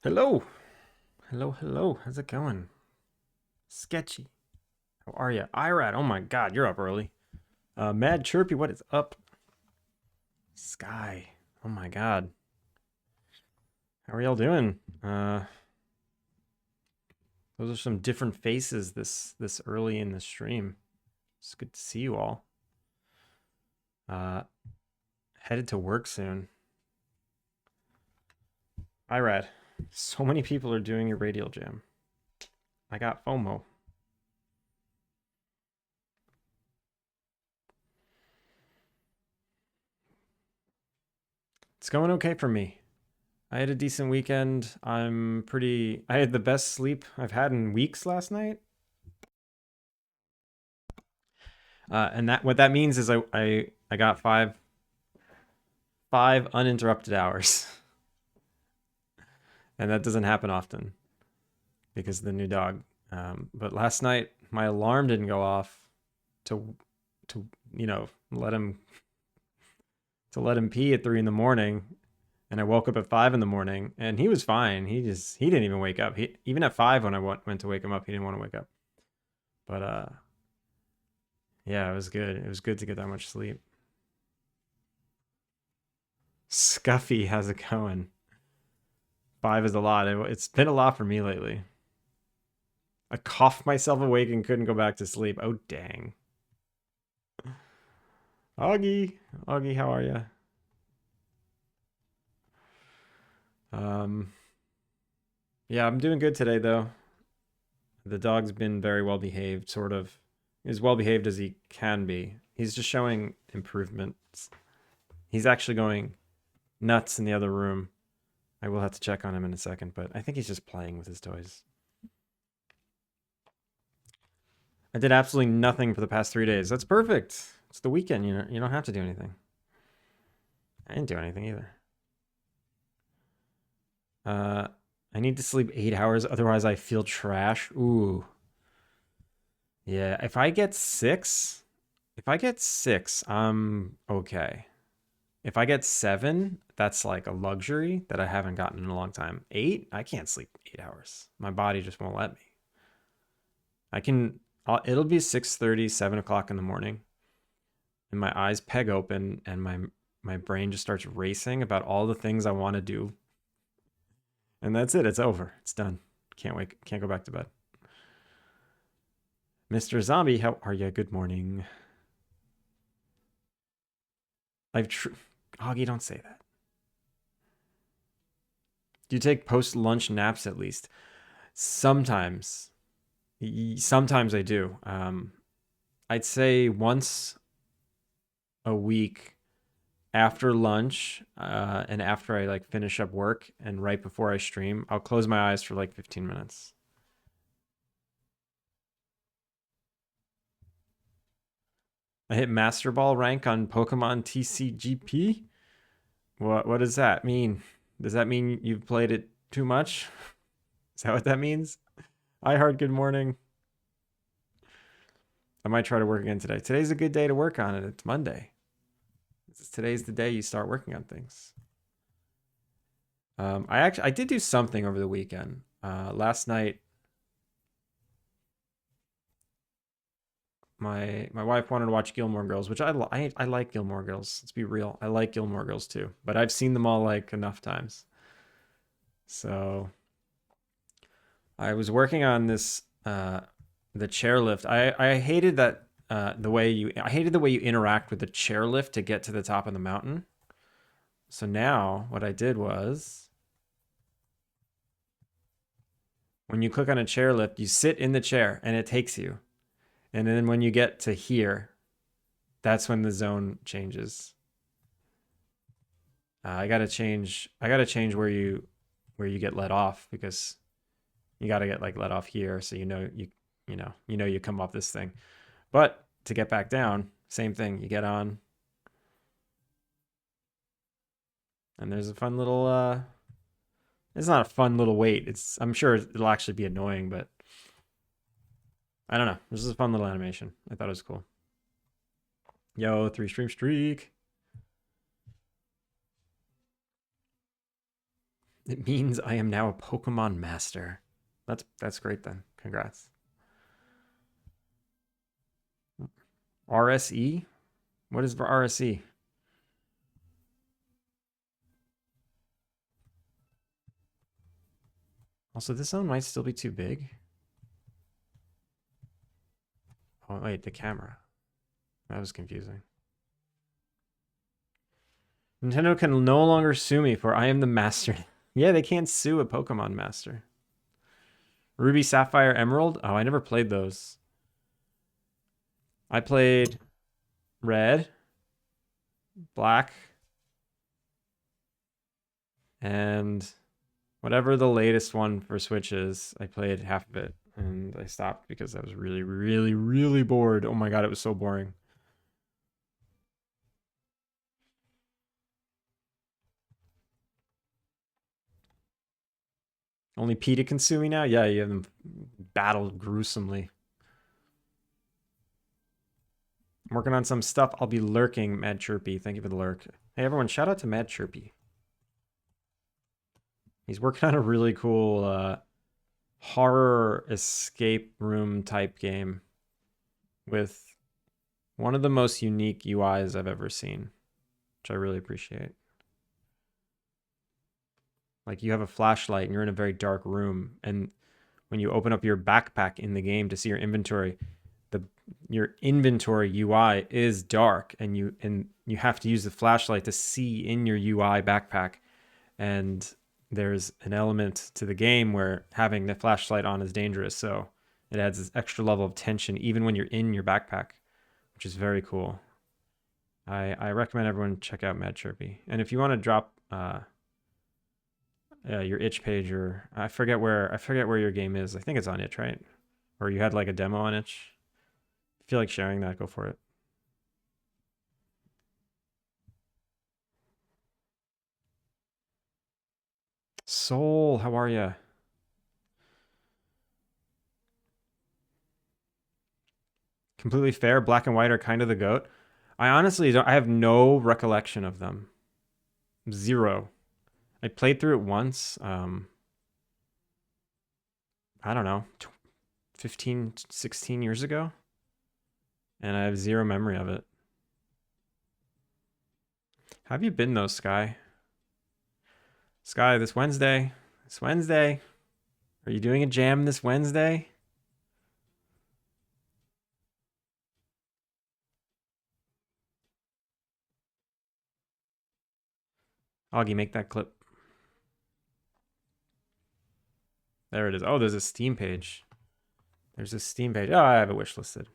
Hello. Hello. How's it going? Sketchy. How are you? Irad. Oh my god, you're up early. Mad Chirpy, what is up? Sky. Oh my god. How are y'all doing? Those are some different faces this early in the stream. It's good to see you all. Uh Headed to work soon. Irad. So many people are doing your radial jam. I got FOMO. It's going okay for me. I had a decent weekend. I had the best sleep I've had in weeks last night. And that what that means is I got five uninterrupted hours. And that doesn't happen often because of the new dog. But last night my alarm didn't go off to to let him pee at 3 in the morning. And I woke up at 5 in the morning and he was fine. He didn't even wake up. He even at 5 when I went to wake him up, he didn't want to wake up. But yeah, it was good. It was good to get that much sleep. Scuffy, how's it going? 5 is a lot. It's been a lot for me lately. I coughed myself awake and couldn't go back to sleep. Oh, dang. Augie, how are you? Um, yeah, I'm doing good today, though. The dog's been very well behaved, sort of. As well behaved as he can be. He's just showing improvements. He's actually going nuts in the other room. I will have to check on him in a second, but I think he's just playing with his toys. I did absolutely nothing for the past 3 days. That's perfect. It's the weekend. You don't have to do anything. I didn't do anything either. I need to sleep 8 hours, otherwise I feel trash. Ooh. Yeah, if I get six, I'm okay. If I get seven, that's like a luxury that I haven't gotten in a long time. Eight, I can't sleep 8 hours. My body just won't let me. It'll be 6:30, 7 o'clock in the morning, and my eyes peg open, and my brain just starts racing about all the things I want to do. And that's it. It's over. It's done. Can't wait. Can't go back to bed. Mr. Zombie, how are you? Good morning. Augie, don't say that. Do you take post-lunch naps at least? Sometimes. Sometimes I do. I'd say once a week after lunch, and after I like finish up work and right before I stream, I'll close my eyes for like 15 minutes. I hit Master Ball rank on Pokemon TCGP. What does that mean? Does that mean you've played it too much? Is that what that means? I heart good morning. I might try to work again today. Today's a good day to work on it. It's Monday. Today's the day you start working on things. I did do something over the weekend. Last night, my wife wanted to watch Gilmore Girls, which I like Gilmore Girls. Let's be real, I like Gilmore Girls too, but I've seen them all like enough times. So I was working on this the chairlift. I hated that I hated the way you interact with the chairlift to get to the top of the mountain. So now what I did was when you click on a chairlift, you sit in the chair and it takes you. And then when you get to here, that's when the zone changes. I gotta change where you get let off, because you gotta get like let off here, so you come off this thing. But to get back down, same thing. You get on, and there's a fun little. It's not a fun little wait. I'm sure it'll actually be annoying, but I don't know. This is a fun little animation. I thought it was cool. Yo, 3 stream streak. It means I am now a Pokemon master. That's great then. Congrats. RSE? What is RSE? Also, this zone might still be too big. Oh, wait, the camera. That was confusing. Nintendo can no longer sue me for I am the master. Yeah, they can't sue a Pokemon master. Ruby, Sapphire, Emerald? Oh, I never played those. I played Red, Black, and whatever the latest one for Switch is. I played half of it, and I stopped because I was really, really, really bored. Oh my god, it was so boring. Only PETA can sue me now? Yeah, you have them battled gruesomely. I'm working on some stuff. I'll be lurking, Mad Chirpy. Thank you for the lurk. Hey, everyone, shout out to Mad Chirpy. He's working on a really cool horror escape room type game with one of the most unique UIs I've ever seen, which I really appreciate. Like, you have a flashlight and you're in a very dark room, and when you open up your backpack in the game to see your inventory, your inventory UI is dark, and you have to use the flashlight to see in your UI backpack. And there's an element to the game where having the flashlight on is dangerous, so it adds this extra level of tension even when you're in your backpack, which is very cool. I recommend everyone check out Mad Chirpy. And if you want to drop your itch page, or I forget where your game is. I think it's on itch, right? Or you had like a demo on itch. If you feel like sharing that, go for it. Soul, how are you? Completely fair. Black and white are kind of the goat. I honestly don't. I have no recollection of them. Zero. I played through it once. I don't know, 15, 16 years ago, and I have zero memory of it. How have you been though, Sky? Sky, this Wednesday. Are you doing a jam this Wednesday? Augie, make that clip. There it is. Oh, there's a Steam page. There's a Steam page. Oh, I have it wishlisted.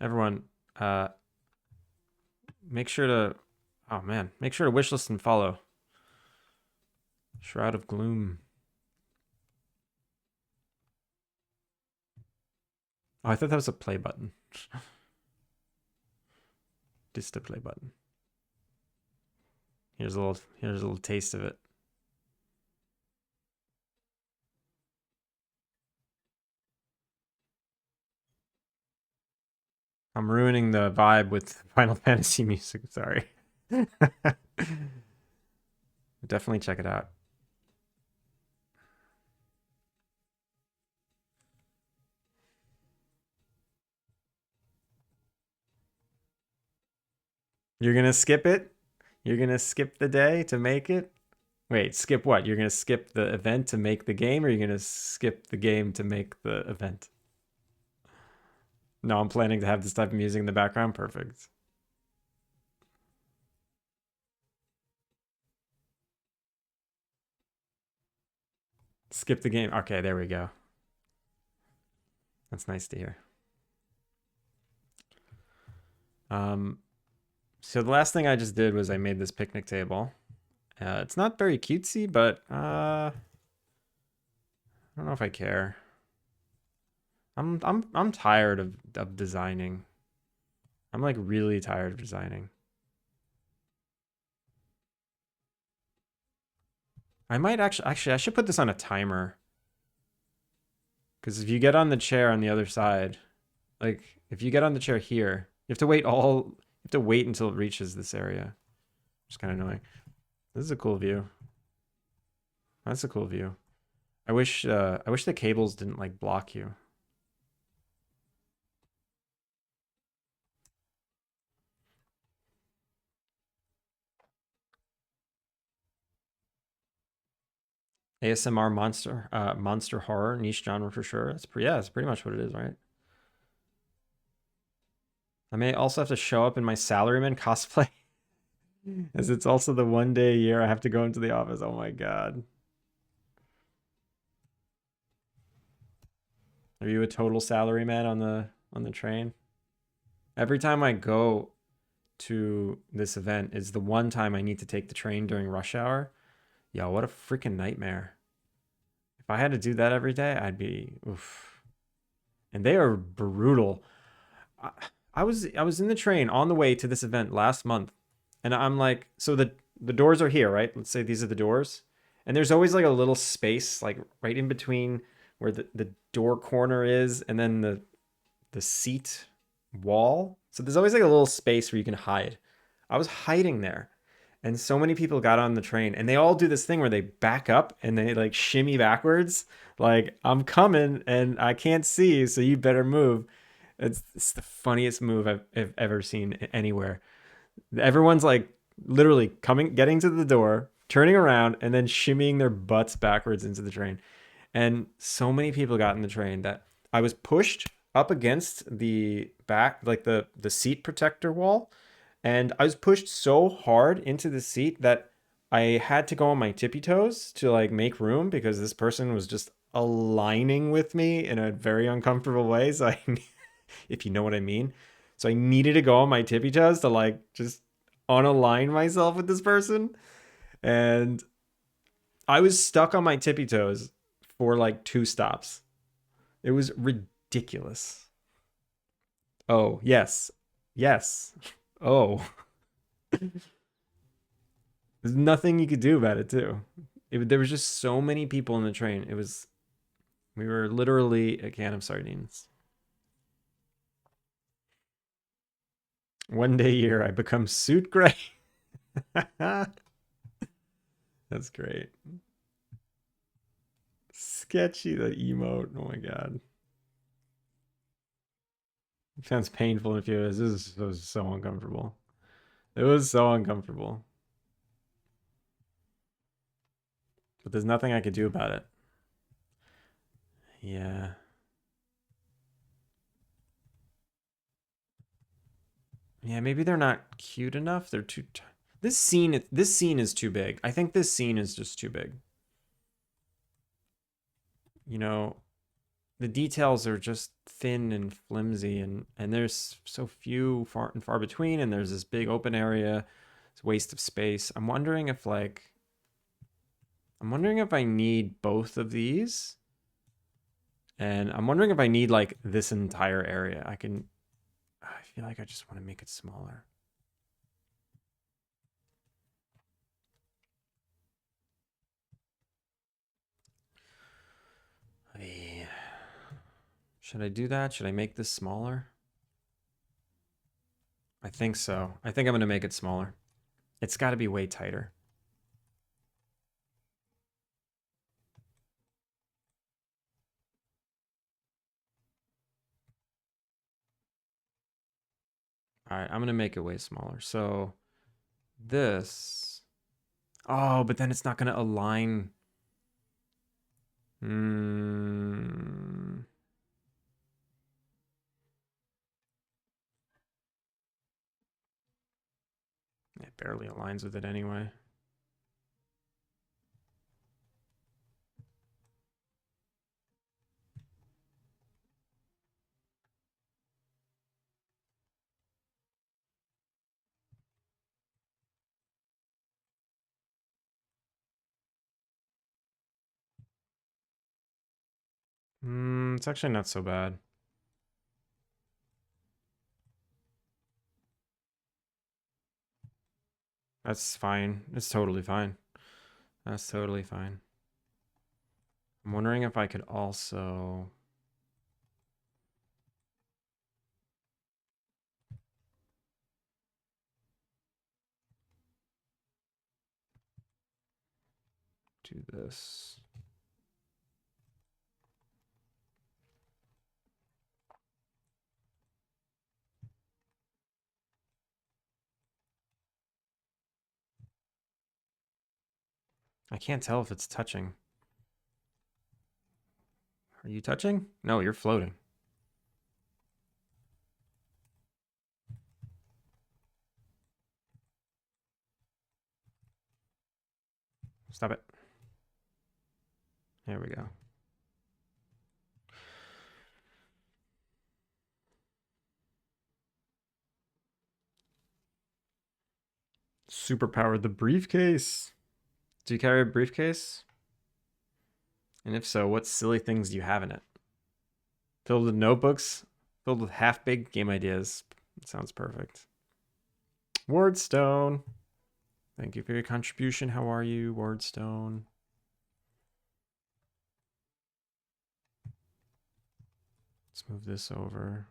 Everyone, make sure to, oh man, make sure to wishlist and follow. Shroud of Gloom. Oh, I thought that was a play button. Just a play button. Here's a little taste of it. I'm ruining the vibe with Final Fantasy music. Sorry. Definitely check it out. You're gonna skip it? You're gonna skip the day to make it? Wait, skip what? You're gonna skip the event to make the game, or you're gonna skip the game to make the event? No, I'm planning to have this type of music in the background. Perfect. Skip the game. Okay, there we go. That's nice to hear. So the last thing I just did was I made this picnic table. It's not very cutesy, but I don't know if I care. I'm tired of designing. I'm like really tired of designing. I might actually I should put this on a timer. Because if you get on the chair on the other side, like if you get on the chair here, you have to wait until it reaches this area. It's kind of annoying. This is a cool view. That's a cool view. I wish the cables didn't like block you. ASMR monster horror niche genre for sure. That's pretty much what it is, right? I may also have to show up in my salaryman cosplay as it's also the one day a year I have to go into the office. Oh my god. Are you a total salaryman on the train? Every time I go to this event is the one time I need to take the train during rush hour. Yo, what a freaking nightmare. If I had to do that every day, I'd be oof. And they are brutal. I, I was in the train on the way to this event last month, and I'm like, so the doors are here, right? Let's say these are the doors, and there's always like a little space like right in between where the door corner is, and then the seat wall. So there's always like a little space where you can hide. I was hiding there. And so many people got on the train and they all do this thing where they back up and they like shimmy backwards. Like, I'm coming and I can't see you, so you better move. It's the funniest move I've ever seen anywhere. Everyone's like literally getting to the door, turning around, and then shimmying their butts backwards into the train. And so many people got in the train that I was pushed up against the back, like the seat protector wall, and I was pushed so hard into the seat that I had to go on my tippy toes to like make room because this person was just aligning with me in a very uncomfortable way. So I, if you know what I mean, so I needed to go on my tippy toes to like just unalign myself with this person, and I was stuck on my tippy toes for like 2 stops. It was ridiculous. Oh, yes. Yes. Oh, there's nothing you could do about it, too. There was just so many people in the train. We were literally a can of sardines. One day a year, I become suit gray. That's great. Sketchy, the emote. Oh my god. It sounds painful if you. This was so uncomfortable. It was so uncomfortable. But there's nothing I could do about it. Yeah. Yeah, maybe they're not cute enough. They're too. This scene is too big. I think this scene is just too big. You know, the details are just thin and flimsy, and there's so few far and far between, and there's this big open area. It's a waste of space. I'm wondering if I need both of these, and I'm wondering if I need like this entire area. I feel like I just want to make it smaller. Yeah. Should I do that? Should I make this smaller? I think so. I think I'm going to make it smaller. It's got to be way tighter. All right, I'm going to make it way smaller. So this. Oh, but then it's not going to align. Hmm. It barely aligns with it anyway. It's actually not so bad. That's fine. It's totally fine. That's totally fine. I'm wondering if I could also. do this. I can't tell if it's touching. Are you touching? No, you're floating. Stop it. There we go. Superpowered the briefcase. Do you carry a briefcase? And if so, what silly things do you have in it? Filled with notebooks? Filled with half-baked game ideas. It sounds perfect. Wardstone. Thank you for your contribution. How are you, Wardstone? Let's move this over.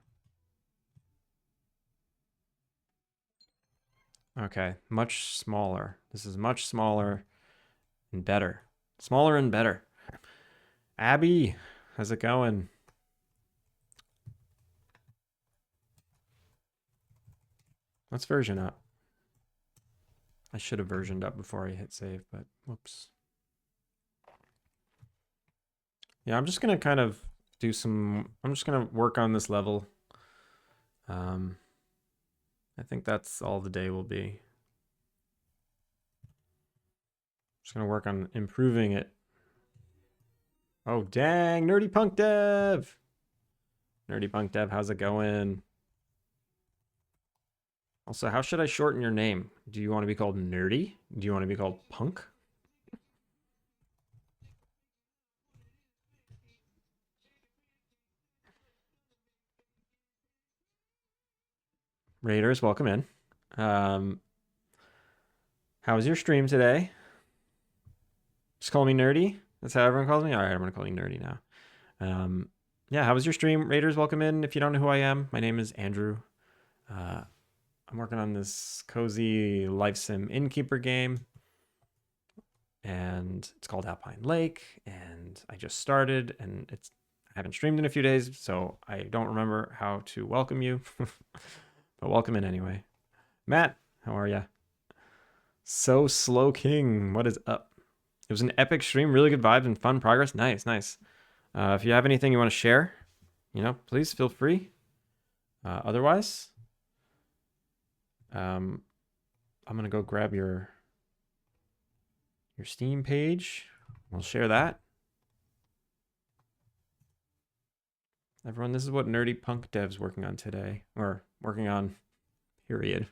Okay, much smaller. This is much smaller and better. Smaller and better. Abby, how's it going? Let's version up. I should have versioned up before I hit save, but whoops. Yeah, I'm just going to kind of do some... I'm just going to work on this level. I think that's all the day will be. Just going to work on improving it. Oh, dang. Nerdy Punk Dev. Nerdy Punk Dev, how's it going? Also, how should I shorten your name? Do you want to be called Nerdy? Do you want to be called Punk? Raiders, welcome in. How was your stream today? Just call me Nerdy. That's how everyone calls me? All right, I'm going to call you Nerdy now. Yeah, how was your stream? Raiders, welcome in. If you don't know who I am, my name is Andrew. I'm working on this cozy life sim innkeeper game. And it's called Alpine Lake. And I just started, and I haven't streamed in a few days, so I don't remember how to welcome you. But welcome in anyway. Matt, how are ya? So Slow King, what is up? It was an epic stream, really good vibes and fun progress. Nice, nice. If you have anything you want to share, please feel free. Otherwise, I'm gonna go grab your Steam page. We'll share that. Everyone, this is what Nerdy Punk Dev's working on today, or working on, period.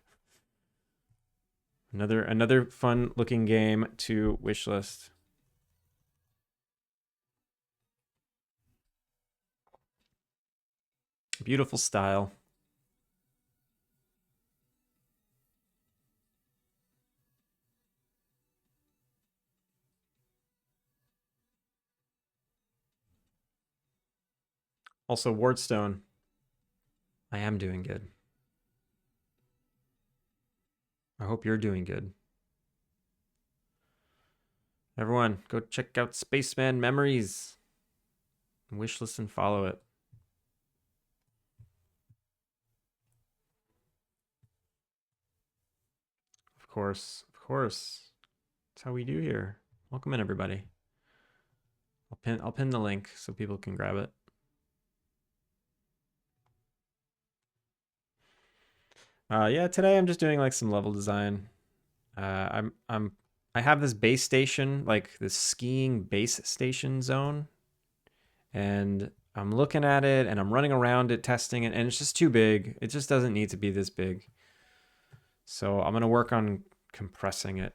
Another fun looking game to wishlist. Beautiful style. Also, Wardstone. I am doing good. I hope you're doing good. Everyone, go check out Spaceman Memories. Wishlist and follow it. Of course, of course. That's how we do here. Welcome in, everybody. I'll pin the link so people can grab it. Yeah, today I'm just doing like some level design. I have this base station, like this skiing base station zone, and I'm looking at it and I'm running around it, testing it, and it's just too big. It just doesn't need to be this big. So I'm gonna work on compressing it.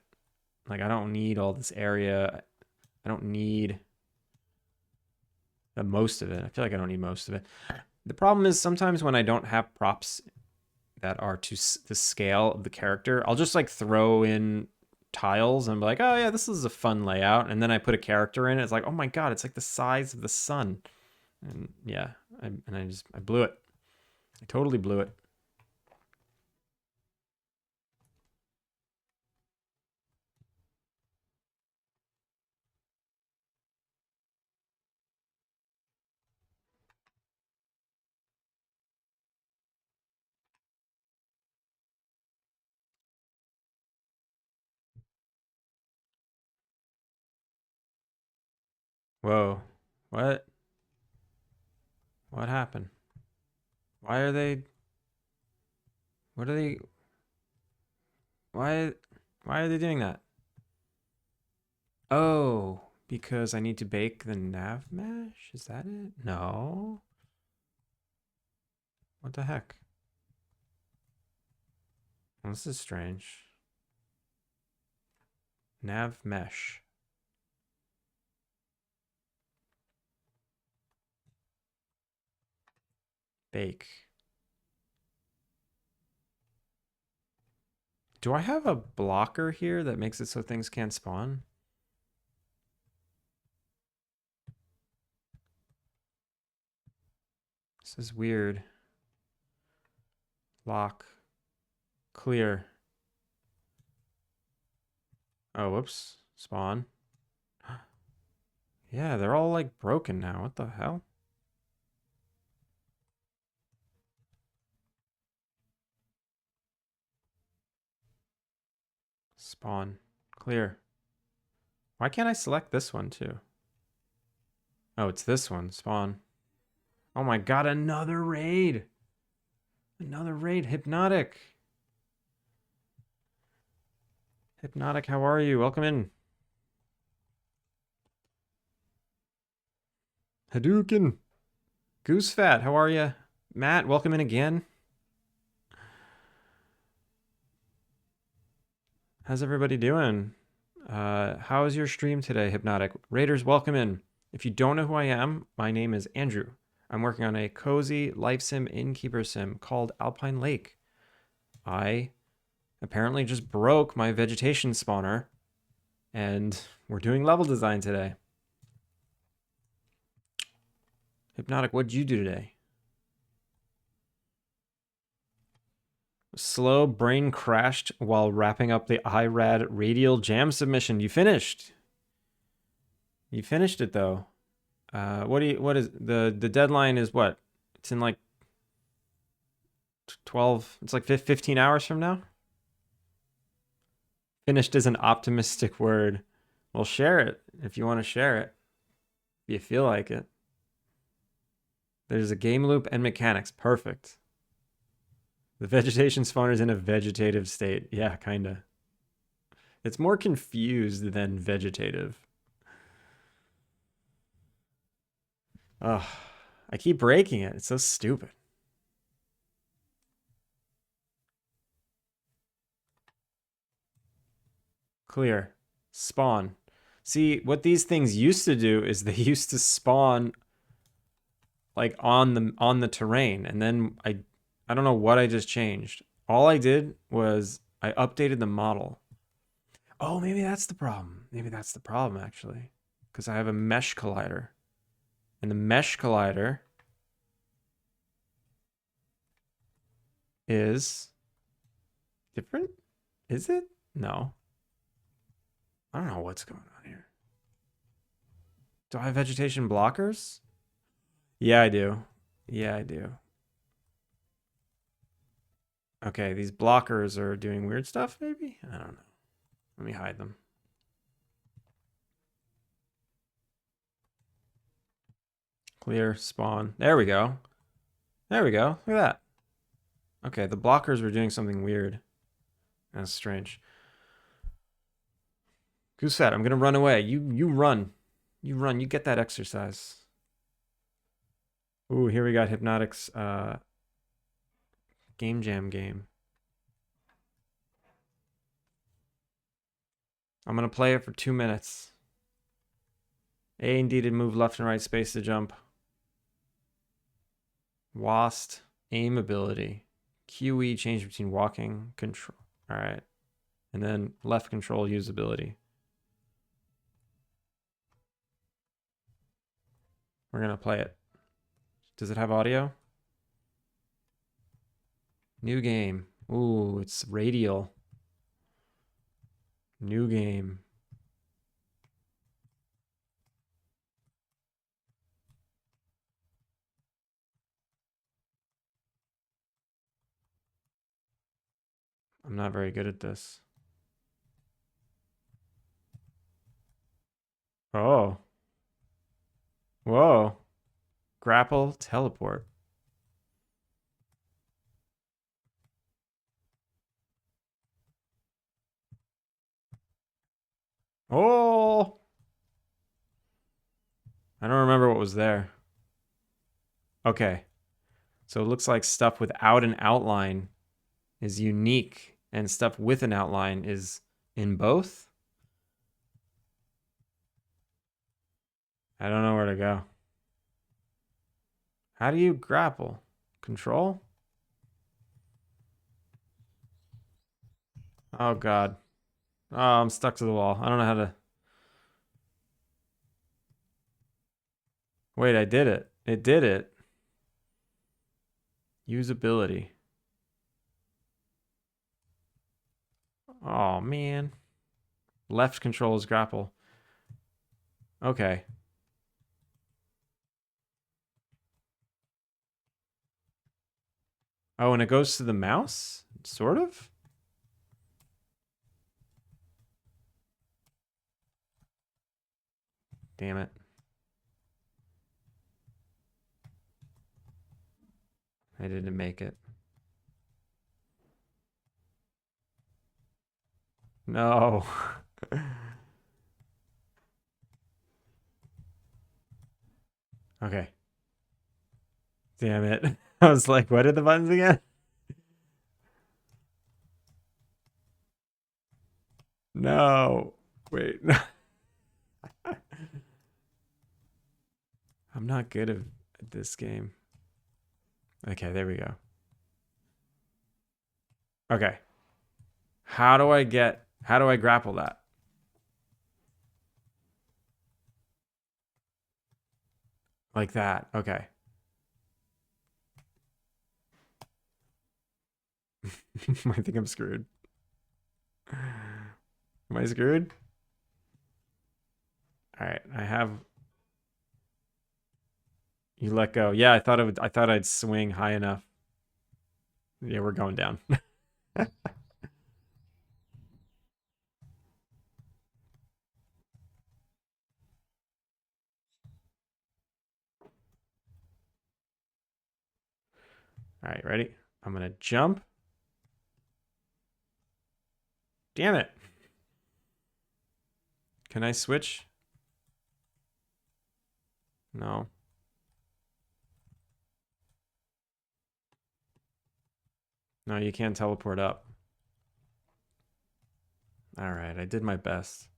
Like, I don't need all this area. I don't need the most of it. I feel like I don't need most of it. The problem is sometimes when I don't have props that are to the scale of the character, I'll just like throw in tiles and be like, oh yeah, this is a fun layout. And then I put a character in it. It's like, oh my God, it's like the size of the sun. And yeah, I blew it. I totally blew it. Whoa. What? What happened? Why are they... What are they... Why... Why are they doing that? Oh, because I need to bake the nav mesh? Is that it? No. What the heck? Well, this is strange. Nav mesh. Bake. Do I have a blocker here that makes it so things can't spawn? This is weird. Lock. Clear. Oh, whoops. Spawn. Yeah, they're all like broken now. What the hell? Spawn. Clear. Why can't I select this one too? Oh, it's this one. Spawn. Oh my god, another raid. Another raid. Hypnotic. Hypnotic, how are you? Welcome in. Hadouken. Goosefat, how are you? Matt, welcome in again. How's everybody doing? How is your stream today, Hypnotic? Raiders, welcome in. If you don't know who I am, my name is Andrew. I'm working on a cozy life sim Innkeeper-Sim called Alpine Lake. I apparently just broke my vegetation spawner, and we're doing level design today. Hypnotic, what'd you do today? Slow brain crashed while wrapping up the IRAD radial jam submission. You finished. You finished it though. What is the deadline is what? It's in like 12, it's like 15 hours from now. Finished is an optimistic word. Well, share it if you want to share it. If you feel like it. There's a game loop and mechanics. Perfect. The vegetation spawner is in a vegetative state. Yeah, kinda. It's more confused than vegetative. Ugh. I keep breaking it. It's so stupid. Clear. Spawn. See, what these things used to do is they used to spawn like on the terrain, and then I don't know what I just changed. All I did was I updated the model. Oh, maybe that's the problem. Maybe that's the problem actually. Because I have a mesh collider. And the mesh collider is different? Is it? No. I don't know what's going on here. Do I have vegetation blockers? Yeah, I do. Yeah, I do. Okay, these blockers are doing weird stuff, maybe? I don't know. Let me hide them. Clear, spawn. There we go. There we go. Look at that. Okay, the blockers were doing something weird. That's strange. Goosefat, I'm gonna run away. You run. You run. You get that exercise. Ooh, here we got Hypnotic's game jam game. I'm gonna play it for 2 minutes. A and D to move left and right, space to jump. WASD, aim ability. QE, change between walking, control. All right. And then left control, usability. We're gonna play it. Does it have audio? New game. Ooh, it's radial. New game. I'm not very good at this. Oh. Whoa. Grapple, teleport. Oh! I don't remember what was there. Okay. So it looks like stuff without an outline is unique, and stuff with an outline is in both. I don't know where to go. How do you grapple? Control? Oh, God. Oh, I'm stuck to the wall. I don't know how to... Wait, I did it. It did it. Usability. Oh, man. Left controls grapple. Okay. Oh, and it goes to the mouse? Sort of? Damn it. I didn't make it. No. Okay. Damn it. I was like, what are the buttons again? No. Wait. I'm not good at this game. Okay, there we go. Okay. How do I grapple that? Like that. Okay. I think I'm screwed. Am I screwed? All right, I have. You let go. Yeah, I thought I'd swing high enough. Yeah, we're going down. All right, ready? I'm gonna jump. Damn it. Can I switch? No. No, you can't teleport up. All right, I did my best.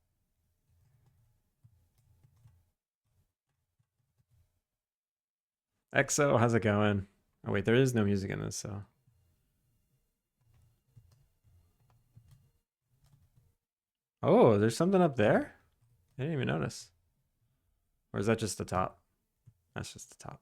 EXO, how's it going? Oh wait, there is no music in this, so. Oh, there's something up there? I didn't even notice. Or is that just the top? That's just the top.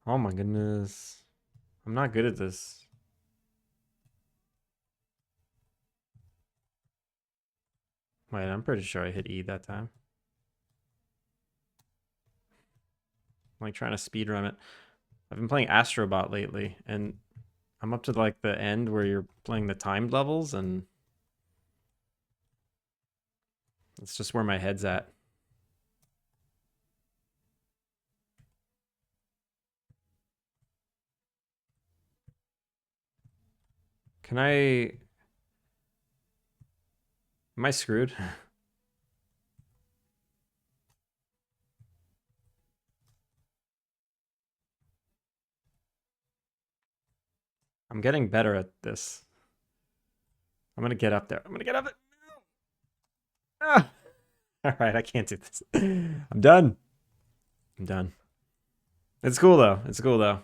Oh my goodness. I'm not good at this. Wait, I'm pretty sure I hit E that time. I'm like trying to speed run it. I've been playing Astrobot lately, and I'm up to like the end where you're playing the timed levels, and it's just where my head's at. Can I... Am I screwed? I'm getting better at this. I'm gonna get up there. I'm gonna get up there. Ah! All right, I can't do this. I'm done. I'm done. It's cool though. It's cool though.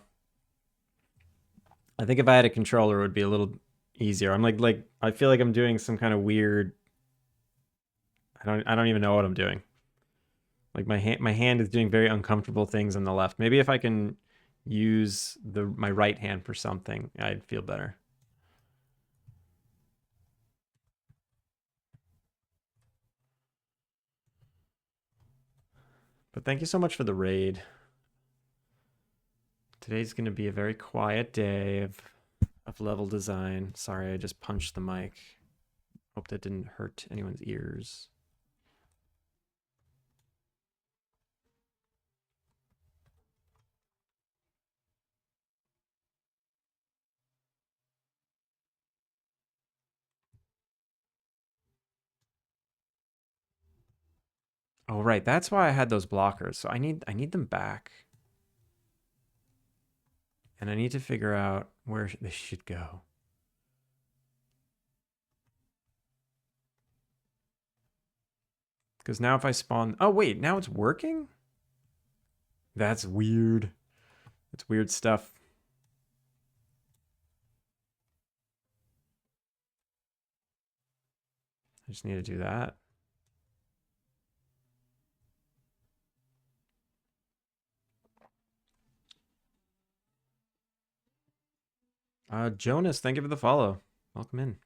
I think if I had a controller, it would be a little easier. I'm like I feel like I'm doing some kind of weird. I don't even know what I'm doing. Like my hand is doing very uncomfortable things on the left. Maybe if I can use my right hand for something, I'd feel better. But thank you so much for the raid. Today's going to be a very quiet day of level design. Sorry, I just punched the mic. Hope that didn't hurt anyone's ears. Oh, right. That's why I had those blockers. So I need them back. And I need to figure out where they should go. Because now if I spawn... Oh, wait. Now it's working? That's weird. It's weird stuff. I just need to do that. Jonas, thank you for the follow. Welcome in.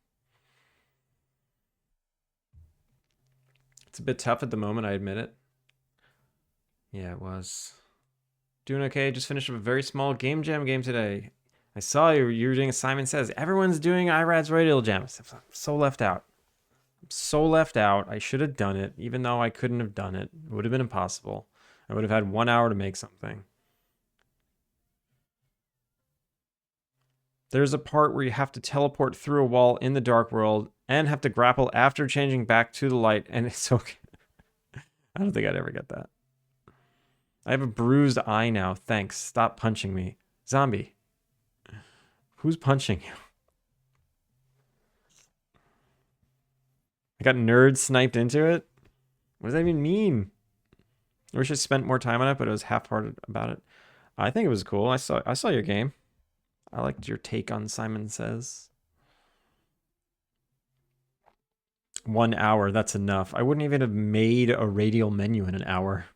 It's a bit tough at the moment, I admit it. Yeah, it was. Doing okay. Just finished up a very small game jam game today. I saw you were doing a Simon Says. Everyone's doing IRAD's Radio Jam. I'm so left out. I'm so left out. I should have done it, even though I couldn't have done it. It would have been impossible. I would have had 1 hour to make something. There's a part where you have to teleport through a wall in the dark world and have to grapple after changing back to the light, and it's okay. I don't think I'd ever get that. I have a bruised eye now. Thanks. Stop punching me. Zombie. Who's punching you? I got nerd sniped into it? What does that even mean? I wish I spent more time on it, but I was half-hearted about it. I think it was cool. I saw your game. I liked your take on Simon Says. 1 hour, that's enough. I wouldn't even have made a radial menu in an hour.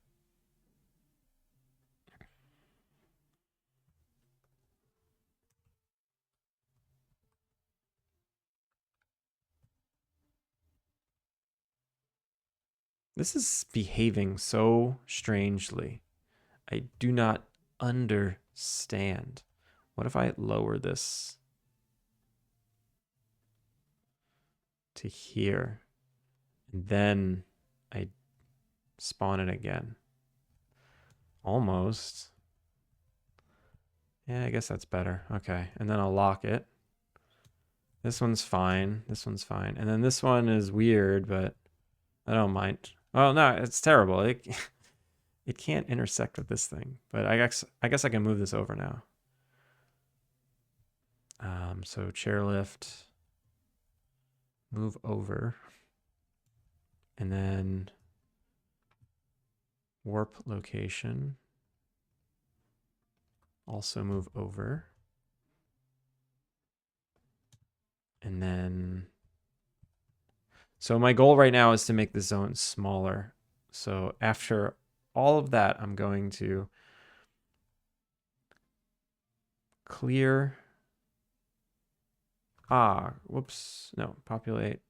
This is behaving so strangely. I do not understand. What if I lower this to here, and then I spawn it again? Almost. Yeah, I guess that's better. Okay, and then I'll lock it. This one's fine. This one's fine. And then this one is weird, but I don't mind. Oh, no, it's terrible. It can't intersect with this thing, but I guess I can move this over now. So chairlift, move over, and then warp location, also move over, and then, so my goal right now is to make the zone smaller. So after all of that, I'm going to clear. Whoops. No, populate.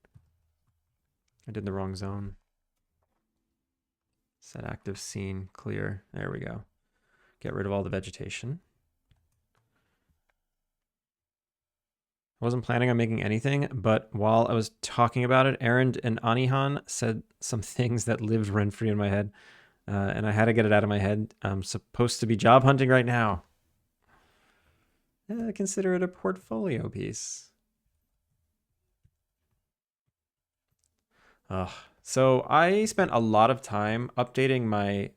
I did the wrong zone. Set active scene, clear. There we go. Get rid of all the vegetation. I wasn't planning on making anything, but while I was talking about it, Aaron and Anihan said some things that lived rent-free in my head, and I had to get it out of my head. I'm supposed to be job hunting right now. Consider it a portfolio piece. So I spent a lot of time updating my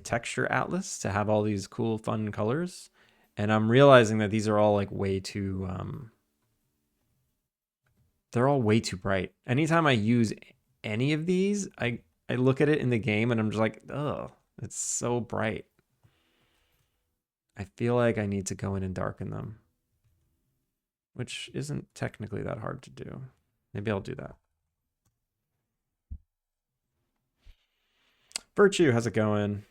texture atlas to have all these cool, fun colors. And I'm realizing that these are all like way too, they're all way too bright. Anytime I use any of these, I look at it in the game and I'm just like, oh, it's so bright. I feel like I need to go in and darken them, which isn't technically that hard to do. Maybe I'll do that. Virtue, how's it going?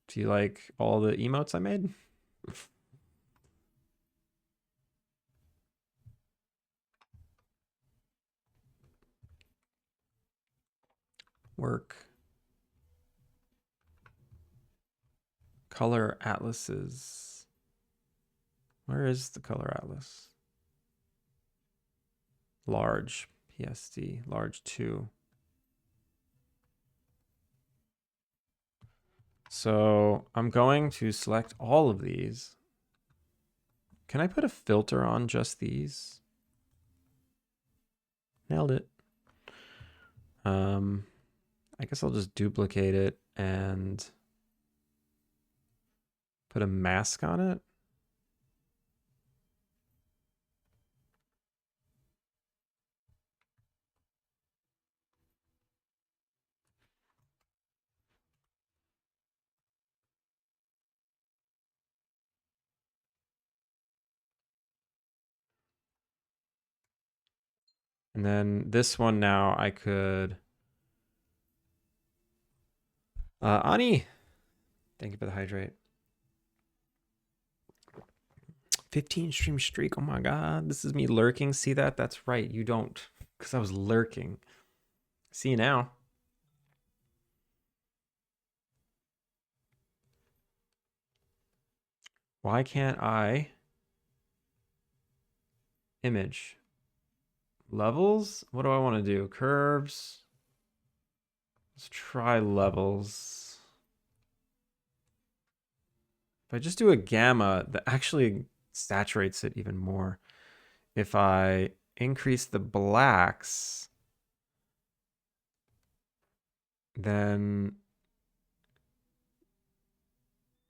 Do you like all the emotes I made? Work. Color atlases. Where is the color atlas? Large. PSD. Large 2. So I'm going to select all of these. Can I put a filter on just these? Nailed it. I guess I'll just duplicate it and put a mask on it. And then this one now I could... Ani, thank you for the hydrate. 15 stream streak. Oh my god, this is me lurking. See that? That's right. You don't, because I was lurking. See you now. Why can't I image levels? What do I want to do? Curves. Let's try levels. If I just do a gamma, that actually saturates it even more. If I increase the blacks, then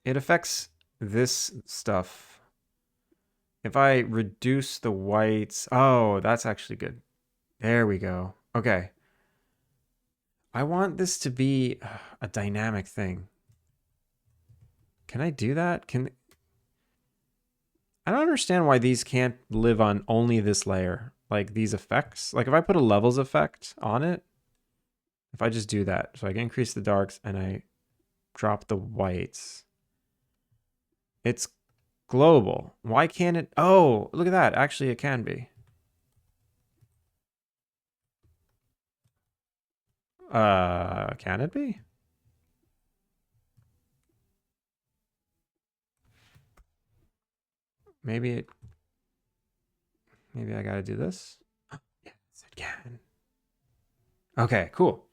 it affects this stuff. If I reduce the whites, oh, that's actually good. There we go. Okay. I want this to be a dynamic thing. Can I do that? I don't understand why these can't live on only this layer. Like these effects. Like if I put a levels effect on it, if I just do that, so I can increase the darks and I drop the whites. It's global. Why can't it? Oh, look at that. Actually, it can be. Can it be? Maybe I gotta do this. Yes, it can. Okay, cool.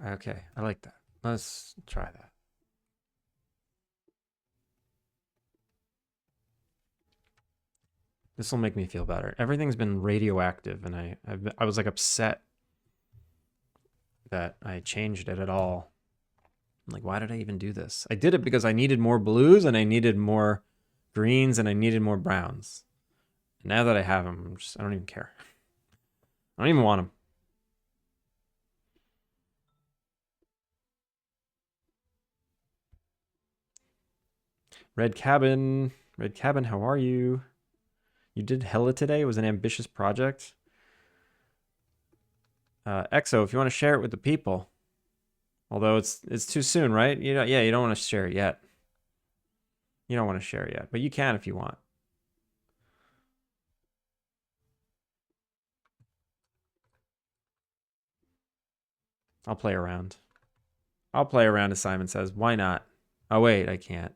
Okay, I like that. Let's try that. This will make me feel better. Everything's been radioactive, and I was like upset that I changed it at all. I'm like, why did I even do this? I did it because I needed more blues and I needed more greens and I needed more browns. And now that I have them, I don't even care. I don't even want them. Red Cabin, how are you? You did hella today? It was an ambitious project. Exo, if you want to share it with the people. Although it's too soon, right? You don't want to share it yet. You don't want to share it yet, but you can if you want. I'll play around. I'll play around, as Simon says. Why not? Oh, wait, I can't.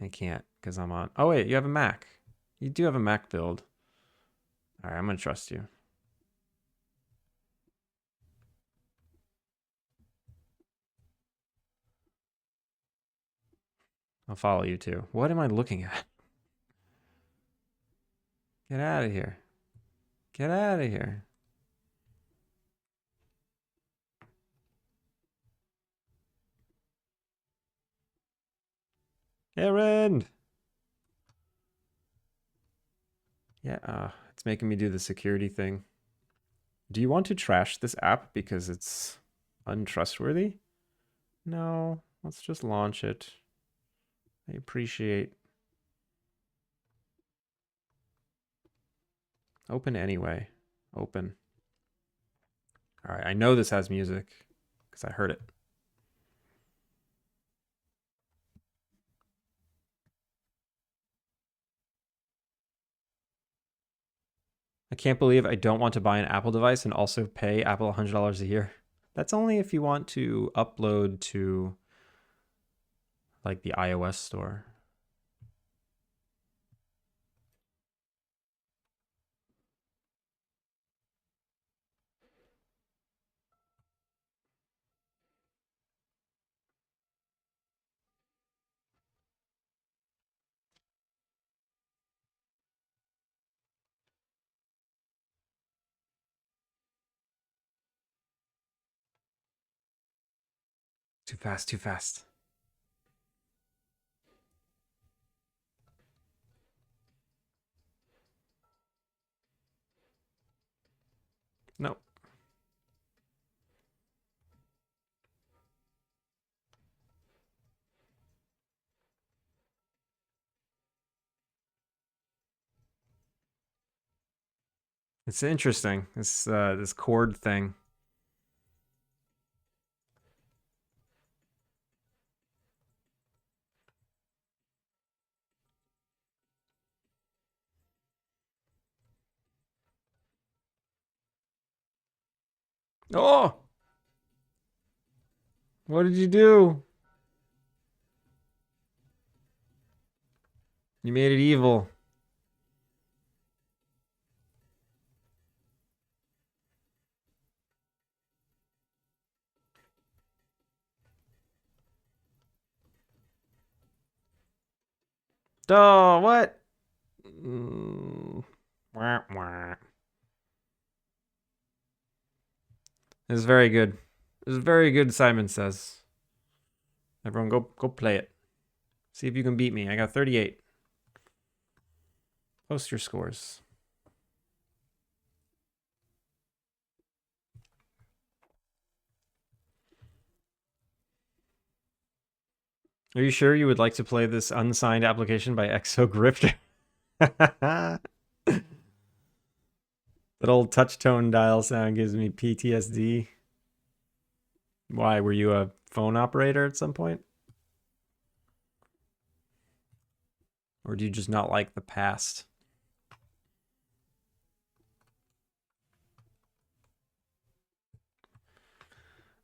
I can't because I'm on. Oh, wait, you have a Mac. You do have a Mac build. All right, I'm going to trust you. I'll follow you too. What am I looking at? Get out of here. Get out of here. Aaron! Yeah, it's making me do the security thing. Do you want to trash this app because it's untrustworthy? No, let's just launch it. I appreciate. Open anyway. Open. All right, I know this has music because I heard it. I can't believe I don't want to buy an Apple device and also pay Apple $100 a year. That's only if you want to upload to like the iOS store. Too fast, too fast. No. It's interesting. This chord thing. Oh! What did you do? You made it evil. Oh, what? Wah, wah. This is very good. This is very good, Simon says. Everyone go play it. See if you can beat me. I got 38. Post your scores. Are you sure you would like to play this unsigned application by Exo Grifter? That old touch tone dial sound gives me PTSD. Why? Were you a phone operator at some point? Or do you just not like the past?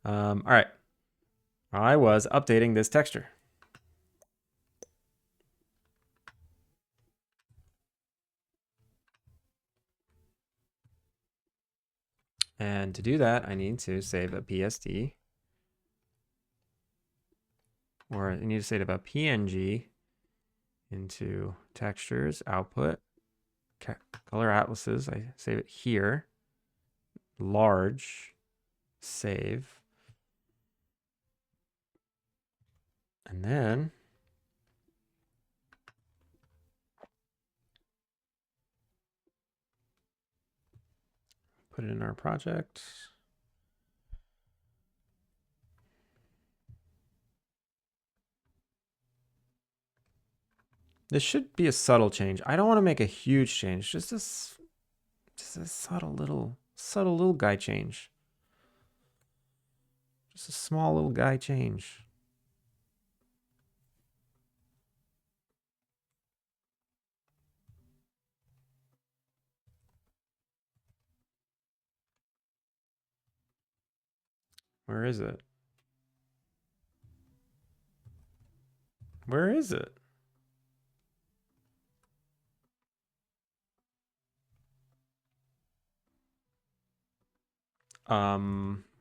All right. I was updating this texture. And to do that, I need to save a PSD. Or I need to save a PNG into textures, output, color atlases. I save it here. Large, save. And then put it in our project. This should be a subtle change. I don't want to make a huge change. Just a subtle little guy change. Just a small little guy change. Where is it? Where is it?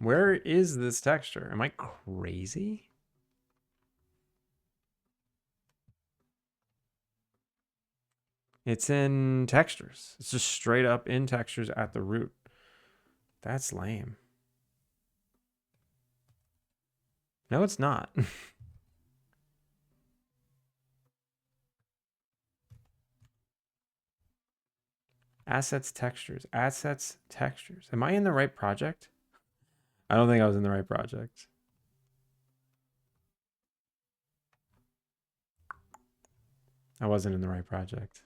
Where is this texture? Am I crazy? It's in textures. It's just straight up in textures at the root. That's lame. No, it's not. Assets, textures. Assets, textures. Am I in the right project? I don't think I was in the right project. I wasn't in the right project.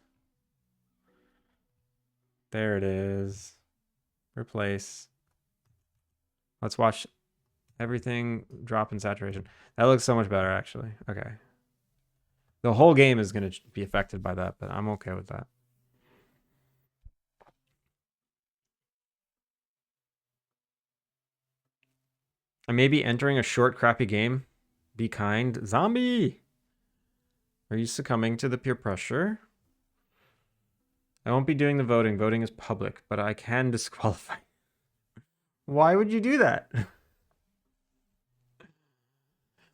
There it is. Replace. Let's watch everything drop in saturation. That looks so much better, actually. Okay. The whole game is going to be affected by that, but I'm okay with that. I may be entering a short, crappy game. Be kind. Zombie! Are you succumbing to the peer pressure? I won't be doing the voting. Voting is public, but I can disqualify. Why would you do that?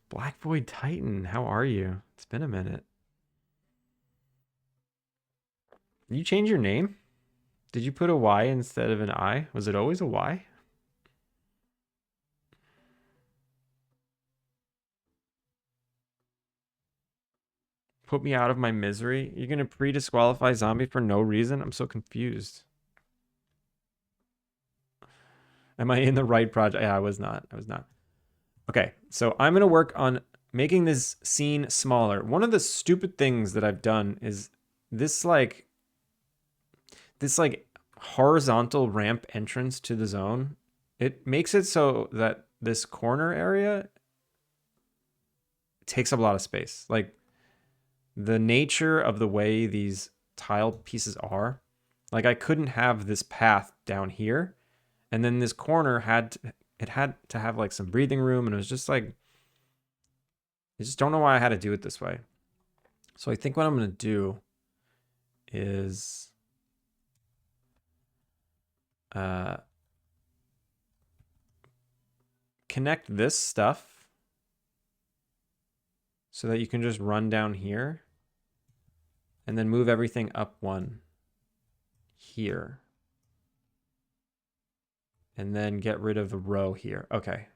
Black Void Titan, how are you? It's been a minute. Did you change your name? Did you put a Y instead of an I? Was it always a Y? Put me out of my misery? You're gonna pre-disqualify Zombie for no reason? I'm so confused. Am I in the right project? Yeah, I was not. I was not. Okay, so I'm gonna work on making this scene smaller. One of the stupid things that I've done is this like horizontal ramp entrance to the zone. It makes it so that this corner area takes up a lot of space. Like the nature of the way these tile pieces are, like I couldn't have this path down here, and then this corner had to have like some breathing room, and it was just like I just don't know why I had to do it this way. So I think what I'm gonna do is connect this stuff so that you can just run down here and then move everything up one here. And then get rid of a row here. Okay,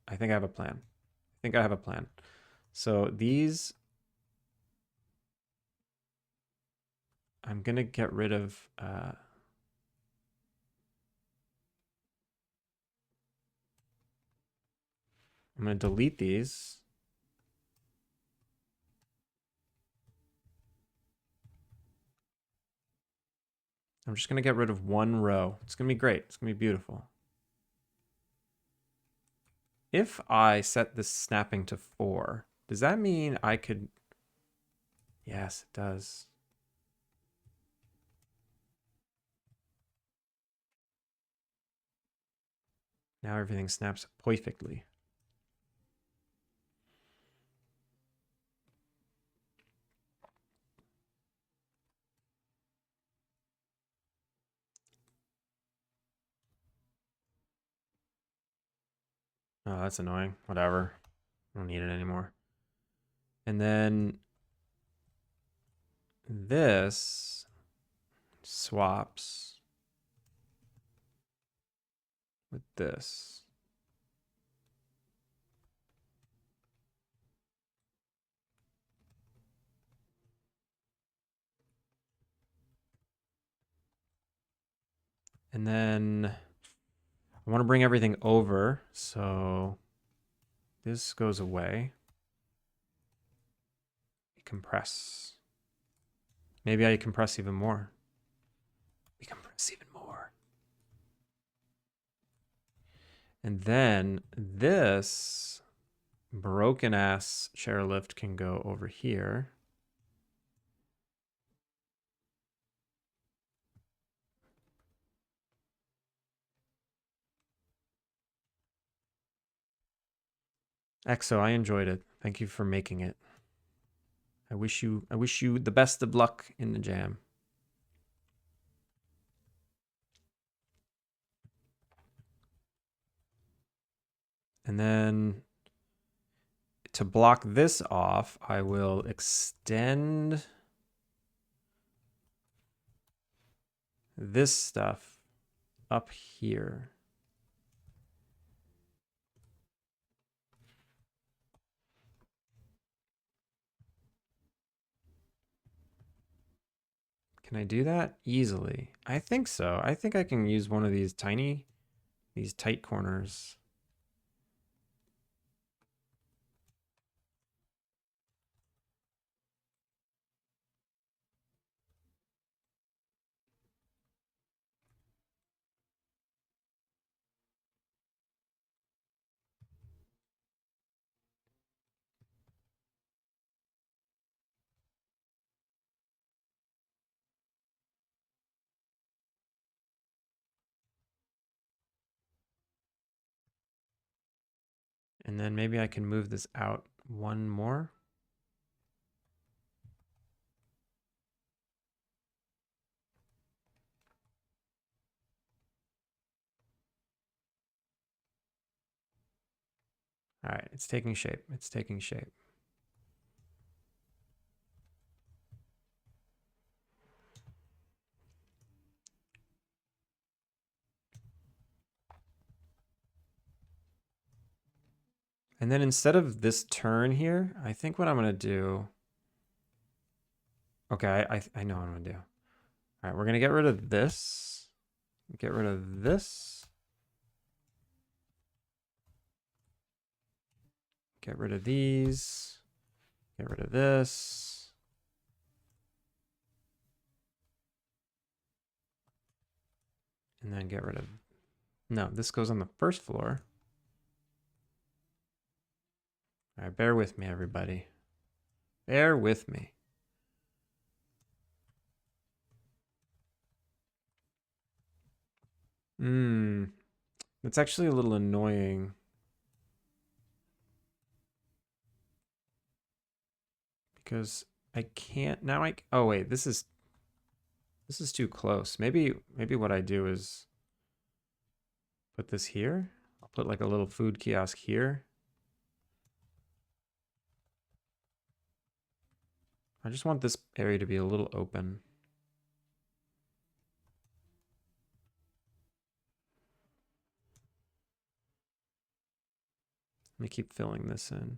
I think I have a plan. I think I have a plan. So these, I'm gonna get rid of, I'm gonna delete these. I'm just gonna get rid of one row. It's gonna be great. It's gonna be beautiful. If I set this snapping to 4, does that mean I could? Yes, it does. Now everything snaps perfectly. Oh, that's annoying. Whatever. I don't need it anymore. And then this swaps with this. And then I want to bring everything over, so this goes away. Compress. Maybe I compress even more. We compress even more. And then this broken ass chairlift can go over here. Exo, I enjoyed it. Thank you for making it. I wish you the best of luck in the jam. And then to block this off, I will extend this stuff up here. Can I do that easily? I think so. I think I can use one of these tight corners. And then maybe I can move this out one more. All right, it's taking shape. It's taking shape. And then instead of this turn here, I think what I'm going to do... Okay, I know what I'm going to do. All right, we're going to get rid of this. Get rid of this. Get rid of these. Get rid of this. And then get rid of... No, this goes on the first floor. All right, bear with me, everybody. Bear with me. It's actually a little annoying. Because I can't... Now I... Oh, wait, this is too close. Maybe what I do is put this here. I'll put like a little food kiosk here. I just want this area to be a little open. Let me keep filling this in.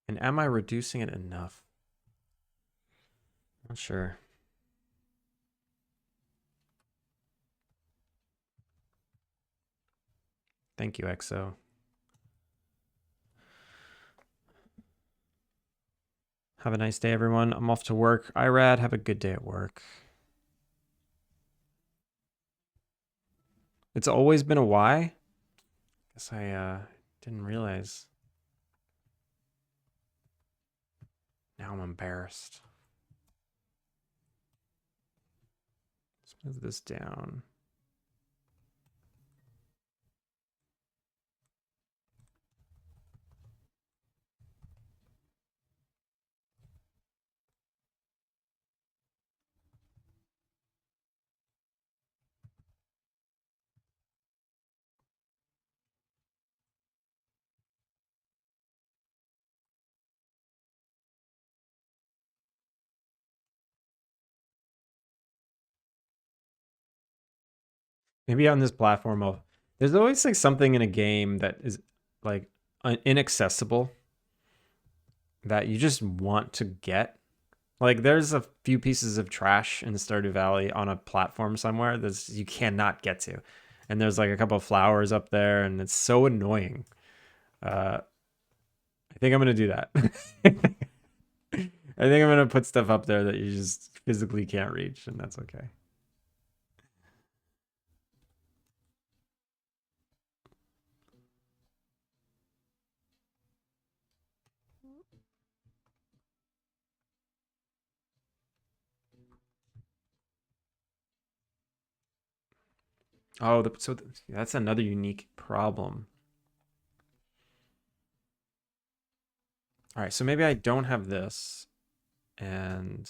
And am I reducing it enough? Not sure. Thank you, EXO. Have a nice day, everyone. I'm off to work. Irad, have a good day at work. It's always been a Y? Guess I didn't realize. Now I'm embarrassed. Let's move this down. Maybe on this platform, there's always like something in a game that is like inaccessible that you just want to get. Like there's a few pieces of trash in Stardew Valley on a platform somewhere that you cannot get to. And there's like a couple of flowers up there and it's so annoying. I think I'm going to do that. I think I'm going to put stuff up there that you just physically can't reach, and that's okay. Oh, that's another unique problem. All right, so maybe I don't have this, and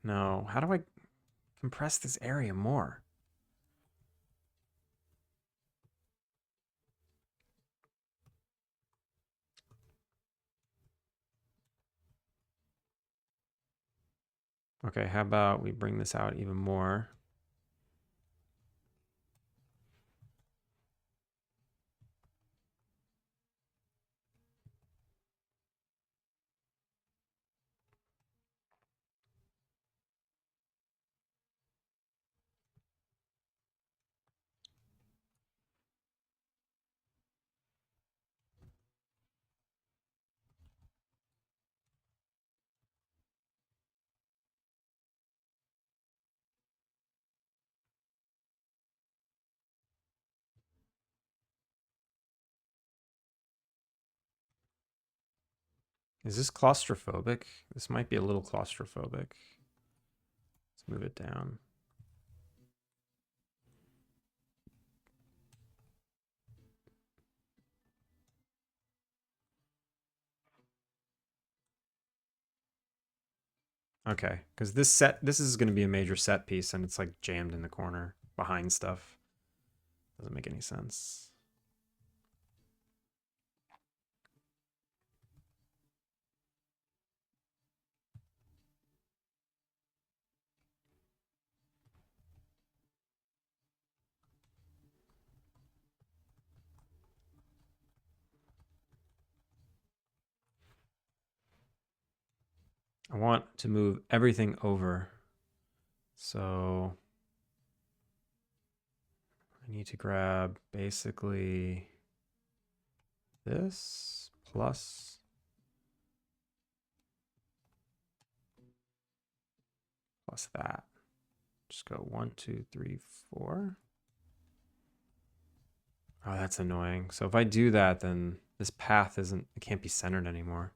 no, how do I compress this area more? Okay, how about we bring this out even more? Is this claustrophobic? This might be a little claustrophobic. Let's move it down. Okay, because this is going to be a major set piece, and it's like jammed in the corner behind stuff. Doesn't make any sense. I want to move everything over. So I need to grab basically this plus that. Just go 1, 2, 3, 4. Oh, that's annoying. So if I do that, then this path it can't be centered anymore.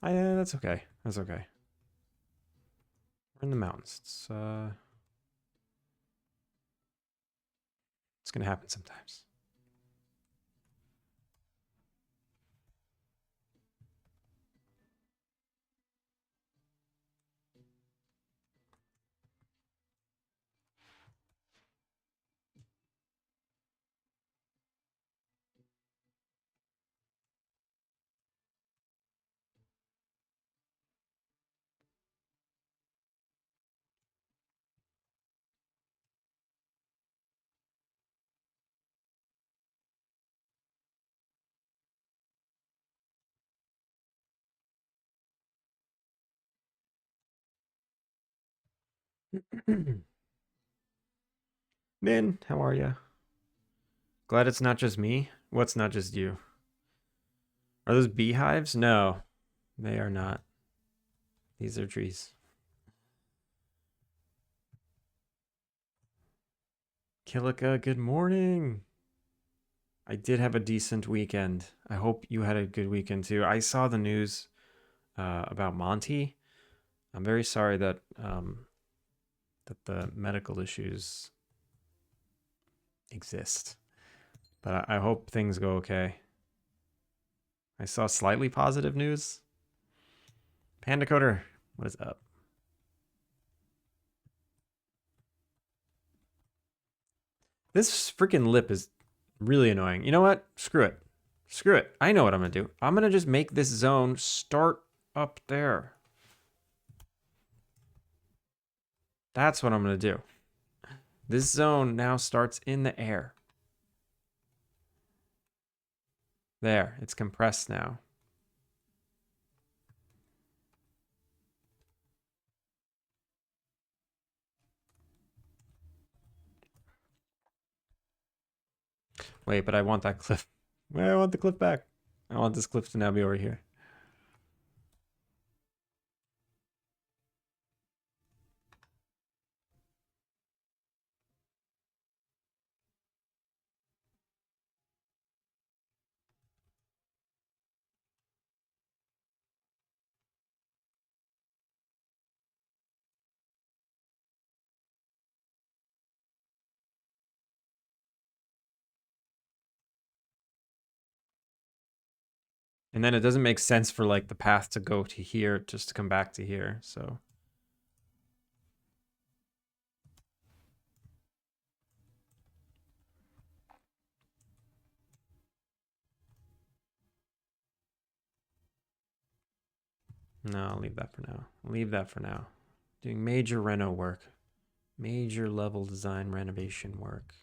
That's okay. That's okay. We're in the mountains. It's gonna happen sometimes. Min, how are you? Glad it's not just me. What's not just you? Are those beehives? No, they are not. These are trees. Kilika, good morning. I did have a decent weekend. I hope you had a good weekend too. I saw the news about Monty. I'm very sorry that that the medical issues exist, but I hope things go okay. I saw slightly positive news. Panda Coder, what is up? This freaking lip is really annoying. You know what? Screw it. Screw it. I know what I'm going to do. I'm going to just make this zone start up there. That's what I'm going to do. This zone now starts in the air. There, it's compressed now. Wait, but I want that cliff. I want the cliff back. I want this cliff to now be over here. And then it doesn't make sense for like the path to go to here just to come back to here. So no, I'll leave that for now. Leave that for now. Doing major reno work. Major level design renovation work.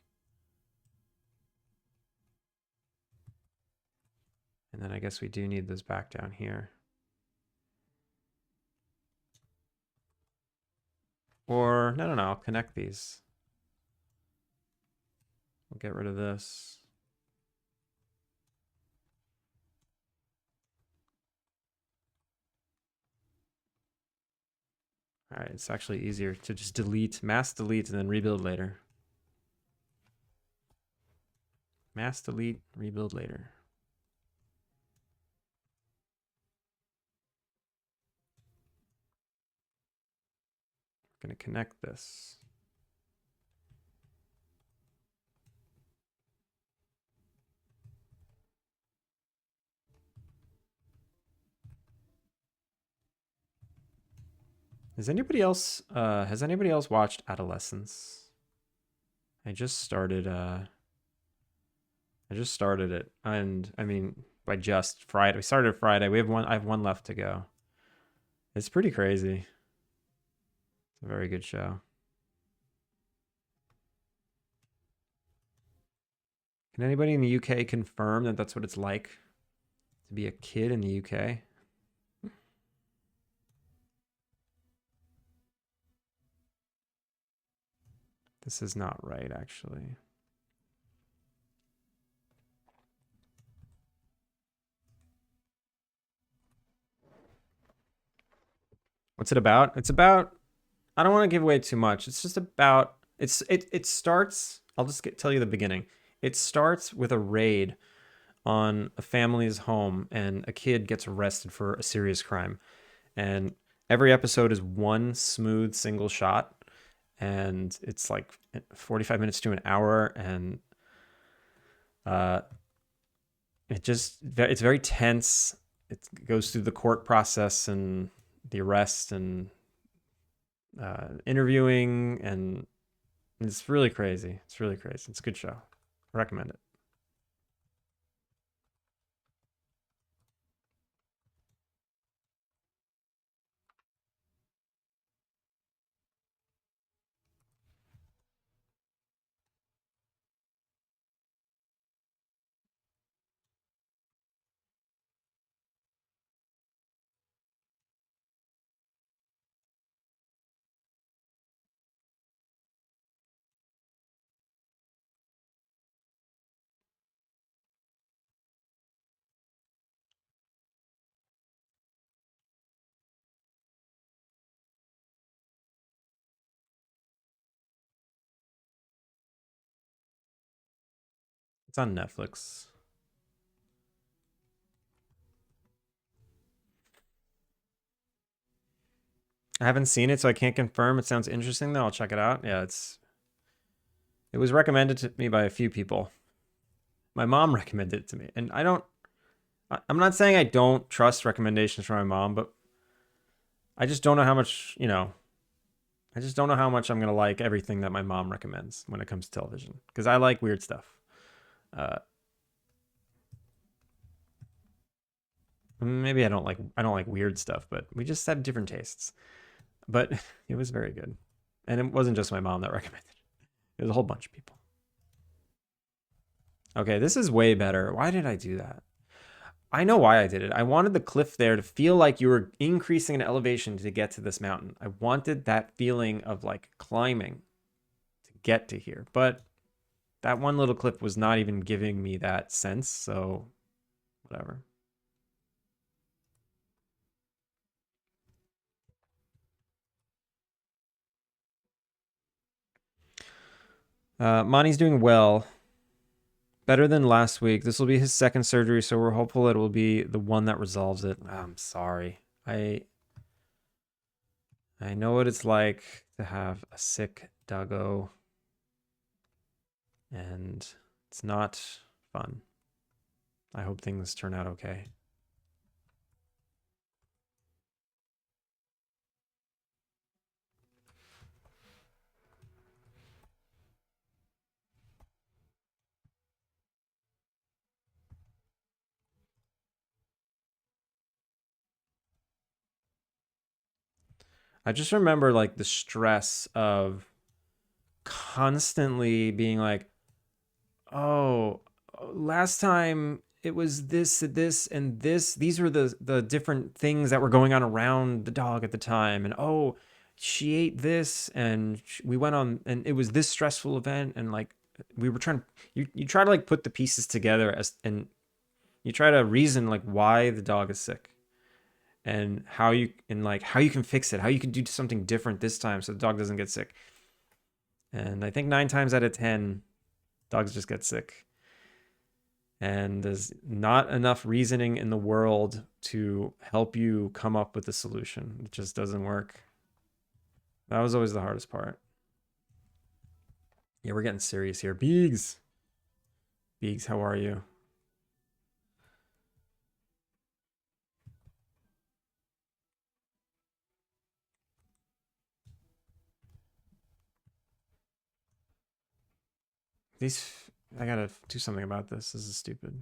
And then I guess we do need this back down here. Or, no, I'll connect these. We'll get rid of this. All right, it's actually easier to just delete, mass delete, and then rebuild later. Mass delete, rebuild later. Gonna connect this. Has anybody else watched Adolescence? I just started it. And I mean by just Friday. We started Friday. I have one left to go. It's pretty crazy. It's a very good show. Can anybody in the UK confirm that that's what it's like to be a kid in the UK? This is not right, actually. What's it about? It's about, I don't want to give away too much. It's just about, it starts, I'll just tell you the beginning. It starts with a raid on a family's home, and a kid gets arrested for a serious crime. And every episode is one smooth single shot, and it's like 45 minutes to an hour, and it's very tense. It goes through the court process and the arrest and interviewing, and it's really crazy. It's really crazy. It's a good show. I recommend it. It's on Netflix. I haven't seen it, so I can't confirm. It sounds interesting, though. I'll check it out. Yeah, it was recommended to me by a few people. My mom recommended it to me, and I'm not saying I don't trust recommendations from my mom, but I just don't know how much, I just don't know how much I'm gonna like everything that my mom recommends when it comes to television, because I like weird stuff. Uh, Maybe I don't like weird stuff, but we just have different tastes. But it was very good, and it wasn't just my mom that recommended it. It was a whole bunch of people. Okay, this is way better. Why did I do that? I know why I did it. I wanted the cliff there to feel like you were increasing in elevation to get to this mountain. I wanted that feeling of like climbing to get to here. But that one little cliff was not even giving me that sense, so whatever. Monty's doing well. Better than last week. This will be his second surgery, so we're hopeful it will be the one that resolves it. I'm sorry. I know what it's like to have a sick doggo, and it's not fun. I hope things turn out okay. I just remember like the stress of constantly being like, oh, last time it was this, and this. These were the different things that were going on around the dog at the time. And oh, she ate this, and we went on, and it was this stressful event. And like, we were trying, you try to like put the pieces together and you try to reason like why the dog is sick and how you can fix it, how you can do something different this time so the dog doesn't get sick. And I think 9 times out of 10, dogs just get sick. And there's not enough reasoning in the world to help you come up with a solution. It just doesn't work. That was always the hardest part. Yeah, we're getting serious here. Beegs. Beegs, how are you? These, I gotta do something about this. This is stupid.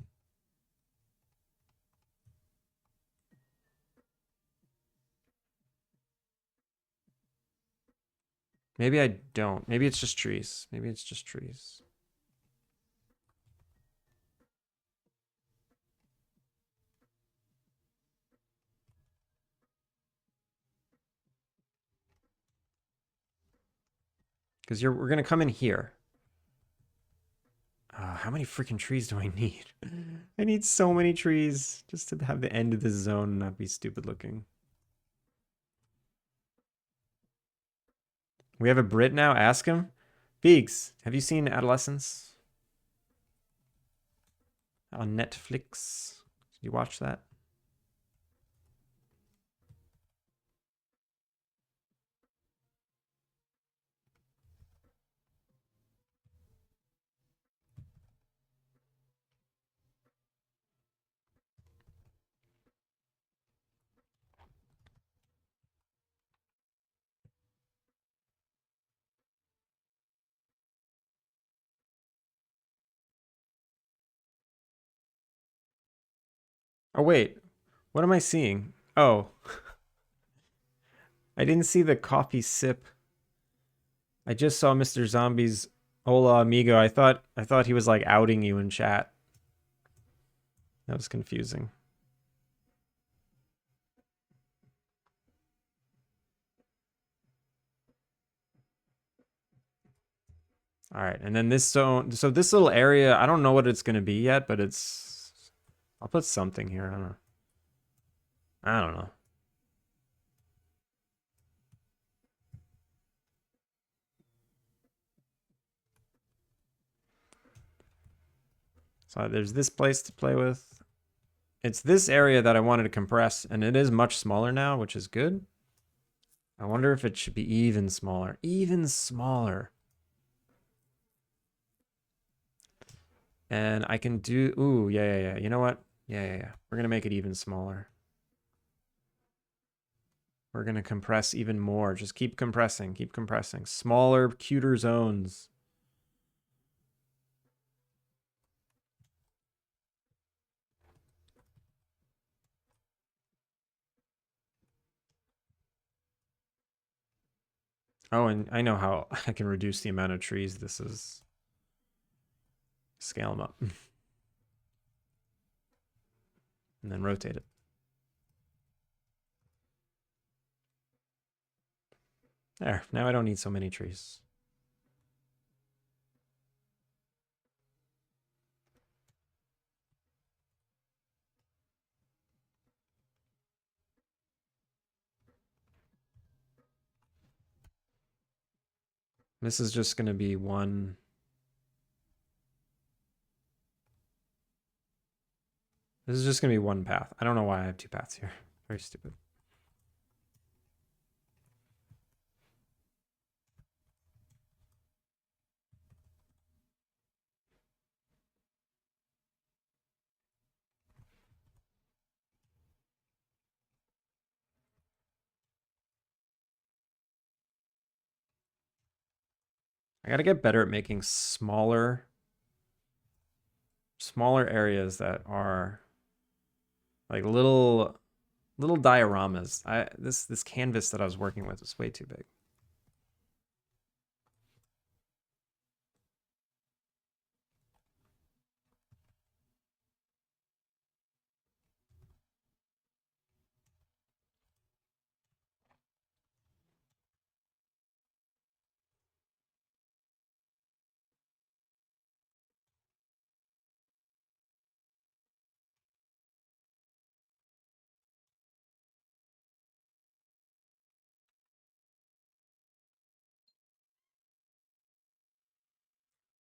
Maybe I don't. Maybe it's just trees. Maybe it's just trees. Because we're gonna come in here. How many freaking trees do I need? I need so many trees just to have the end of the zone not be stupid looking. We have a Brit now. Ask him. Beegs, have you seen Adolescence on Netflix? Did you watch that? Oh, wait. What am I seeing? Oh, I didn't see the coffee sip. I just saw Mr. Zombie's Hola amigo. I thought he was like outing you in chat. That was confusing. All right, and then this zone. So this little area, I don't know what it's gonna be yet, but it's. I'll put something here. I don't know. I don't know. So there's this place to play with. It's this area that I wanted to compress, and it is much smaller now, which is good. I wonder if it should be even smaller. Even smaller. And I can do... Ooh, yeah. You know what? Yeah. We're going to make it even smaller. We're going to compress even more. Just keep compressing. Keep compressing. Smaller, cuter zones. Oh, and I know how I can reduce the amount of trees. This is... Scale them up. And then rotate it. There. Now I don't need so many trees. This is just going to be one... This is just going to be one path. I don't know why I have two paths here. Very stupid. I gotta get better at making smaller areas that are like little dioramas. This canvas that I was working with was way too big.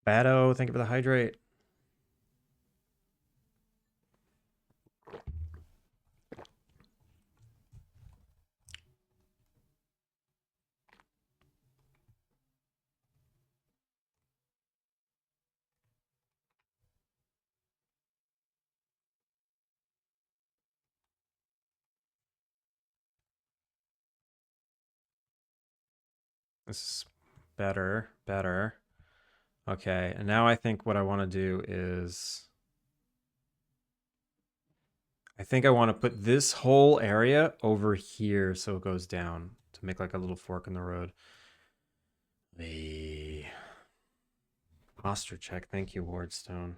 Bado, thank you for the hydrate. This is better, better. Okay, and now I think what I want to do is... I think I want to put this whole area over here so it goes down to make like a little fork in the road. The posture check. Thank you, Wardstone.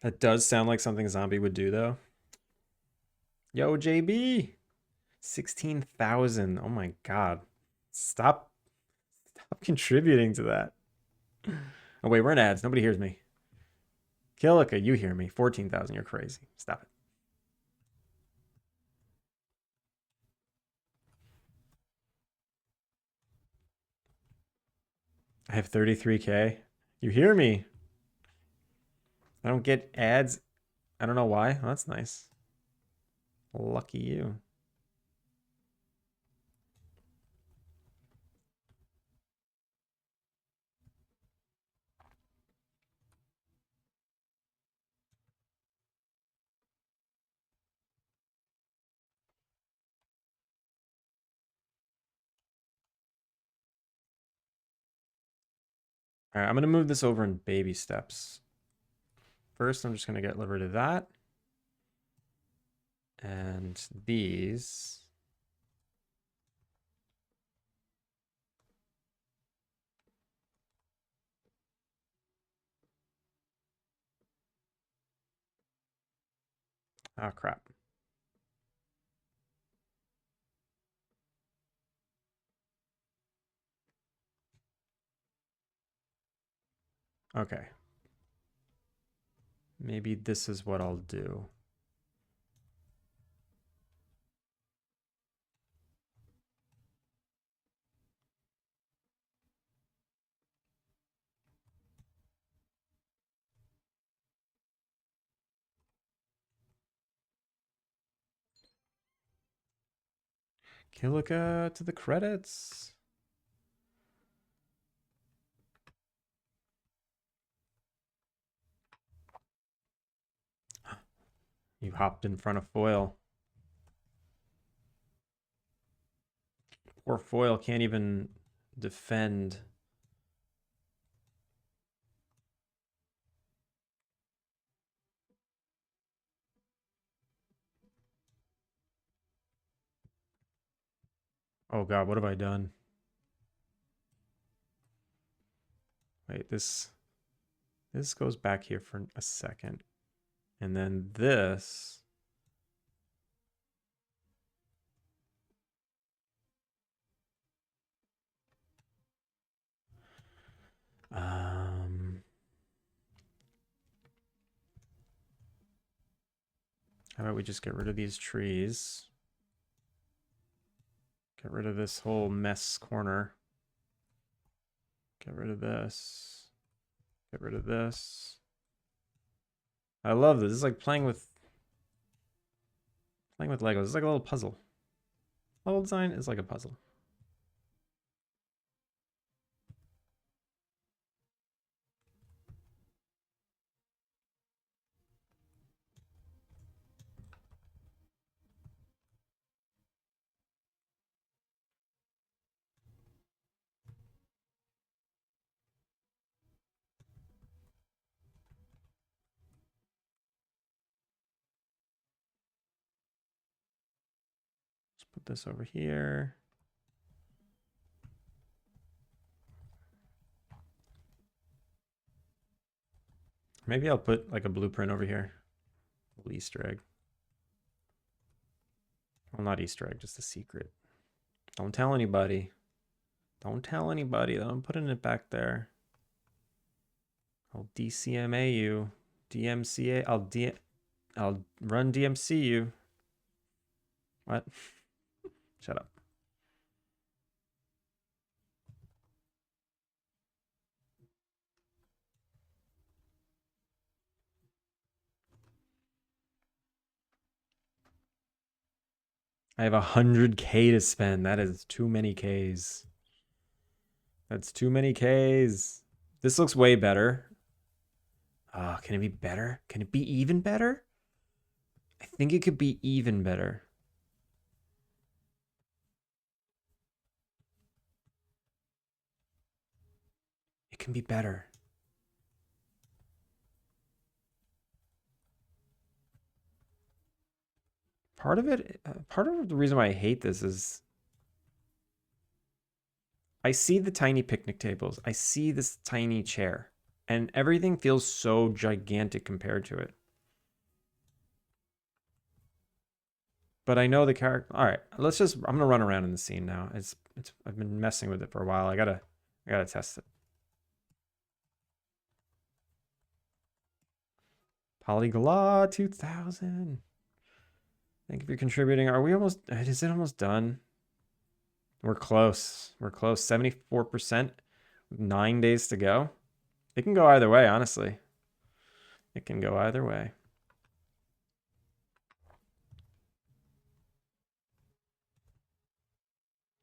That does sound like something Zombie would do, though. Yo, JB! 16,000. Oh my god. Stop contributing to that. Oh, wait, we're in ads. Nobody hears me. Killica, you hear me. 14,000. You're crazy. Stop it. I have 33K. You hear me. I don't get ads. I don't know why. Oh, that's nice. Lucky you. All right, I'm going to move this over in baby steps. First, I'm just going to get rid of that. And these. Oh, crap. Okay. Maybe this is what I'll do. Killica to the credits. You hopped in front of Foil. Poor Foil can't even defend. Oh god, what have I done? Wait, this goes back here for a second. And then this. How about we just get rid of these trees? Get rid of this whole mess corner. Get rid of this. Get rid of this. I love this. This is like playing with Legos. It's like a little puzzle. Level design is like a puzzle. Let's put this over here. Maybe I'll put like a blueprint over here. A little Easter egg. Well, not Easter egg, just a secret. Don't tell anybody. Don't tell anybody. I'm putting it back there. I'll DCMA you. DMCA. I'll run DMC you. What? Shut up. I have 100K to spend. That is too many Ks. That's too many Ks. This looks way better. Can it be better? Can it be even better? I think it could be even better. can be better. Part of the reason why I hate this is I see the tiny picnic tables. I see this tiny chair. And everything feels so gigantic compared to it. But I know the character. All right, I'm gonna run around in the scene now. I've been messing with it for a while. I gotta test it. Polyglot 2000. Thank you for contributing. Are we almost? Is it almost done? We're close. We're close. 74%. 9 days to go. It can go either way, honestly. It can go either way.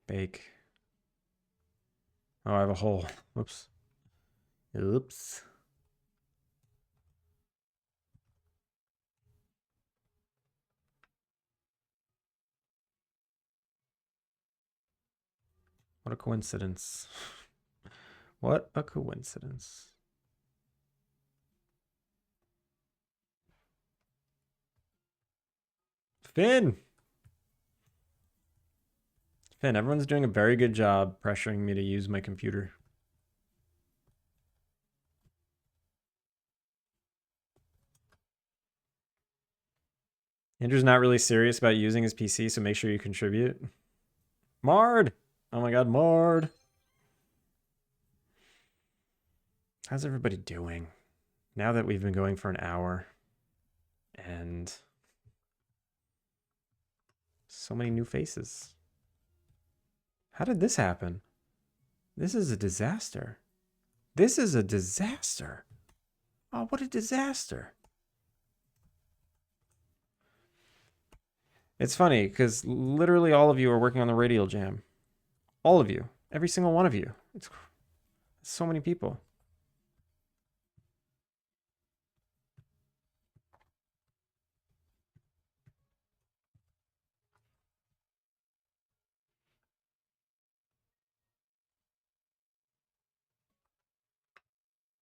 Bake. Oh, I have a hole. Whoops. Oops. What a coincidence. What a coincidence. Finn! Finn, everyone's doing a very good job pressuring me to use my computer. Andrew's not really serious about using his PC, so make sure you contribute. Mard! Oh my god, Mard! How's everybody doing? Now that we've been going for an hour. And so many new faces. How did this happen? This is a disaster. This is a disaster. Oh, what a disaster. It's funny, because literally all of you are working on the radial jam. All of you. Every single one of you. It's so many people.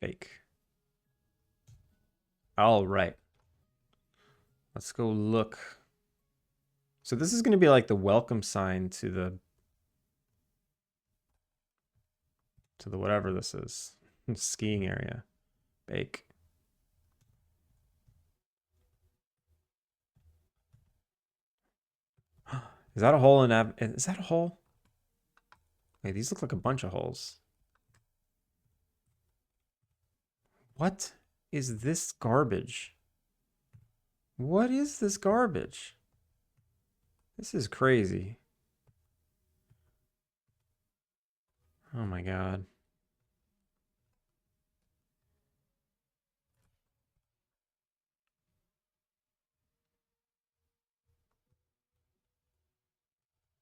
Fake. All right. Let's go look. So this is going to be like the welcome sign to the whatever this is. Skiing area. Bake. Is that a hole in is that a hole? Wait, these look like a bunch of holes. What is this garbage? What is this garbage? This is crazy. Oh my god.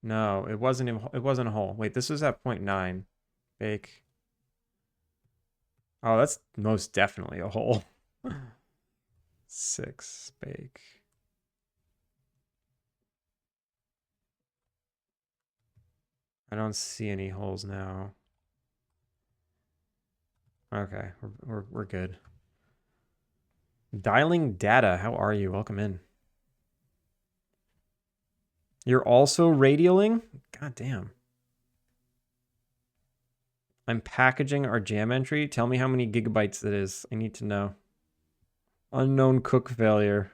No, it wasn't a hole. Wait, this was at 0.9. Bake. Oh, that's most definitely a hole. 6. Bake. I don't see any holes now. Okay, we're good. Dialing data. How are you? Welcome in. You're also radialing? God damn. I'm packaging our jam entry. Tell me how many gigabytes it is. I need to know. Unknown cook failure.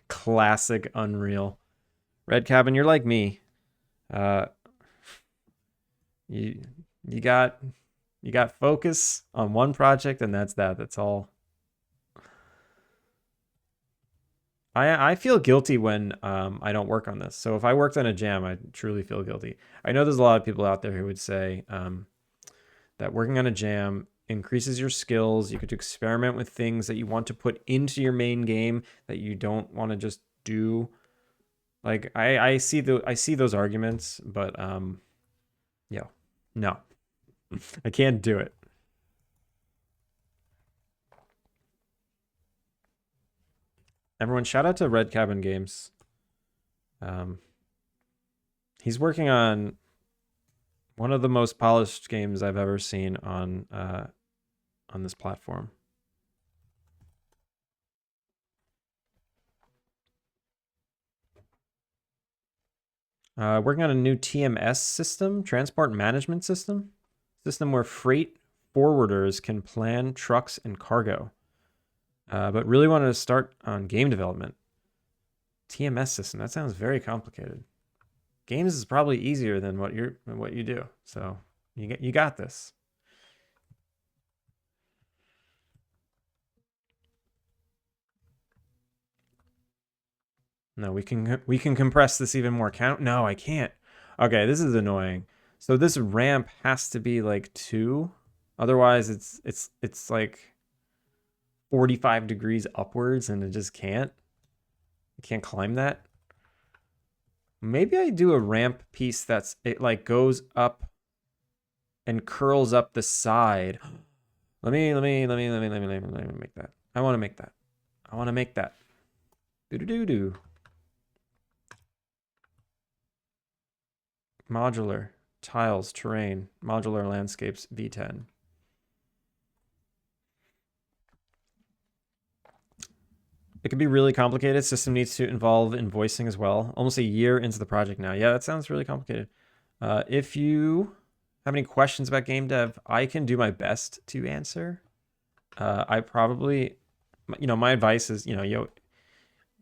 Classic Unreal. Red Cabin, you're like me. You got focus on one project and that's that. That's all. I feel guilty when I don't work on this. So if I worked on a jam, I truly feel guilty. I know there's a lot of people out there who would say that working on a jam increases your skills. You get to experiment with things that you want to put into your main game that you don't want to just do. Like I see those arguments, but yeah, no, I can't do it. Everyone, shout out to Red Cabin Games. He's working on One of the most polished games I've ever seen on this platform. Working on a new TMS system, transport management system where freight forwarders can plan trucks and cargo. But really wanted to start on game development. TMS system, that sounds very complicated. Games is probably easier than what you do. So you got this. No, we can compress this even more. No, I can't. Okay, this is annoying. So this ramp has to be like 2. Otherwise it's like 45 degrees upwards and it just can't. You can't climb that. Maybe I do a ramp piece that's it like goes up and curls up the side. Let me make that. I want to make that. I want to make that. Do. Modular tiles, terrain, modular landscapes, V10. It could be really complicated. System needs to involve invoicing as well. Almost a year into the project now. Yeah, that sounds really complicated. If you have any questions about game dev, I can do my best to answer. I probably, my advice is,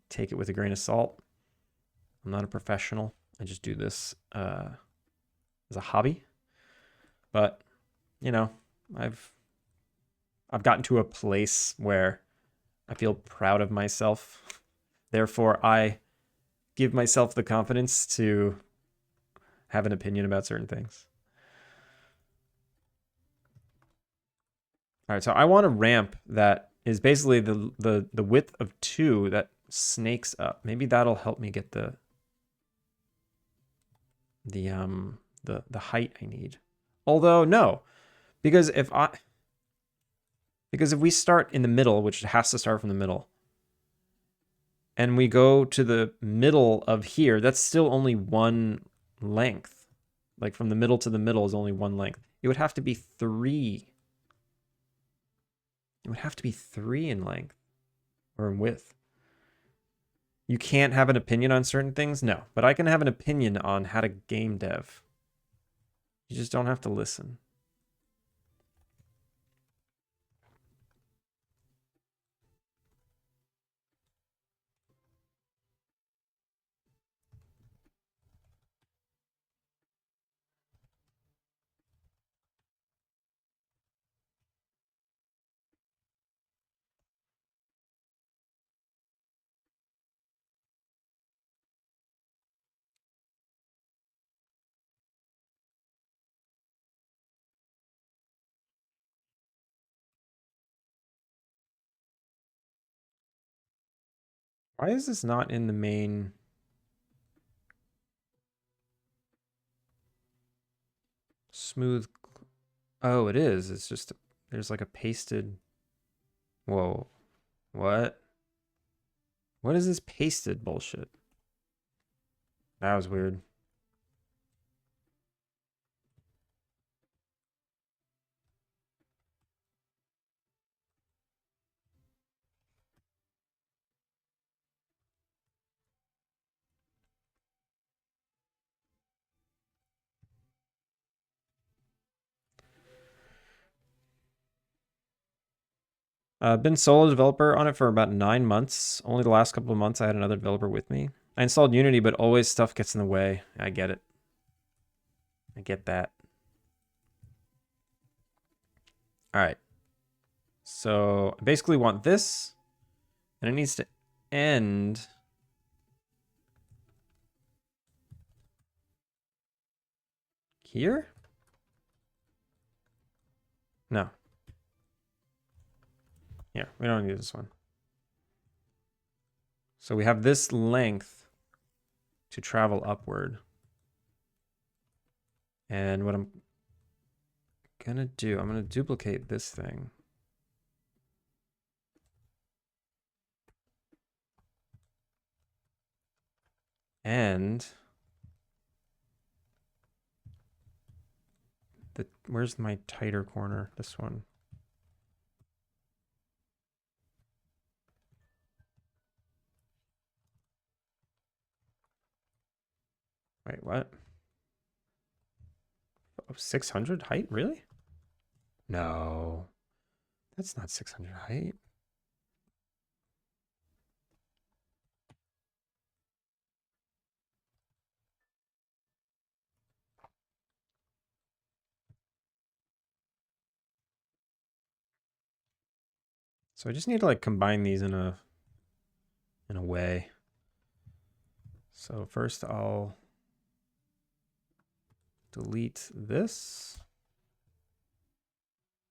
take it with a grain of salt. I'm not a professional. I just do this as a hobby. But, I've gotten to a place where I feel proud of myself. Therefore, I give myself the confidence to have an opinion about certain things. All right, so I want a ramp that is basically the width of 2 that snakes up. Maybe that'll help me get the height I need. Although no, because if we start in the middle, which has to start from the middle, and we go to the middle of here, that's still only 1 length. Like from the middle to the middle is only 1 length. It would have to be 3. It would have to be 3 in length or in width. You can't have an opinion on certain things? No, but I can have an opinion on how to game dev. You just don't have to listen. Why is this not in the main? Smooth. Oh, it is. It's just, there's like a pasted. Whoa. What? What is this pasted bullshit? That was weird. I've been solo developer on it for about 9 months. Only the last couple of months I had another developer with me. I installed Unity, but always stuff gets in the way. I get it. I get that. All right. So I basically want this, and it needs to end here? No. Yeah, we don't need this one. So we have this length to travel upward. And what I'm gonna do, I'm gonna duplicate this thing. And Where's my tighter corner? This one. Wait, what? Oh, 600 height? Really? No. That's not 600 height. So I just need to like combine these in a way. So first I'll delete this.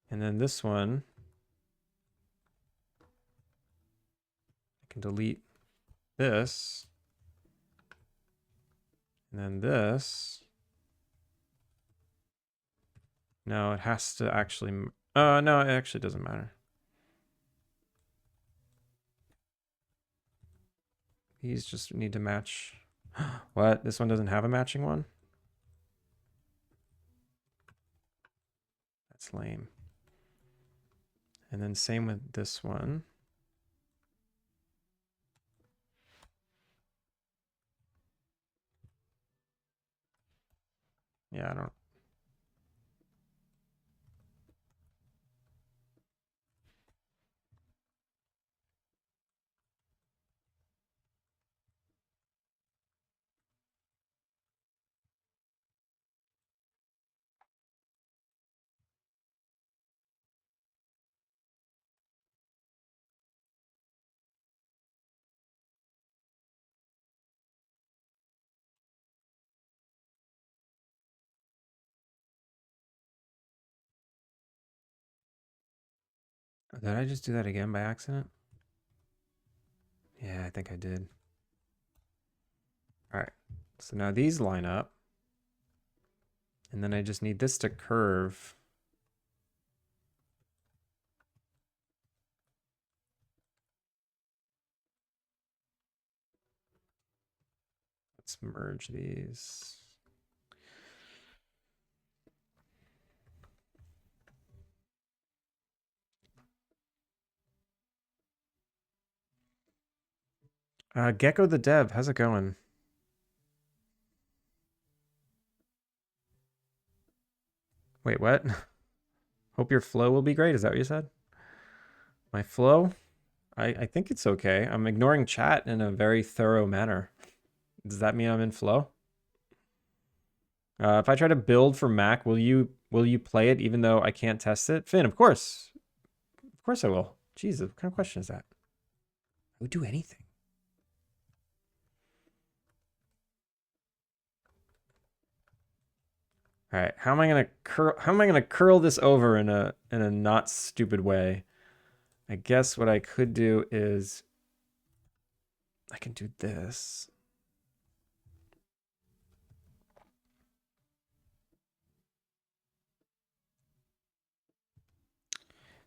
And then this one, I can delete this. And then this. No, it has to actually, no, it actually doesn't matter. These just need to match. What? This one doesn't have a matching one? That's lame. And then same with this one. Yeah, I don't. Did I just do that again by accident? Yeah, I think I did. All right. So now these line up. And then I just need this to curve. Let's merge these. Gecko the Dev, how's it going? Wait, what? Hope your flow will be great. Is that what you said? My flow? I think it's okay. I'm ignoring chat in a very thorough manner. Does that mean I'm in flow? If I try to build for Mac, will you play it even though I can't test it? Finn, of course. Of course I will. Jesus, what kind of question is that? I would do anything. All right, how am I gonna curl this over in a not stupid way? I guess what I could do is I can do this.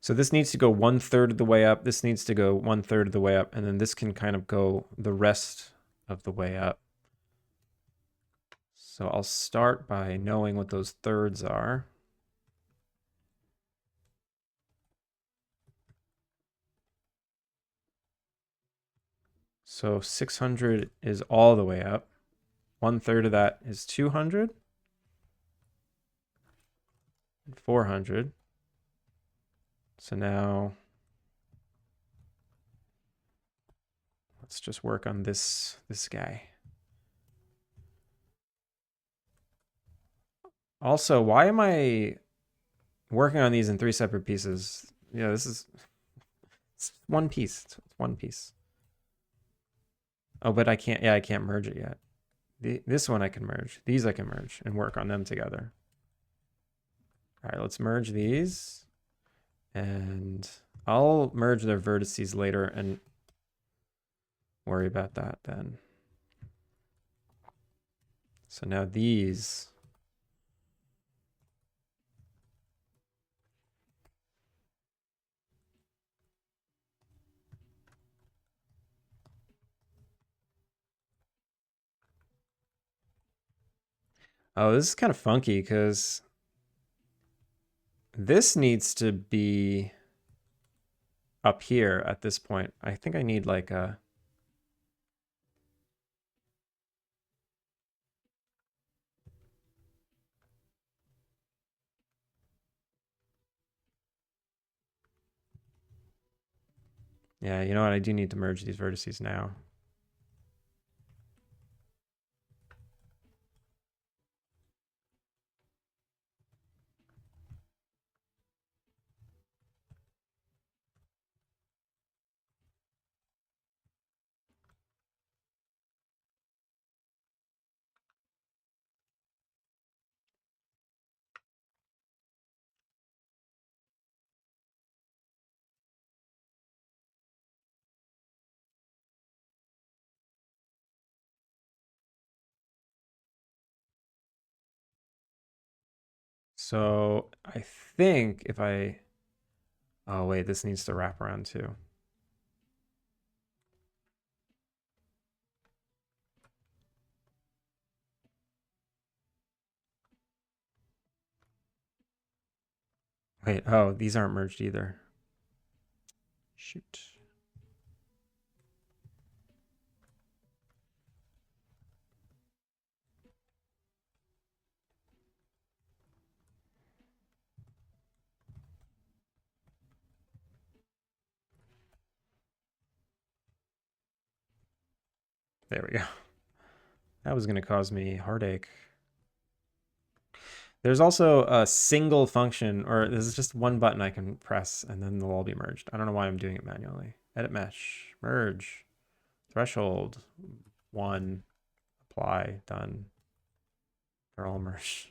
So this needs to go 1/3 of the way up. This needs to go 1/3 of the way up, and then this can kind of go the rest of the way up. So I'll start by knowing what those thirds are. So 600 is all the way up. 1/3 of that is 200. 400. So now let's just work on this guy. Also, why am I working on these in 3 separate pieces? Yeah, it's one piece. It's one piece. Oh, but I can't. Yeah, I can't merge it yet. This one I can merge. These I can merge and work on them together. All right, let's merge these. And I'll merge their vertices later and worry about that then. So now these. Oh, this is kind of funky because this needs to be up here at this point. I think I need like a... Yeah, you know what? I do need to merge these vertices now. So I think if I... Oh, wait, this needs to wrap around too. Wait, oh, these aren't merged either. Shoot. There we go. That was going to cause me heartache. There's also a single function, or there's just one button I can press, and then they'll all be merged. I don't know why I'm doing it manually. Edit mesh, merge, threshold, 1, apply, done. They're all merged.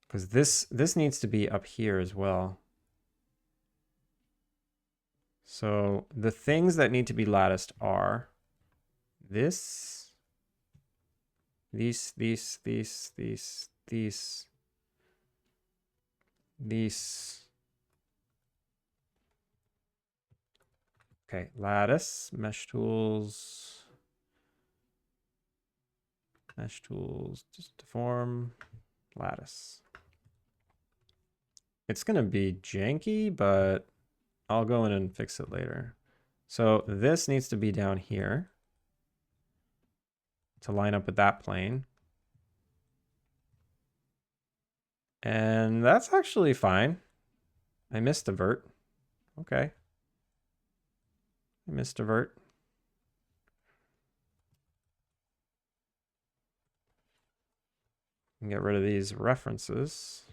Because this needs to be up here as well. So the things that need to be latticed are this, these. Okay, lattice, mesh tools, just deform, lattice. It's gonna be janky, but I'll go in and fix it later. So this needs to be down here to line up with that plane. And that's actually fine. I missed a vert. Okay. I missed a vert. And get rid of these references.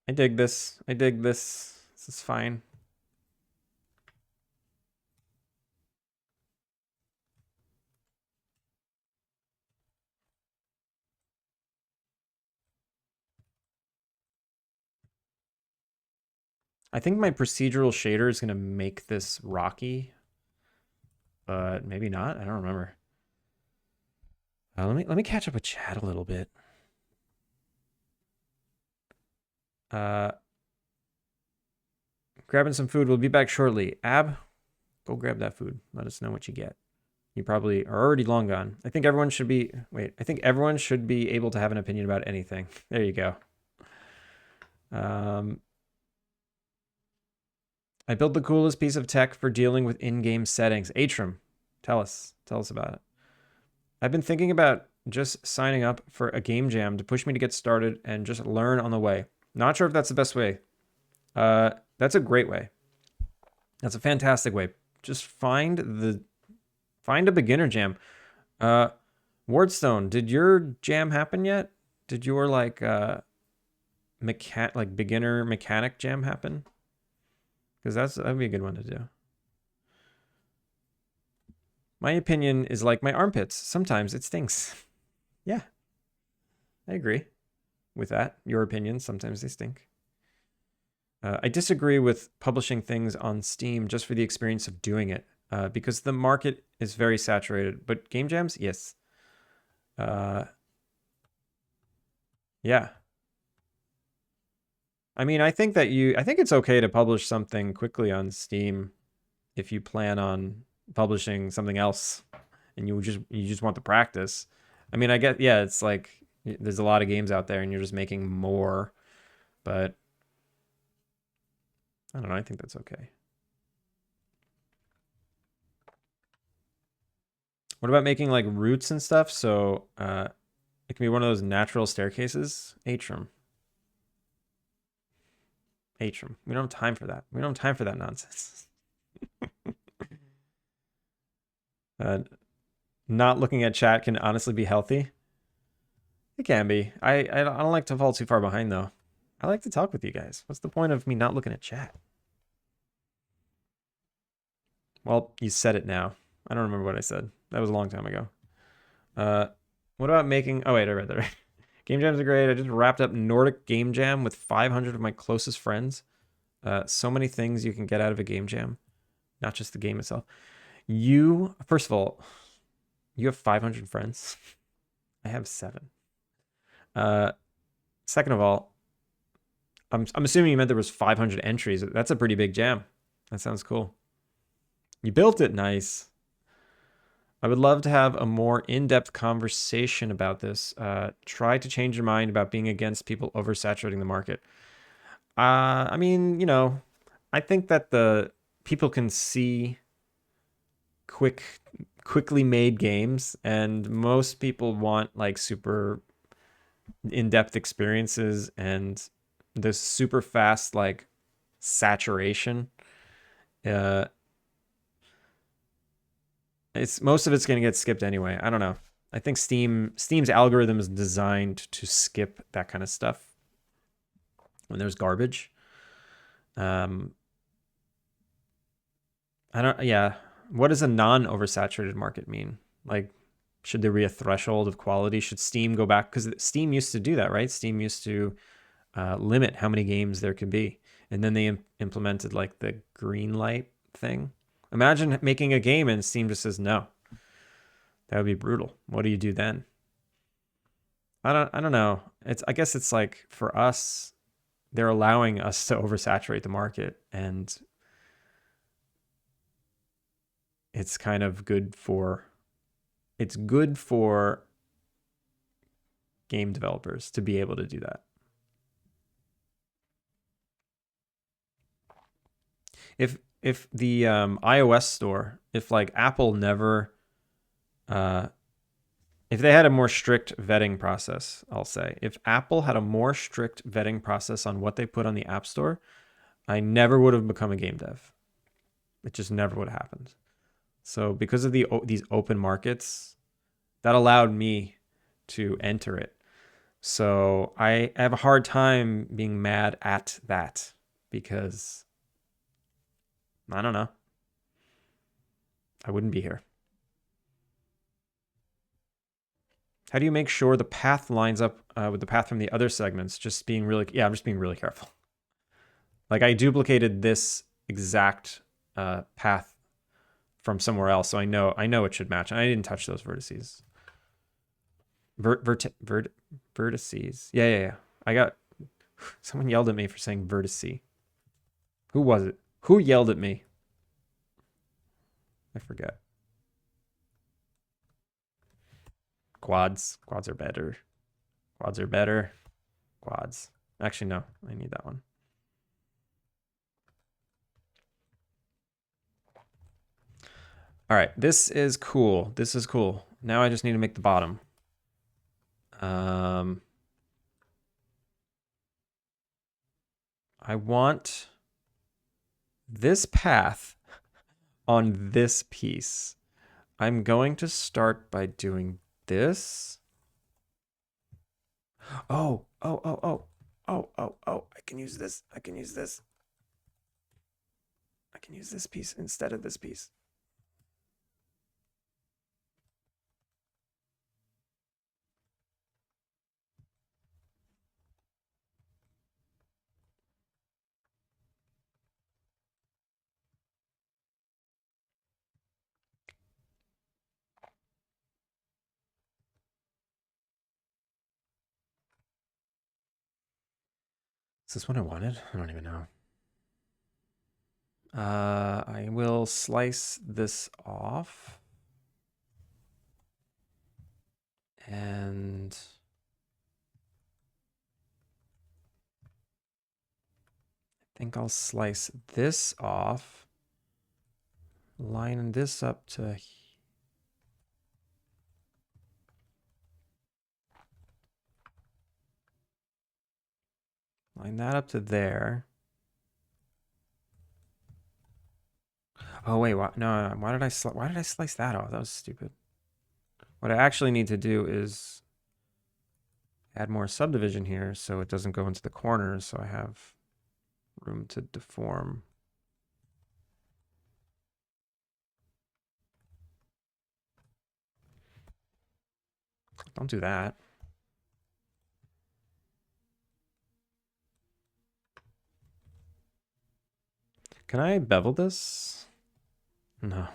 I dig this. I dig this. This is fine. I think my procedural shader is going to make this rocky, but maybe not. I don't remember. Let me catch up with chat a little bit. Grabbing some food. We'll be back shortly. Ab, go grab that food. Let us know what you get. You probably are already long gone. I think everyone should be... Wait, I think everyone should be able to have an opinion about anything. There you go. I built the coolest piece of tech for dealing with in-game settings. Atrum, tell us about it. I've been thinking about just signing up for a game jam to push me to get started and just learn on the way. Not sure if that's the best way. That's a great way. That's a fantastic way. Just find a beginner jam. Wardstone, did your jam happen yet? Did your like beginner mechanic jam happen? Because that'd be a good one to do. My opinion is like my armpits. Sometimes it stinks. Yeah, I agree with that. Your opinion, sometimes they stink. I disagree with publishing things on Steam just for the experience of doing it, because the market is very saturated. But game jams, yes. Yeah. I mean, I think it's okay to publish something quickly on Steam if you plan on publishing something else and you just want the practice. I mean, I get, yeah, it's like there's a lot of games out there and you're just making more, but I don't know, I think that's okay. What about making like routes and stuff? So it can be one of those natural staircases. Atrium. Atrium. We don't have time for that. We don't have time for that nonsense. Not looking at chat can honestly be healthy. It can be. I don't like to fall too far behind though. I like to talk with you guys. What's the point of me not looking at chat? Well, you said it now. I don't remember what I said. That was a long time ago. What about making... Oh, wait, I read that right. Game jams are great. I just wrapped up Nordic Game Jam with 500 of my closest friends. So many things you can get out of a game jam, not just the game itself. You, first of all, you have 500 friends. I have 7. Second of all, I'm assuming you meant there was 500 entries. That's a pretty big jam. That sounds cool. You built it nice. I would love to have a more in-depth conversation about this. Try to change your mind about being against people oversaturating the market. I mean, you know, I think that the people can see quickly made games, and most people want like super in-depth experiences and this super fast like saturation. It's most of it's going to get skipped anyway. I don't know. I think Steam's algorithm is designed to skip that kind of stuff when there's garbage. I don't. Yeah. What does a non-oversaturated market mean? Like, should there be a threshold of quality? Should Steam go back? Because Steam used to do that, right? Steam used to limit how many games there could be, and then they implemented like the green light thing. Imagine making a game and Steam just says no. That would be brutal. What do you do then? I don't know. I guess it's like for us, they're allowing us to oversaturate the market, and it's kind of good for game developers to be able to do that. If the iOS store, if like Apple never if they had a more strict vetting process, I'll say, if Apple had a more strict vetting process on what they put on the App Store, I never would have become a game dev. It just never would have happened. So because of these open markets, that allowed me to enter it. So I have a hard time being mad at that because I don't know. I wouldn't be here. How do you make sure the path lines up with the path from the other segments? I'm just being really careful. Like I duplicated this exact path from somewhere else, so I know it should match. And I didn't touch those vertices. Vertices. Yeah. I got someone yelled at me for saying vertice. Who was it? Who yelled at me? I forget. Quads. Quads are better. Quads are better. Quads. Actually, no. I need that one. All right. This is cool. This is cool. Now I just need to make the bottom. I want this path on this piece. I'm going to start by doing this. Oh. I can use this. I can use this piece instead of this piece. Is this what I wanted? I don't even know. I will slice this off. And I think I'll slice this off, line this up to line that up to there. Oh wait, why, no, why did I slice that off? That was stupid. What I actually need to do is add more subdivision here so it doesn't go into the corners, so I have room to deform. Don't do that. Can I bevel this? No.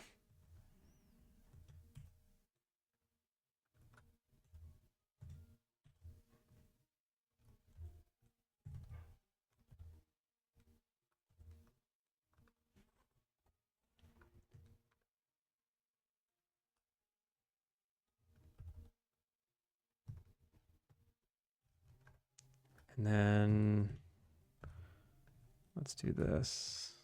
And then let's do this.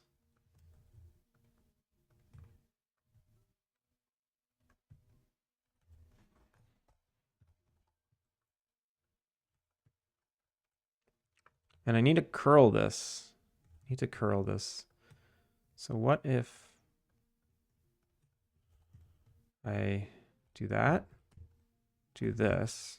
And I need to curl this. So what if I do that, do this,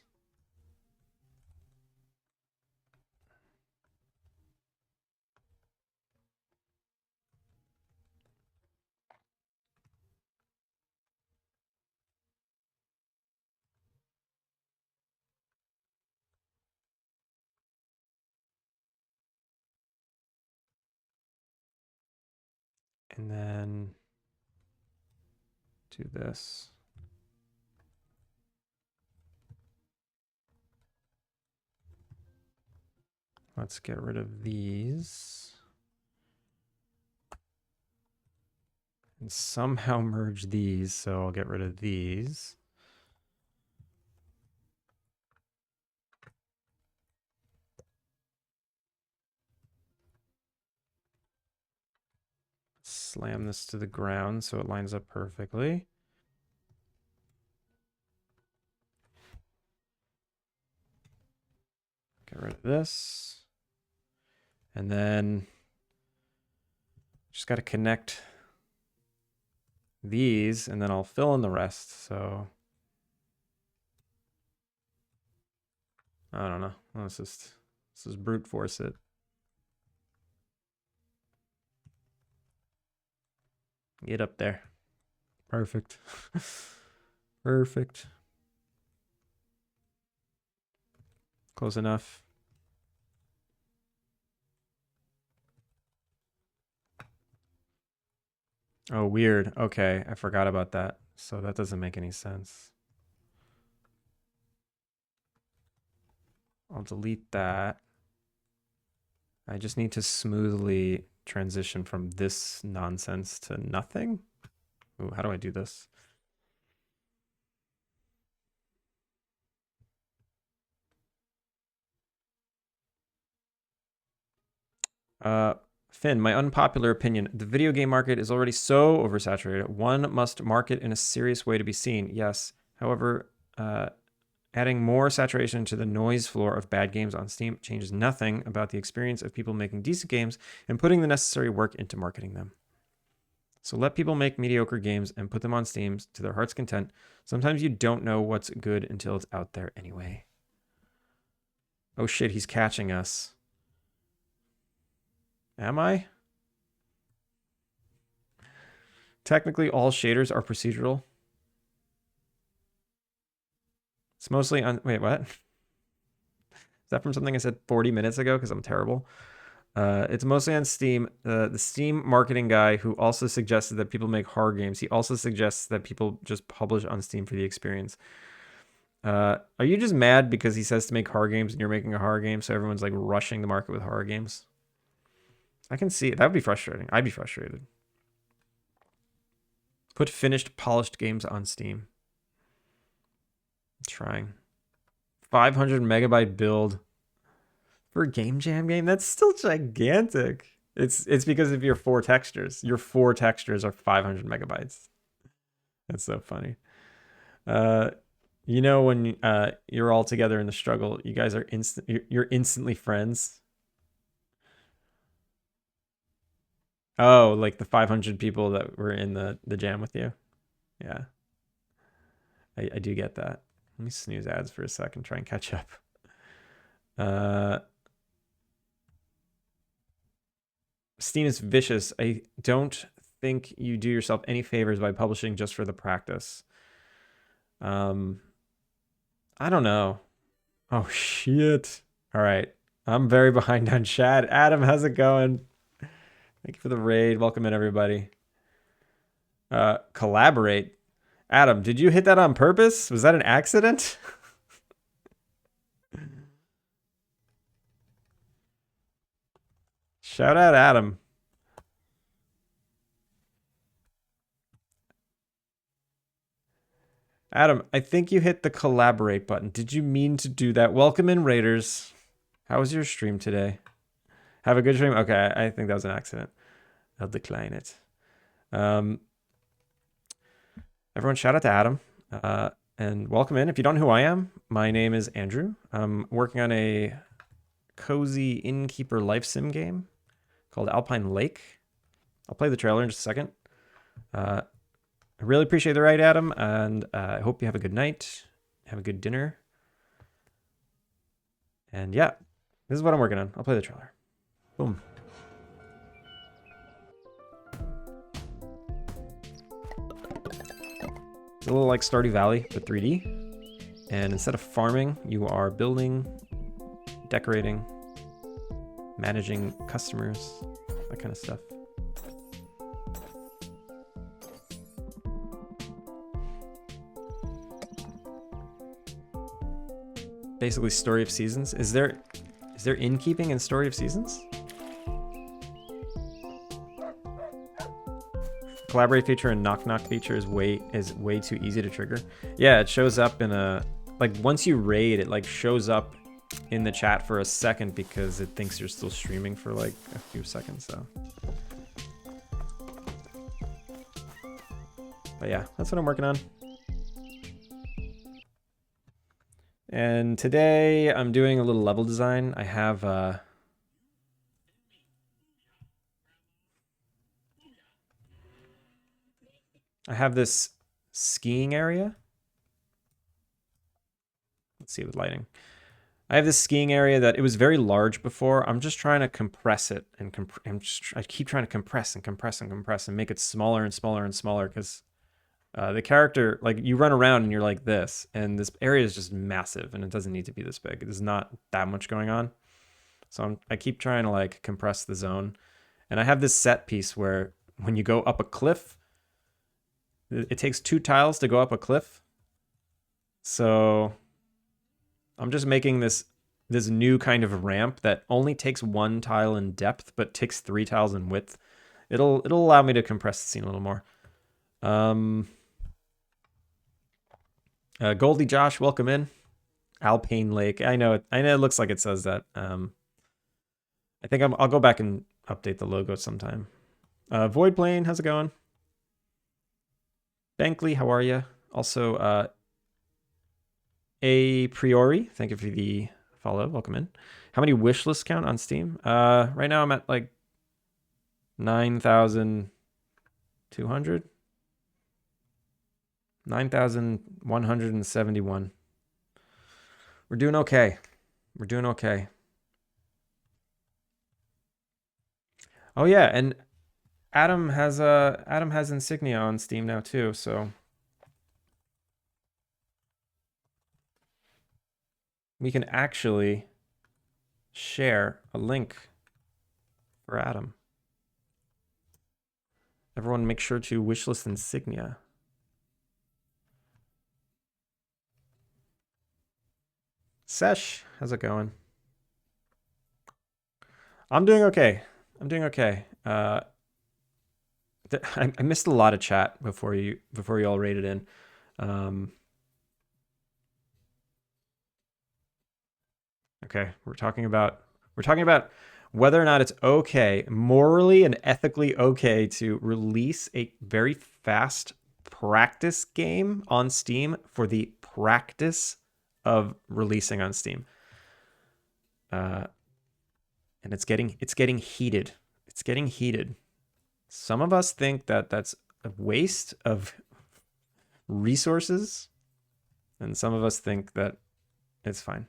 and then do this. Let's get rid of these. And somehow merge these, so I'll get rid of these. Slam this to the ground so it lines up perfectly. Get rid of this. And then just got to connect these, and then I'll fill in the rest. So I don't know. Let's just brute force it. Get up there. Perfect. Perfect. Close enough. Oh, weird. Okay, I forgot about that. So that doesn't make any sense. I'll delete that. I just need to smoothly transition from this nonsense to nothing. Ooh, how do I do this? Finn, my unpopular opinion. The video game market is already so oversaturated. One must market in a serious way to be seen. Yes. However, adding more saturation to the noise floor of bad games on Steam changes nothing about the experience of people making decent games and putting the necessary work into marketing them. So let people make mediocre games and put them on Steam to their heart's content. Sometimes you don't know what's good until it's out there anyway. Oh shit, he's catching us. Am I? Technically, all shaders are procedural. It's mostly on... Wait, what? Is that from something I said 40 minutes ago? Because I'm terrible. It's mostly on Steam. The Steam marketing guy who also suggested that people make horror games. He also suggests that people just publish on Steam for the experience. Are you just mad because he says to make horror games and you're making a horror game, so everyone's like rushing the market with horror games? I can see it. That would be frustrating. I'd be frustrated. Put finished, polished games on Steam. trying. 500 megabyte build for a game jam game. That's still gigantic. It's because of your 4 textures. Your 4 textures are 500 megabytes. That's so funny. You know when you're all together in the struggle, you guys are you're instantly friends. Oh, like the 500 people that were in the jam with you. Yeah. I do get that. Let me snooze ads for a second, try and catch up. Steam is vicious. I don't think you do yourself any favors by publishing just for the practice. I don't know. Oh shit. All right. I'm very behind on chat. Adam, how's it going? Thank you for the raid. Welcome in, everybody. Collaborate. Adam, did you hit that on purpose? Was that an accident? Shout out Adam. Adam, I think you hit the collaborate button. Did you mean to do that? Welcome in, Raiders. How was your stream today? Have a good stream? Okay, I think that was an accident. I'll decline it. Everyone, shout out to Adam. And welcome in. If you don't know who I am, my name is Andrew. I'm working on a cozy innkeeper life sim game called Alpine Lake. I'll play the trailer in just a second. I really appreciate the ride, Adam, and I hope you have a good night, have a good dinner. And yeah, this is what I'm working on. I'll play the trailer. Boom. It's a little like Stardew Valley, but 3D. And instead of farming, you are building, decorating, managing customers, that kind of stuff. Basically, Story of Seasons. Is there innkeeping in Story of Seasons? Collaborate feature and knock knock feature is way too easy to trigger. Yeah, it shows up in a once you raid, it shows up in the chat for a second because it thinks you're still streaming for a few seconds. So, but yeah, that's what I'm working on. And today I'm doing a little level design. I have this skiing area. Let's see with lighting. I have this skiing area that it was very large before. I'm just trying to compress it and I keep trying to compress and compress and compress and make it smaller and smaller and smaller because the character, you run around and you're like this, and this area is just massive and it doesn't need to be this big. There's not that much going on. So I keep trying to compress the zone. And I have this set piece where when you go up a cliff, it takes 2 tiles to go up a cliff. So I'm just making this new kind of ramp that only takes 1 tile in depth, but takes 3 tiles in width. It'll allow me to compress the scene a little more. Goldie Josh, welcome in. Alpine Lake. I know it looks like it says that. I think I'll go back and update the logo sometime. Void Plane, how's it going? Bankley, how are you? Also, A Priori, thank you for the follow. Welcome in. How many wishlist count on Steam? Right now I'm at 9,200. 9,171. We're doing okay. We're doing okay. Oh yeah, and Adam has insignia on Steam now too, so we can actually share a link for Adam. Everyone make sure to wishlist insignia. Sesh, how's it going? I'm doing okay. I'm doing okay. I missed a lot of chat before you all raided in. Okay, we're talking about whether or not it's okay, morally and ethically okay, to release a very fast practice game on Steam for the practice of releasing on Steam. And it's getting heated. It's getting heated. Some of us think that that's a waste of resources, and some of us think that it's fine.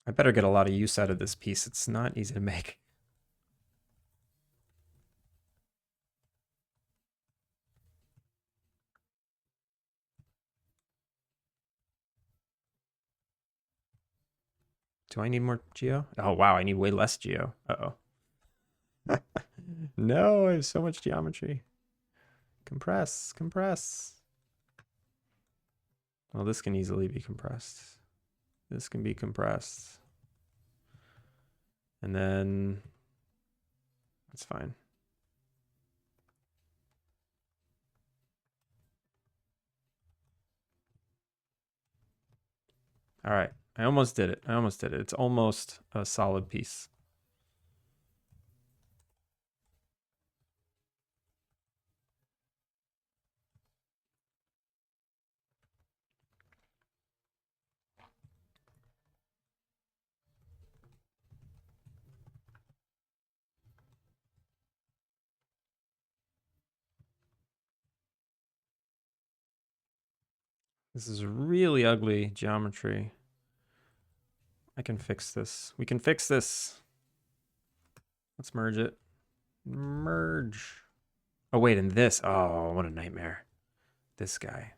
I better get a lot of use out of this piece. It's not easy to make. Do I need more geo? Oh, wow, I need way less geo. Uh-oh. No, I have so much geometry. Compress, compress. Well, this can easily be compressed. This can be compressed. And then that's fine. All right. I almost did it. I almost did it. It's almost a solid piece. This is really ugly geometry. I can fix this. We can fix this. Let's merge it. Merge. Oh, wait, and this. Oh, what a nightmare. This guy.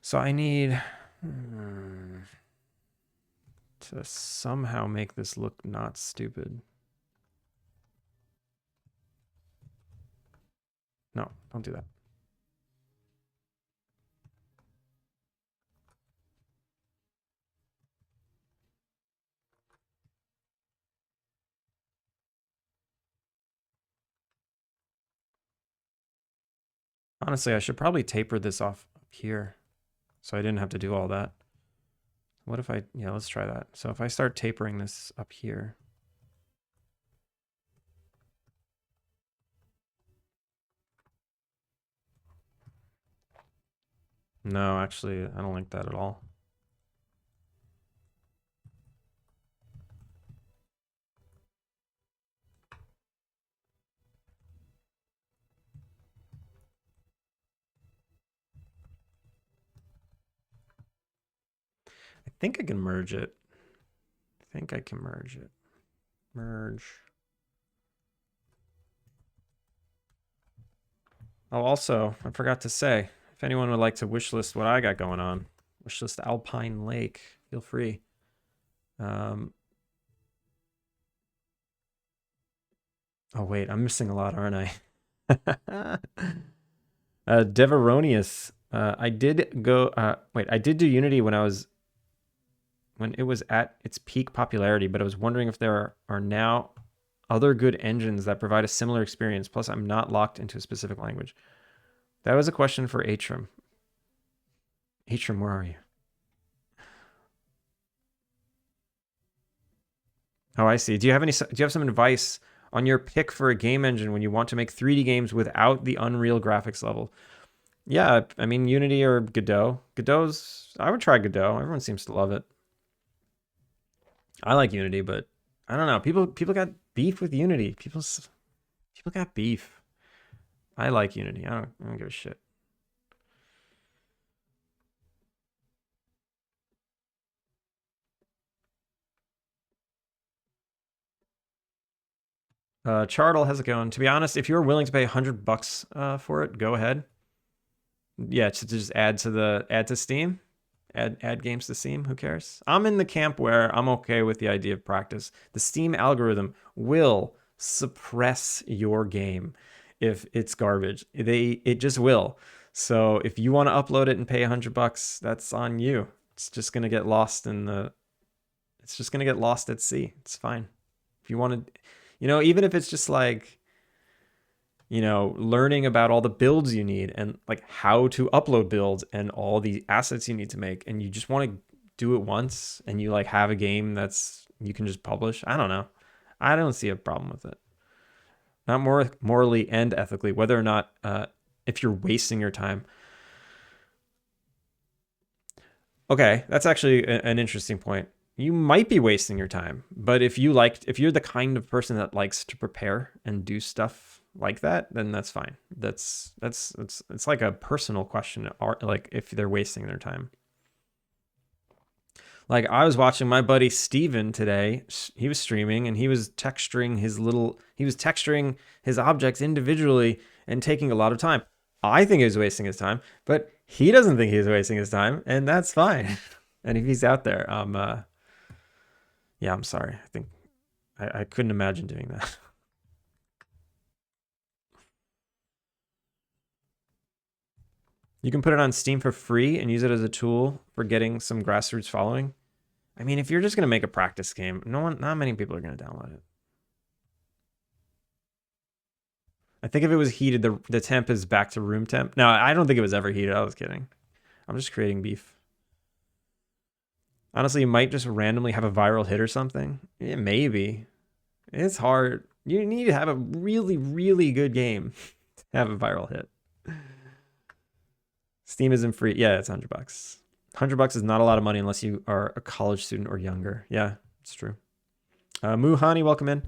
So I need to somehow make this look not stupid. No, don't do that. Honestly, I should probably taper this off up here so I didn't have to do all that. What if yeah, let's try that. So if I start tapering this up here. No, actually, I don't like that at all. I think I can merge it. I think I can merge it. Merge. Oh, also, I forgot to say, if anyone would like to wishlist what I got going on, wishlist Alpine Lake, feel free. Oh, wait, I'm missing a lot, aren't I? Deveronius. I did go, wait, I did do Unity when it was at its peak popularity, but I was wondering if there are now other good engines that provide a similar experience. Plus, I'm not locked into a specific language. That was a question for Atrim. Atrim, where are you? Oh, I see. Do you have some advice on your pick for a game engine when you want to make 3D games without the Unreal graphics level? Yeah, I mean Unity or Godot. I would try Godot. Everyone seems to love it. I like Unity, but I don't know. People got beef with Unity. People got beef. I like Unity. I don't give a shit. Chartle, how's it going? To be honest, if you're willing to pay $100 for it, go ahead. Yeah, to just add to Steam, add games to Steam. Who cares? I'm in the camp where I'm okay with the idea of practice. The Steam algorithm will suppress your game if it's garbage. It just will. So if you want to upload it and pay $100, that's on you. It's just gonna get lost in the. It's just gonna get lost at sea. It's fine. If you want to, even if it's just like, learning about all the builds you need and like how to upload builds and all the assets you need to make, and you just want to do it once and you like have a game that's you can just publish. I don't know. I don't see a problem with it. Not more morally and ethically, whether or not if you're wasting your time. Okay, that's actually an interesting point. You might be wasting your time, but if you're the kind of person that likes to prepare and do stuff like that, then that's fine. It's like a personal question, like if they're wasting their time. Like I was watching my buddy Steven today. He was streaming and he was texturing his objects individually and taking a lot of time. I think he was wasting his time, but he doesn't think he's wasting his time, and that's fine. And if he's out there, yeah, I'm sorry. I think I couldn't imagine doing that. You can put it on Steam for free and use it as a tool for getting some grassroots following. I mean, if you're just gonna make a practice game, not many people are gonna download it. I think if it was heated, the temp is back to room temp. No, I don't think it was ever heated. I was kidding. I'm just creating beef. Honestly, you might just randomly have a viral hit or something. Yeah, maybe. It's hard. You need to have a really, really good game to have a viral hit. Steam isn't free. Yeah, it's $100. $100 is not a lot of money unless you are a college student or younger. Yeah, it's true. Muhani, welcome in.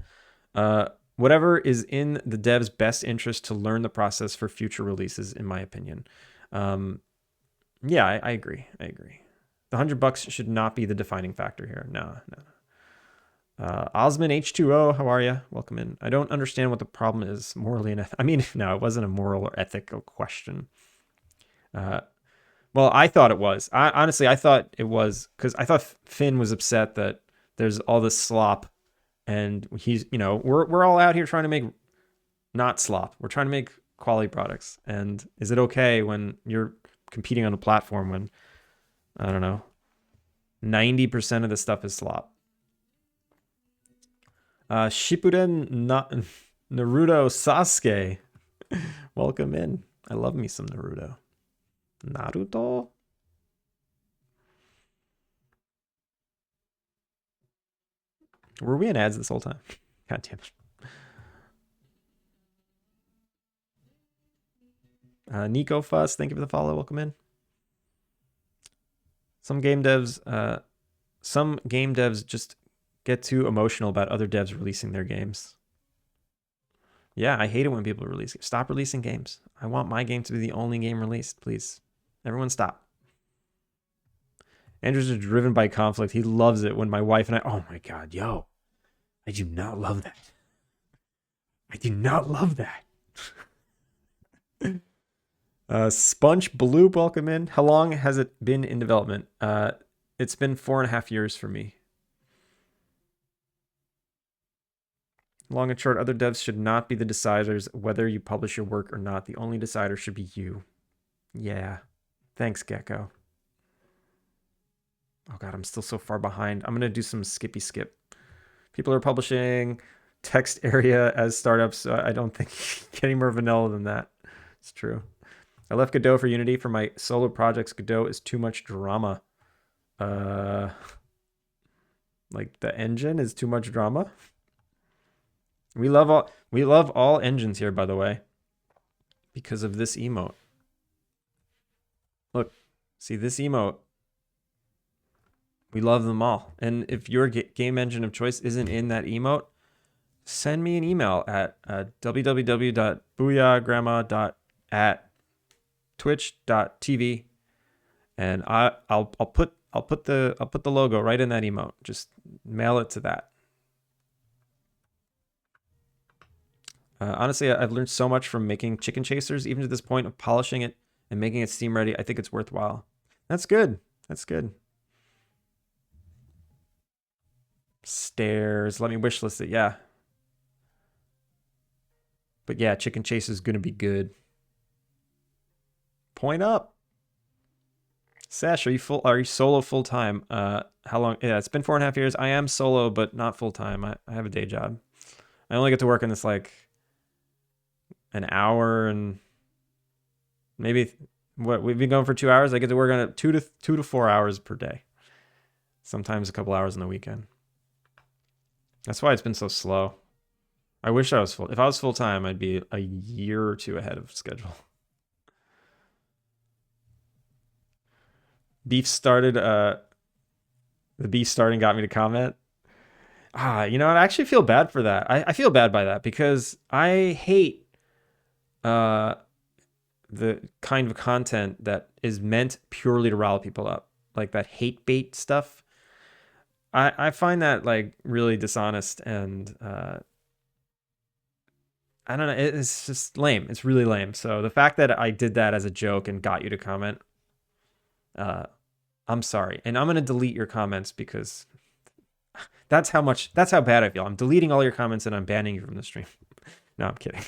Whatever is in the dev's best interest to learn the process for future releases, in my opinion. Yeah, I agree. The $100 should not be the defining factor here. No. Osman H2O, how are you? Welcome in. I don't understand what the problem is morally and I mean, no, it wasn't a moral or ethical question. Well, I thought it was. Honestly, I thought it was because I thought Finn was upset that there's all this slop, and he's, we're all out here trying to make not slop. We're trying to make quality products. And is it okay when you're competing on a platform when, I don't know, 90% of the stuff is slop? Shippuden Naruto Sasuke, welcome in. I love me some Naruto. Were we in ads this whole time? God damn it. Nico Fuss, thank you for the follow. Welcome in. Some game devs just get too emotional about other devs releasing their games. Yeah, I hate it when people release. Stop releasing games. I want my game to be the only game released, please. Everyone stop. Andrew's driven by conflict. He loves it when my wife and I... Oh my God, yo. I do not love that. I do not love that. Sponge Blue, welcome in. How long has it been in development? It's been 4.5 years for me. Long and short, other devs should not be the deciders whether you publish your work or not. The only decider should be you. Yeah. Thanks, Gecko. Oh God, I'm still so far behind. I'm going to do some skippy skip. People are publishing text area as startups. So I don't think getting more vanilla than that. It's true. I left Godot for Unity for my solo projects. Godot is too much drama. Like the engine is too much drama. We love all engines here, by the way, because of this emote. Look, see this emote. We love them all. And if your game engine of choice isn't in that emote, send me an email at www.booyahgrandma.twitch.tv, and I'll put the logo right in that emote. Just mail it to that. Honestly, I've learned so much from making chicken chasers, even to this point of polishing it and making it Steam ready, I think it's worthwhile. That's good. That's good. Stairs. Let me wishlist it. Yeah. But yeah, Chicken Chase is going to be good. Point up. Sash, are you full? Are you solo full time? How long? Yeah, it's been 4.5 years. I am solo, but not full time. I have a day job. I only get to work in this like an hour and maybe what we've been going for 2 hours. I get to work on it 2 to 4 hours per day. Sometimes a couple hours on the weekend. That's why it's been so slow. I wish I was full. If I was full time, I'd be a year or two ahead of schedule. Beef started. The beef starting got me to comment. You know what? I actually feel bad for that. I feel bad by that because I hate uh the kind of content that is meant purely to rile people up, like that hate bait stuff. I find that like really dishonest and I don't know. It's just lame. It's really lame. So the fact that I did that as a joke and got you to comment, uh, I'm sorry, and I'm gonna delete your comments because that's how bad I feel. I'm deleting all your comments and I'm banning you from the stream. No, I'm kidding.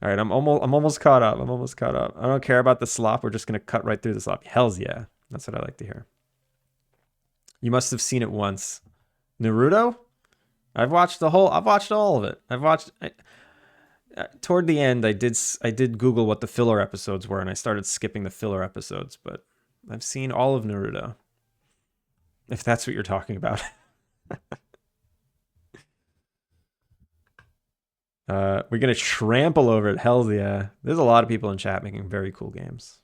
All right, I'm almost caught up. I'm almost caught up. I don't care about the slop. We're just gonna cut right through the slop. Hells yeah. That's what I like to hear. You must have seen it once. Naruto? I've watched all of it. Toward the end I did Google what the filler episodes were and I started skipping the filler episodes, but I've seen all of Naruto. If that's what you're talking about. We're gonna trample over it. Hells yeah. There's a lot of people in chat making very cool games.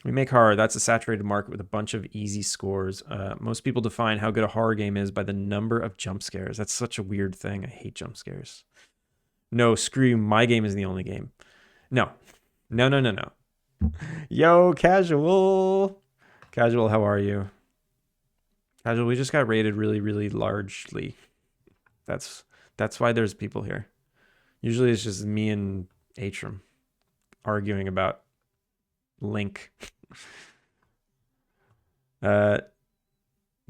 We make horror. That's a saturated market with a bunch of easy scores. Most people define how good a horror game is by the number of jump scares. That's such a weird thing. I hate jump scares. No, screw you. My game is the only game. No. No. Yo, Casual. Casual, how are you? Casual, we just got rated really, really largely. That's why there's people here. Usually it's just me and Atrum arguing about Link. Do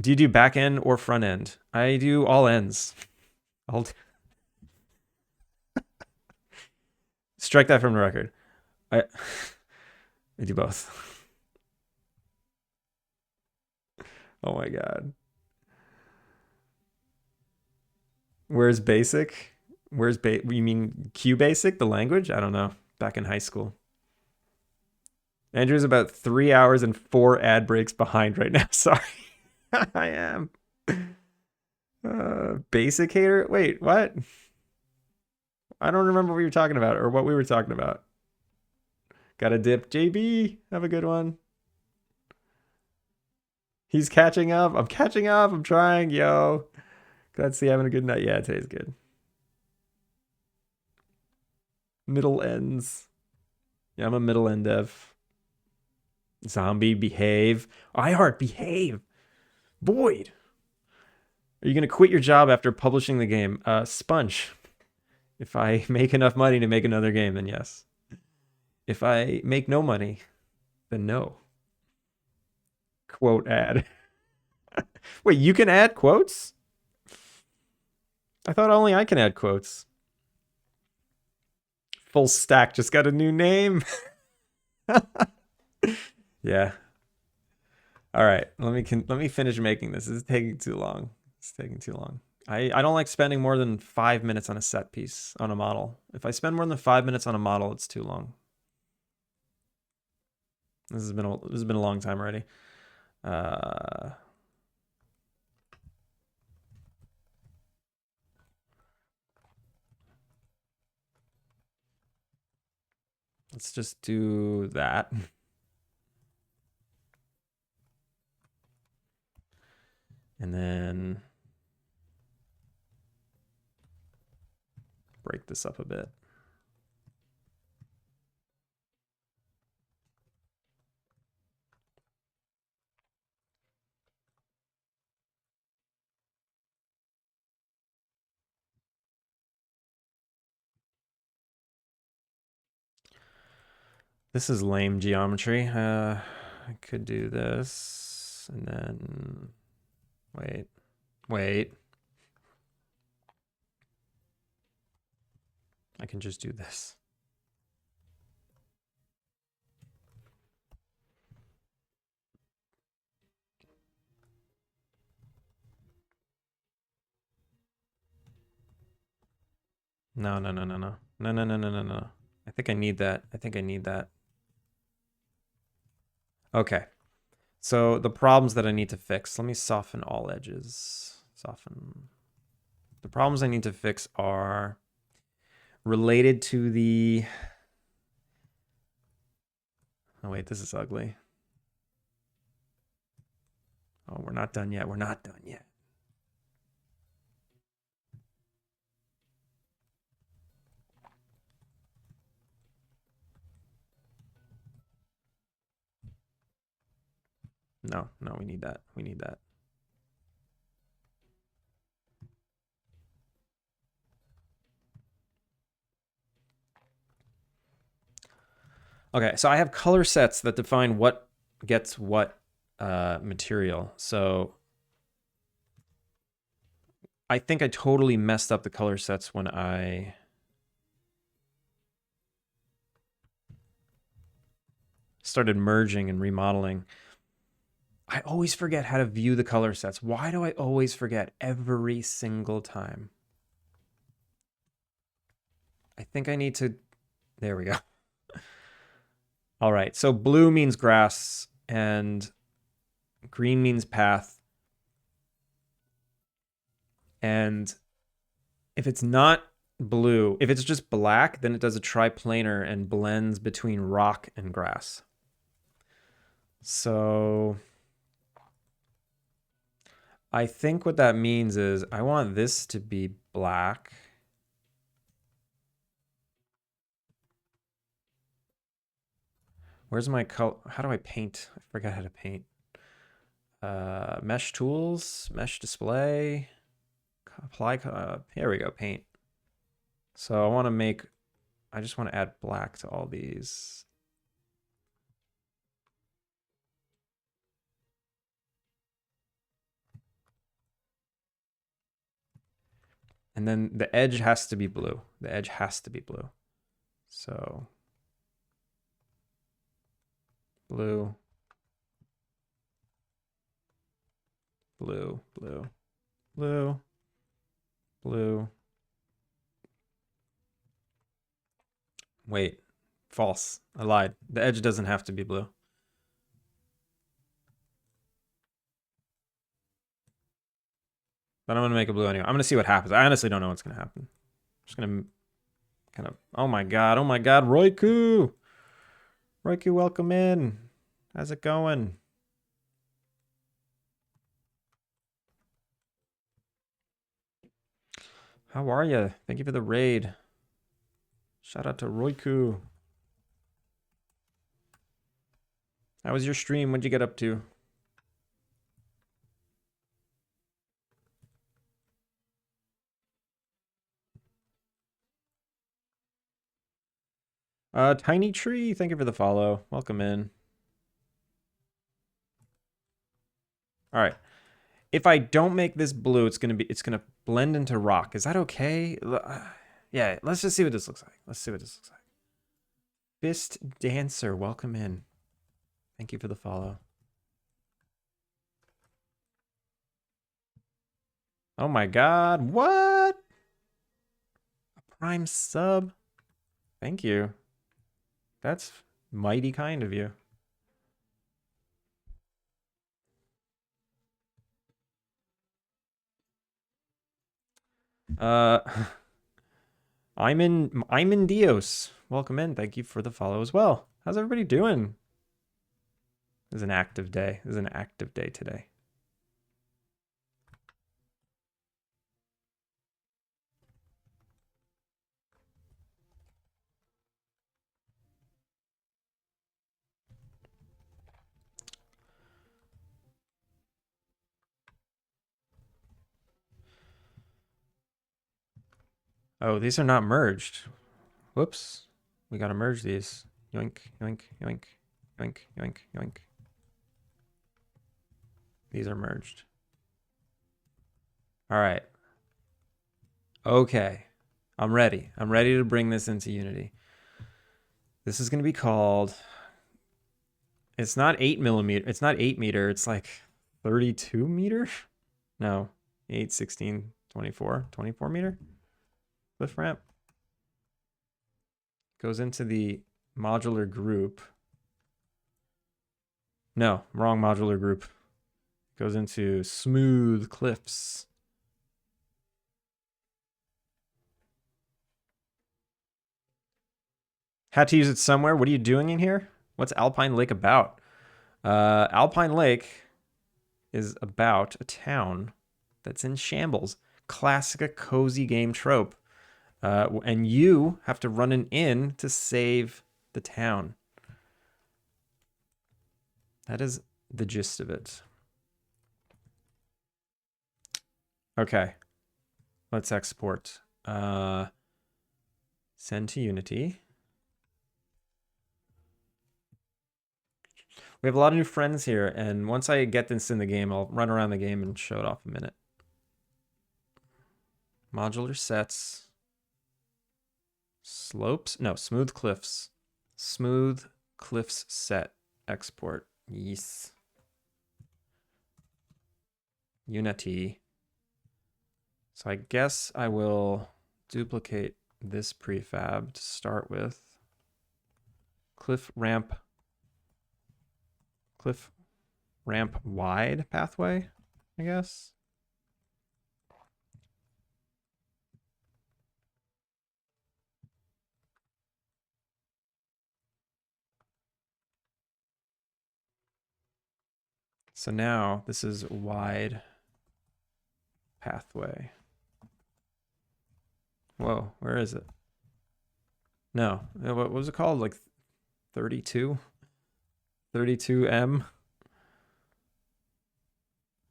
you do back end or front end? I do all ends. Strike that from the record. I do both. Oh my god. Where's basic? You mean Q basic, the language? I don't know. Back in high school. Andrew's about 3 hours and 4 ad breaks behind right now. Sorry. I am. Basic hater? Wait, what? I don't remember what you were talking about or what we were talking about. Got a dip. JB, have a good one. He's catching up. I'm catching up. I'm trying. Yo. Glad to see you having a good night. Yeah, today's good. Middle ends. Yeah, I'm a middle end dev. Zombie, behave. iHeart, behave. Boyd. Are you going to quit your job after publishing the game? Sponge. If I make enough money to make another game, then yes. If I make no money, then no. Quote ad. Wait, you can add quotes? I thought only I can add quotes. Full Stack just got a new name. Yeah. All right, let me finish making this. This is taking too long. It's taking too long. I don't like spending more than 5 minutes on a set piece on a model. If I spend more than 5 minutes on a model, it's too long. This has been a long time already. Let's just do that. And then break this up a bit. This is lame geometry. I could do this and then wait. I can just do this. No. I think I need that. Okay. So the problems that I need to fix. Let me soften all edges. Soften. The problems I need to fix are related to the... Oh, wait, this is ugly. Oh, we're not done yet. We're not done yet. No, we need that. We need that. Okay, so I have color sets that define what gets what material. So I think I totally messed up the color sets when I started merging and remodeling. I always forget how to view the color sets. Why do I always forget every single time? I think I need to... There we go. All right, so blue means grass and green means path. And if it's not blue, if it's just black, then it does a triplanar and blends between rock and grass. So I think what that means is I want this to be black. Where's my color? How do I paint? I forgot how to paint. Mesh tools, mesh display, apply. Here we go, paint. So I just want to add black to all these. And then the edge has to be blue. The edge has to be blue. So blue, blue, blue, blue, blue. Wait, false. I lied. The edge doesn't have to be blue. But I'm going to make it blue anyway. I'm going to see what happens. I honestly don't know what's going to happen. I'm just going to kind of... Oh my god, Roiku! Roiku, welcome in. How's it going? How are you? Thank you for the raid. Shout out to Roiku. How was your stream? What'd you get up to? Tiny Tree, thank you for the follow. Welcome in. All right. If I don't make this blue, it's gonna blend into rock. Is that okay? Yeah, let's just see what this looks like. Let's see what this looks like. Fist Dancer, welcome in. Thank you for the follow. Oh my god, what? A prime sub? Thank you. That's mighty kind of you. I'm in Dios. Welcome in. Thank you for the follow as well. How's everybody doing? This is an active day. This is an active day today. Oh, these are not merged. Whoops. We gotta merge these. Yoink, yoink, yoink, yoink, yoink, yoink. These are merged. All right. Okay. I'm ready. I'm ready to bring this into Unity. This is going to be called... It's not 8mm. It's not 8 meter. It's like 32 meter? No. 8, 16, 24. 24 meter? Cliff ramp. Goes into the modular group. No, wrong modular group. Goes into smooth cliffs. Had to use it somewhere. What are you doing in here? What's Alpine Lake about? Alpine Lake is about a town that's in shambles. Classic cozy game trope. And you have to run an inn to save the town. That is the gist of it. Okay. Let's export. Send to Unity. We have a lot of new friends here, and once I get this in the game, I'll run around the game and show it off a minute. Modular sets. Slopes? No, smooth cliffs. Smooth cliffs set. Export. Yes. Unity. So I guess I will duplicate this prefab to start with. Cliff ramp wide pathway, I guess. So now this is wide pathway. Whoa, where is it? No, what was it called? Like 32? 32M?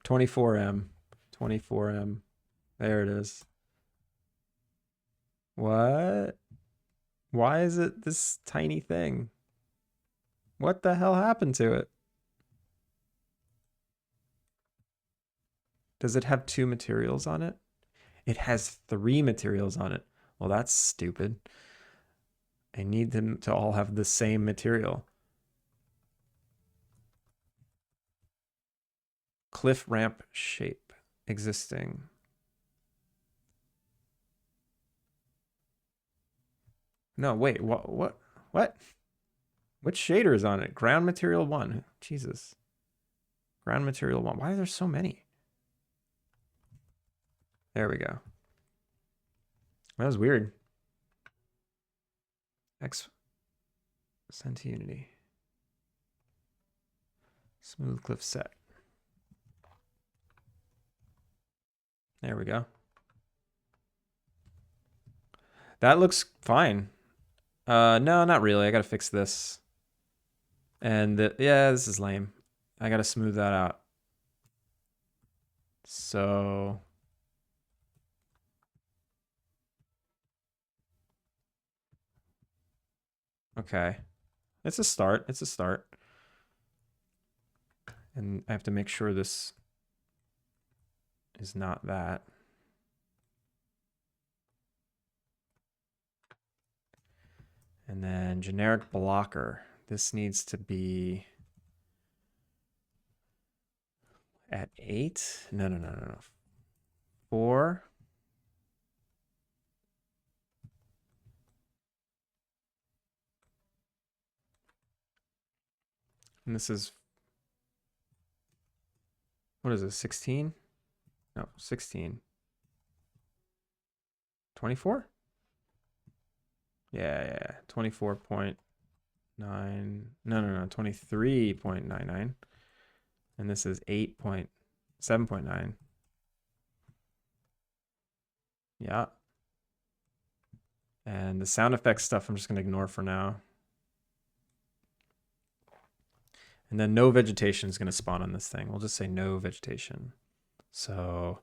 24M. 24M. There it is. What? Why is it this tiny thing? What the hell happened to it? Does it have 2 materials on it? It has 3 materials on it. Well, that's stupid. I need them to all have the same material. Cliff ramp shape existing. No, wait, what? Which shader is on it? Ground material 1. Jesus. Ground material 1. Why are there so many? There we go. That was weird. Send to Unity. Smooth cliff set. There we go. That looks fine. No, not really. I gotta fix this. And yeah, this is lame. I gotta smooth that out. So okay. It's a start. It's a start. And I have to make sure this is not that. And then generic blocker. This needs to be at 8. No. 4. And this is, what is this, 16? No, 16. 24? Yeah. 24.9. No. 23.99. And this is 7.9. Yeah. And the sound effects stuff I'm just going to ignore for now. And then no vegetation is going to spawn on this thing. We'll just say no vegetation. So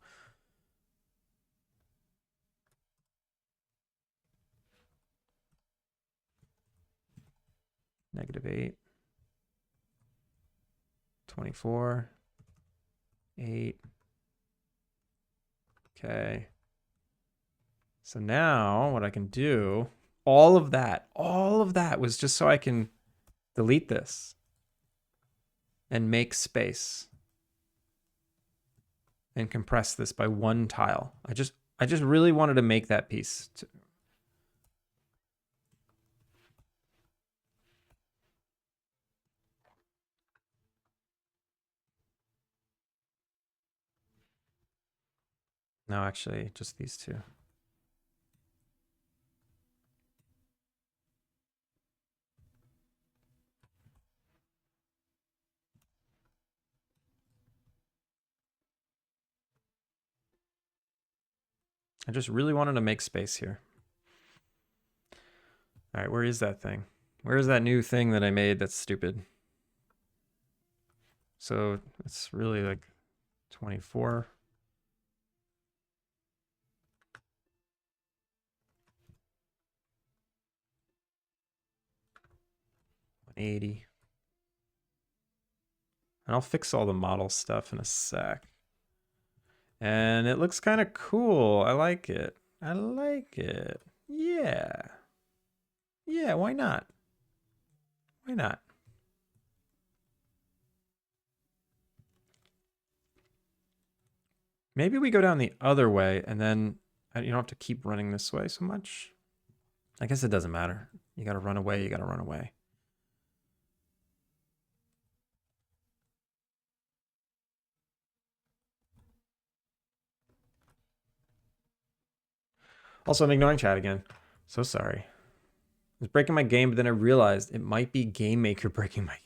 -8. 24. 8. Okay. So now what I can do, all of that was just so I can delete this and make space and compress this by one tile. I just really wanted to make that piece. No, actually, just these two. I just really wanted to make space here. All right, where is that thing? Where is that new thing that I made that's stupid? So it's really like 24. 180. And I'll fix all the model stuff in a sec. And it looks kind of cool. I like it. I like it. Yeah. Yeah, why not? Why not? Maybe we go down the other way and then you don't have to keep running this way so much. I guess it doesn't matter. You got to run away. You got to run away. Also, I'm ignoring chat again. So sorry. I was breaking my game, but then I realized it might be Game Maker breaking my game.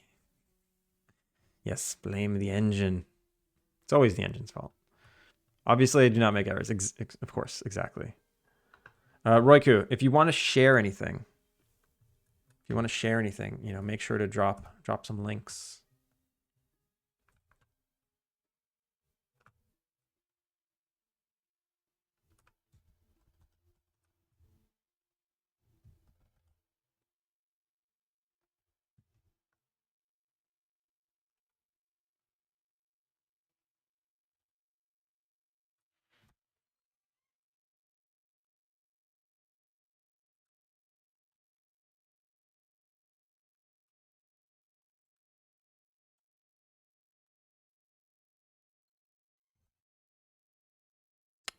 Yes, blame the engine. It's always the engine's fault. Obviously, I do not make errors. Of course, exactly. Roiku, if you want to share anything, make sure to drop some links.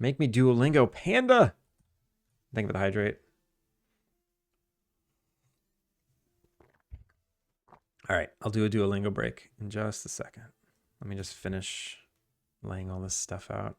Make me Duolingo Panda. Think of the hydrate. All right, I'll do a Duolingo break in just a second. Let me just finish laying all this stuff out.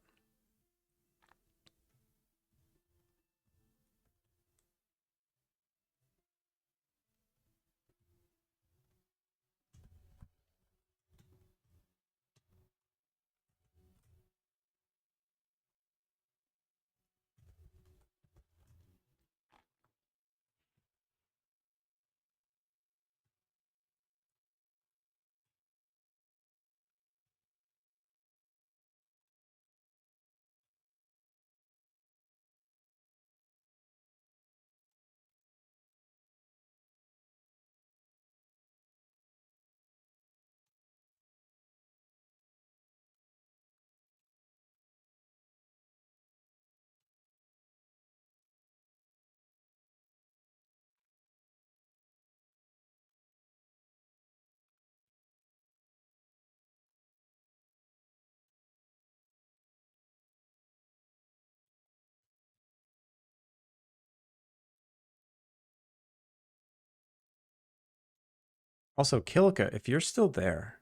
Also, Kilika, if you're still there,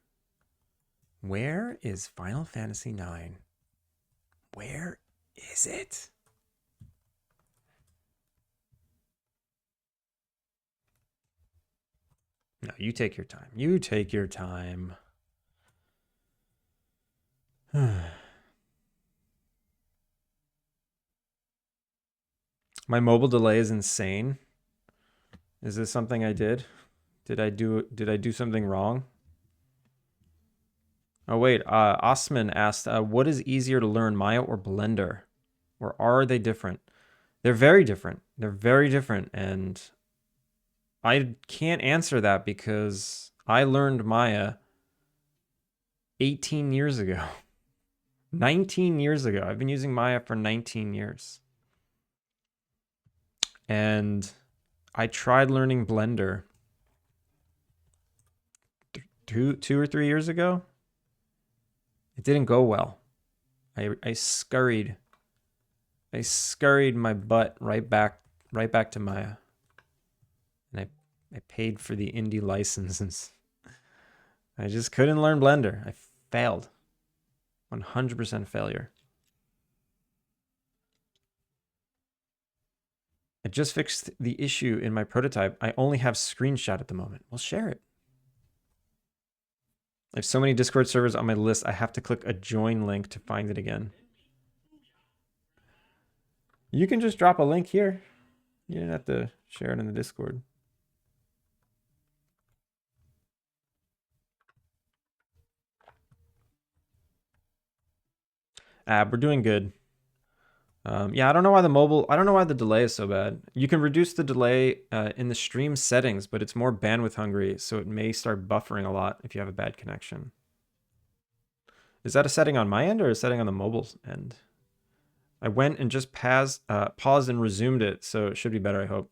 where is Final Fantasy IX? Where is it? No, you take your time. You take your time. My mobile delay is insane. Is this something I did? Did I do something wrong? Oh wait, Osman asked, what is easier to learn, Maya or Blender? Or are they different? They're very different. They're very different, and I can't answer that because I learned Maya 18 years ago. 19 years ago. I've been using Maya for 19 years. And I tried learning Blender two or 3 years ago. It didn't go well. I scurried my butt right back to Maya. And I paid for the indie licenses. I just couldn't learn Blender. I failed. 100% failure. I just fixed the issue in my prototype. I only have screenshot at the moment. Well, share it. I have so many Discord servers on my list, I have to click a join link to find it again. You can just drop a link here. You didn't have to share it in the Discord. We're doing good. Yeah, I don't know why the delay is so bad. You can reduce the delay in the stream settings, but it's more bandwidth hungry, so it may start buffering a lot if you have a bad connection. Is that a setting on my end or a setting on the mobile end? I went and just paused and resumed it, so it should be better, I hope.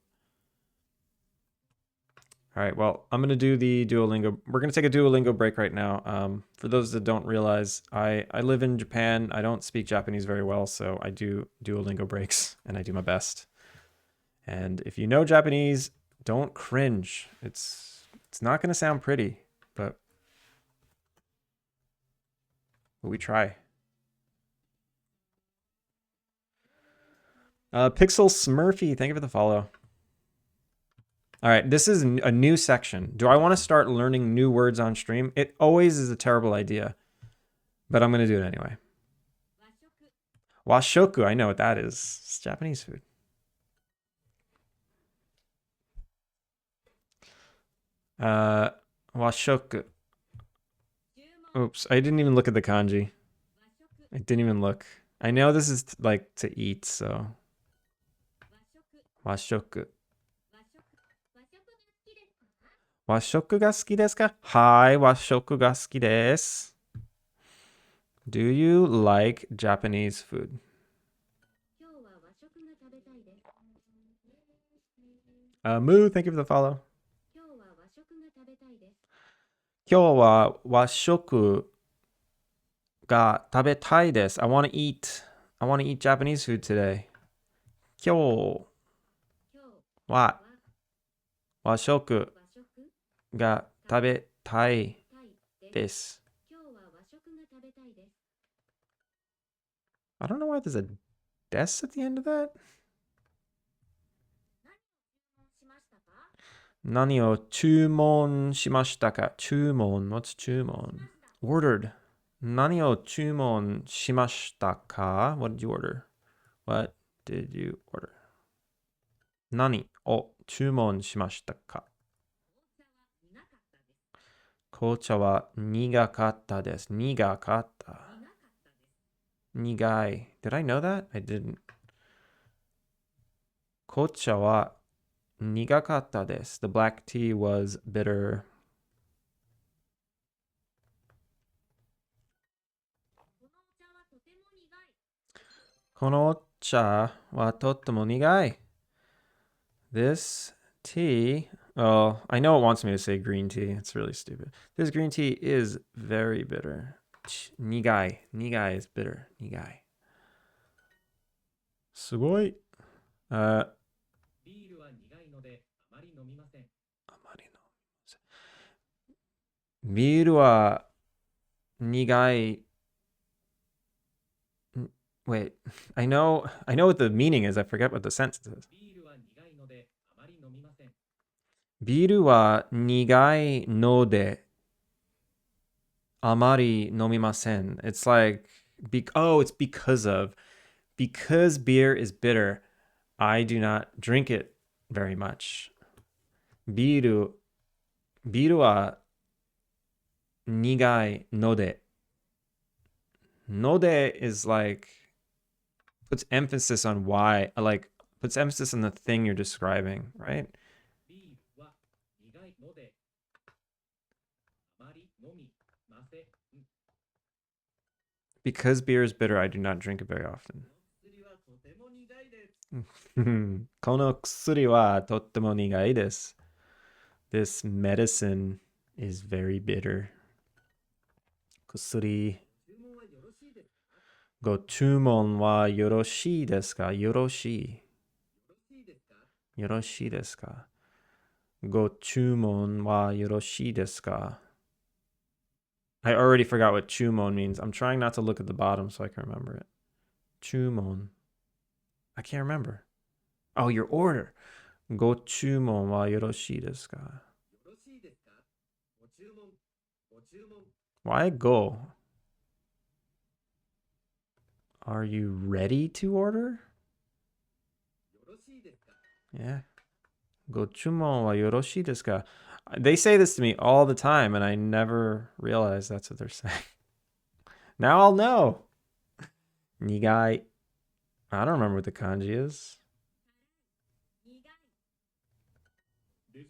All right, well, I'm going to do the Duolingo. We're going to take a Duolingo break right now. For those that don't realize, I live in Japan. I don't speak Japanese very well, so I do Duolingo breaks, and I do my best. And if you know Japanese, don't cringe. It's not going to sound pretty, but we try. Pixel Smurfy, thank you for the follow. All right, this is a new section. Do I want to start learning new words on stream? It always is a terrible idea, but I'm going to do it anyway. Washoku, I know what that is. It's Japanese food. Washoku. Oops, I didn't even look at the kanji. I didn't even look. I know this is like to eat, so. Washoku. Washoku ga suki desu ka? Hi, washoku ga suki desu. Do you like Japanese food? Moo, thank you for the follow. 今日は和食が食べたいです. I want to eat Japanese food today. 今日は和食が食べたいです. I don't know why there's a des at the end of that. 何を注文しましたか? 注文 What's 注文? Ordered. 何を注文しましたか? What did you order? What did you order? 何を注文しましたか? 紅茶は苦かったです. 苦かった. 苦い. Did I know that? I didn't. 紅茶は苦かったです. The black tea was bitter. この茶はとっても苦い. This tea, oh, I know it wants me to say green tea. It's really stupid. This green tea is very bitter. 苦い. 苦い is bitter. 苦い. すごい. ビールは苦い. Wait, I know what the meaning is. I forget what the sentence is. ビールは苦いのであまり飲みません. It's like, it's because beer is bitter, I do not drink it very much. ビールは苦いので. ので is like, puts emphasis on why, like, puts emphasis on the thing you're describing, right? Because beer is bitter, I do not drink it very often. この薬はとっても苦いです。This medicine is very bitter. 薬。ご注文はよろしいですか？よろしい。よろしいですか？ご注文はよろしいですか? I already forgot what chumon means. I'm trying not to look at the bottom so I can remember it. Chumon. I can't remember. Oh, your order. ご注文はよろしいですか? Why go? Are you ready to order? Yeah. ご注文はよろしいですか? They say this to me all the time, and I never realize that's what they're saying. Now I'll know. Nigai. I don't remember what the kanji is. デ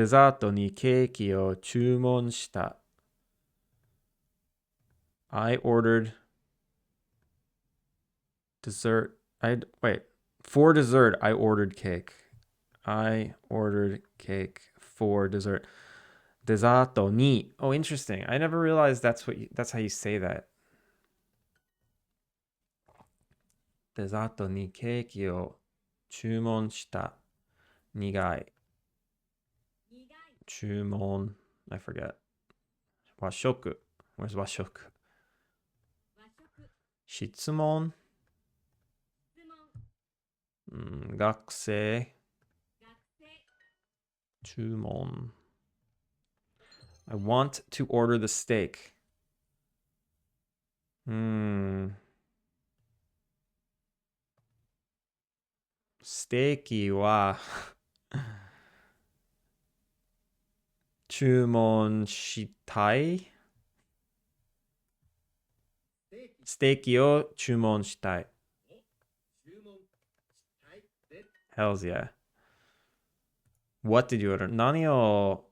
ザートにケーキを注文した。I ordered dessert. Wait. For dessert, I ordered cake. I ordered cake for dessert. デザートに. Oh, interesting. I never realized that's how you say that. デザートにケーキを注文した。苦い。注文. I forget. 和食. Where's 和食? 質問. 学生. 注文. I want to order the steak. ステーキは注文したい。ステーキを注文したい。Hells yeah. What did you order? 何を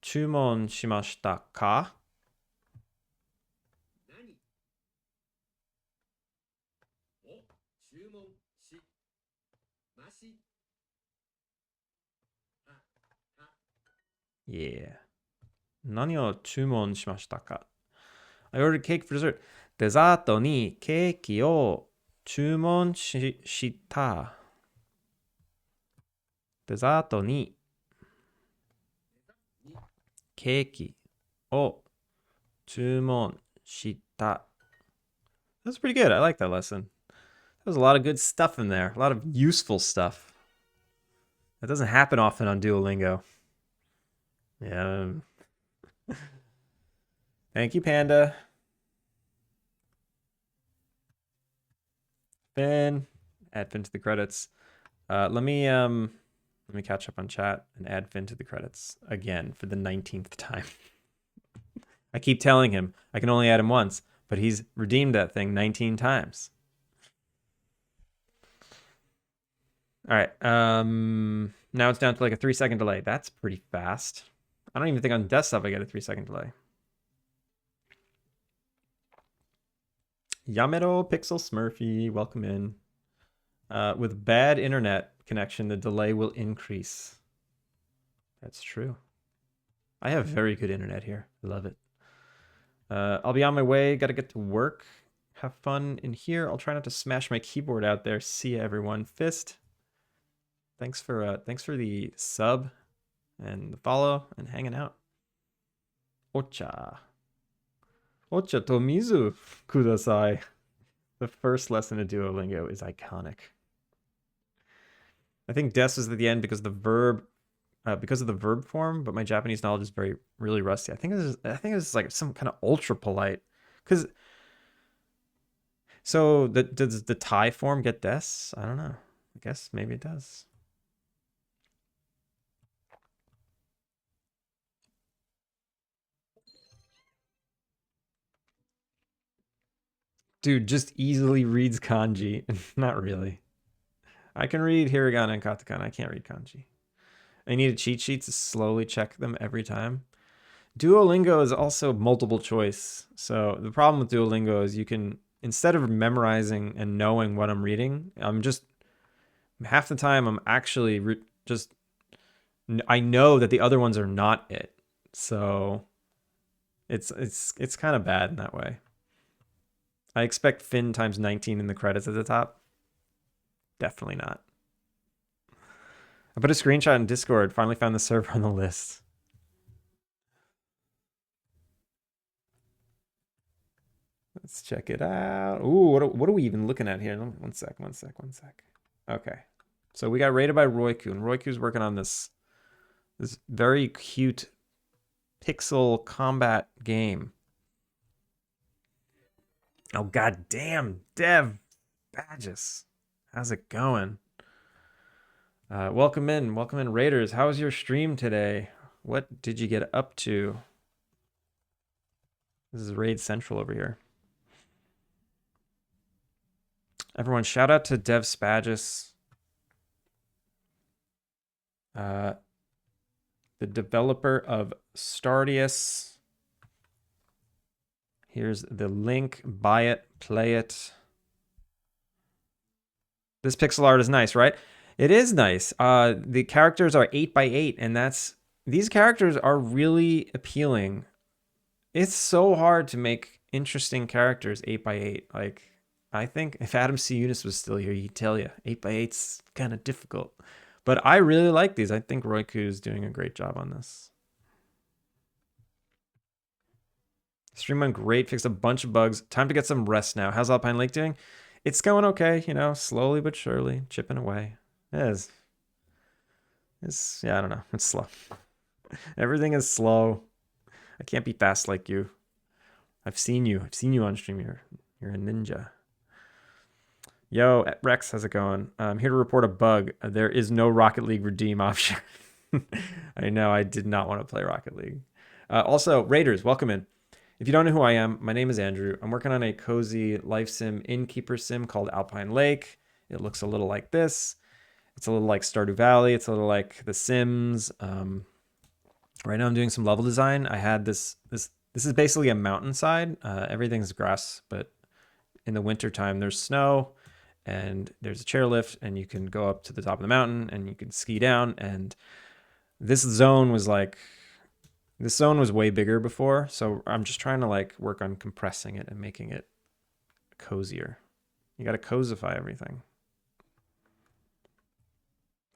注文しましたか? Yeah. 何を注文しましたか? I ordered cake for dessert. デザートにケーキを注文した。デザートにケーキを注文した。That's pretty good. I like that lesson. There's a lot of good stuff in there. A lot of useful stuff. That doesn't happen often on Duolingo. Yeah. Thank you, Panda. Finn. Add Finn to the credits. Let me catch up on chat and add Finn to the credits again for the 19th time. I keep telling him I can only add him once, but he's redeemed that thing 19 times. All right. Now it's down to like a 3-second delay. That's pretty fast. I don't even think on desktop I get a 3-second delay. Yamero Pixel Smurfy, welcome in. With bad internet connection, the delay will increase. That's true. I have very good internet here. I love it. I'll be on my way. Got to get to work. Have fun in here. I'll try not to smash my keyboard out there. See ya, everyone. Fist. Thanks for the sub and the follow and hanging out. Ocha. Ocha tomizu kudasai. The first lesson of Duolingo is iconic. I think des is at the end because of the verb form, but my Japanese knowledge is really rusty. I think it's like some kind of ultra polite. So does the Thai form get des? I don't know. I guess maybe it does. Dude just easily reads kanji. Not really. I can read hiragana and katakana. I can't read kanji. I need a cheat sheet to slowly check them every time. Duolingo is also multiple choice. So the problem with Duolingo is you can, instead of memorizing and knowing what I'm reading, I'm just half the time I'm actually just I know that the other ones are not it. So it's kind of bad in that way. I expect Finn times 19 in the credits at the top. Definitely not. I put a screenshot in Discord. Finally found the server on the list. Let's check it out. Ooh, what are we even looking at here? One sec. Okay. So we got rated by Royku, and Royku's working on this very cute pixel combat game. Oh, god damn, Dev Badges. How's it going? Welcome in, Raiders. How was your stream today? What did you get up to? This is Raid Central over here. Everyone, shout out to Dev Spagus, the developer of Stardew. Here's the link. Buy it, play it. This pixel art is nice, right? It is nice. The characters are 8x8, and these characters are really appealing. It's so hard to make interesting characters 8x8. Like, I think if Adam C. Eunice was still here, he'd tell you 8x8's kind of difficult. But I really like these. I think Royku is doing a great job on this. Stream went great, fixed a bunch of bugs. Time to get some rest now. How's Alpine Lake doing? It's going okay, you know, slowly but surely, chipping away. It is. Yeah, I don't know. It's slow. Everything is slow. I can't be fast like you. I've seen you on stream. You're a ninja. Yo, Rex, how's it going? I'm here to report a bug. There is no Rocket League redeem option. I know, I did not want to play Rocket League. Also, Raiders, welcome in. If you don't know who I am, my name is Andrew. I'm working on a cozy life sim Innkeeper-Sim called Alpine Lake. It looks a little like this. It's a little like Stardew Valley. It's a little like The Sims. Right now I'm doing some level design. I had this is basically a mountainside. Everything's grass, but in the wintertime there's snow and there's a chairlift and you can go up to the top of the mountain and you can ski down. And this zone was way bigger before, so I'm just trying to like work on compressing it and making it cozier. You got to cozify everything.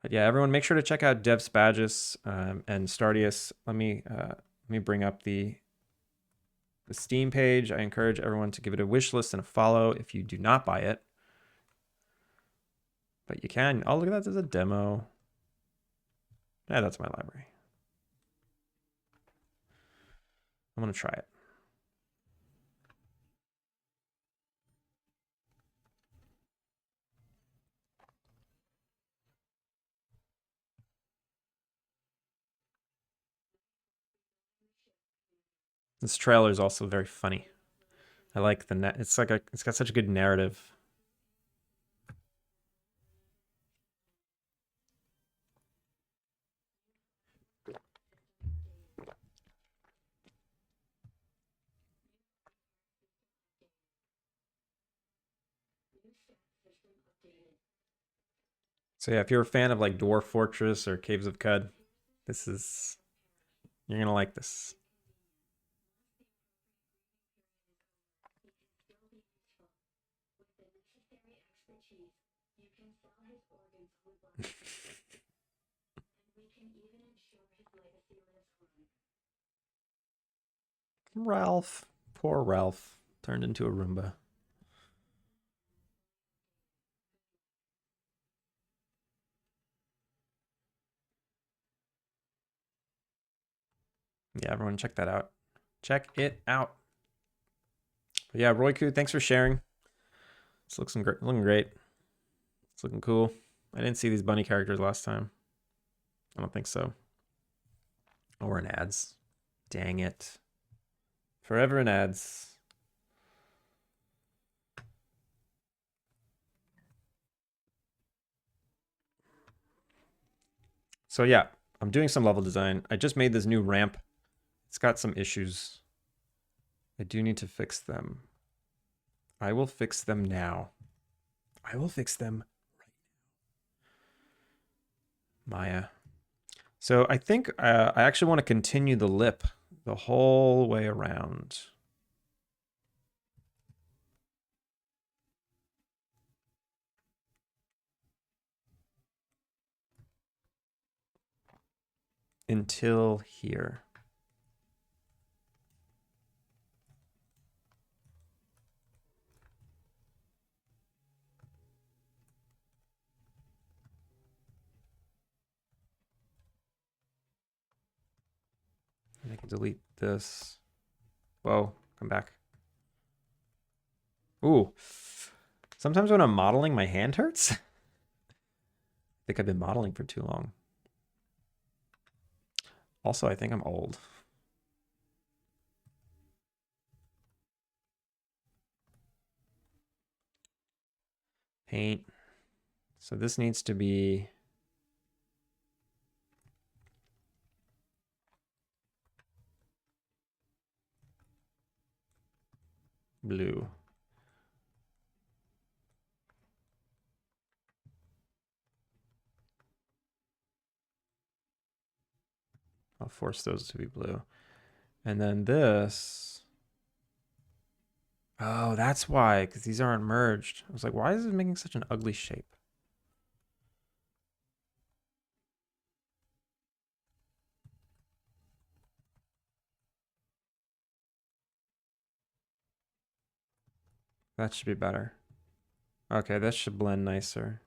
But yeah, everyone, make sure to check out Dev Spagus and Stardew. Let me bring up the Steam page. I encourage everyone to give it a wish list and a follow if you do not buy it. But you can. Oh, look at that. There's a demo. Yeah, that's my library. I'm going to try it. This trailer is also very funny. I like the net. It's got such a good narrative. So yeah, if you're a fan of like Dwarf Fortress or Caves of Cud, you're gonna like this. Ralph, poor Ralph, turned into a Roomba. Yeah, everyone check that out. Check it out. But yeah, Royku, thanks for sharing. It's looking great. It's looking cool. I didn't see these bunny characters last time. I don't think so. Oh, we're in ads. Dang it. Forever in ads. So yeah, I'm doing some level design. I just made this new ramp. It's got some issues. I do need to fix them. I will fix them now. I will fix them right now. Maya. So I think I actually want to continue the lip the whole way around. Until here. And I can delete this. Whoa, come back. Ooh. Sometimes when I'm modeling, my hand hurts. I think I've been modeling for too long. Also, I think I'm old. Paint. So this needs to be blue. I'll force those to be blue. And then this. Oh, that's why, because these aren't merged. I was like, why is it making such an ugly shape? That should be better. Okay, that should blend nicer.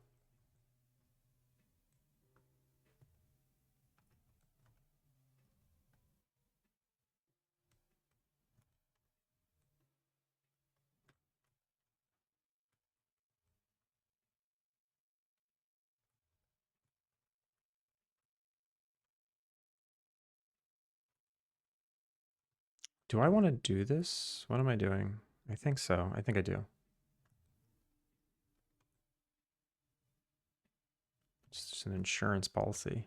Do I want to do this? What am I doing? I think so. I think I do. It's just an insurance policy.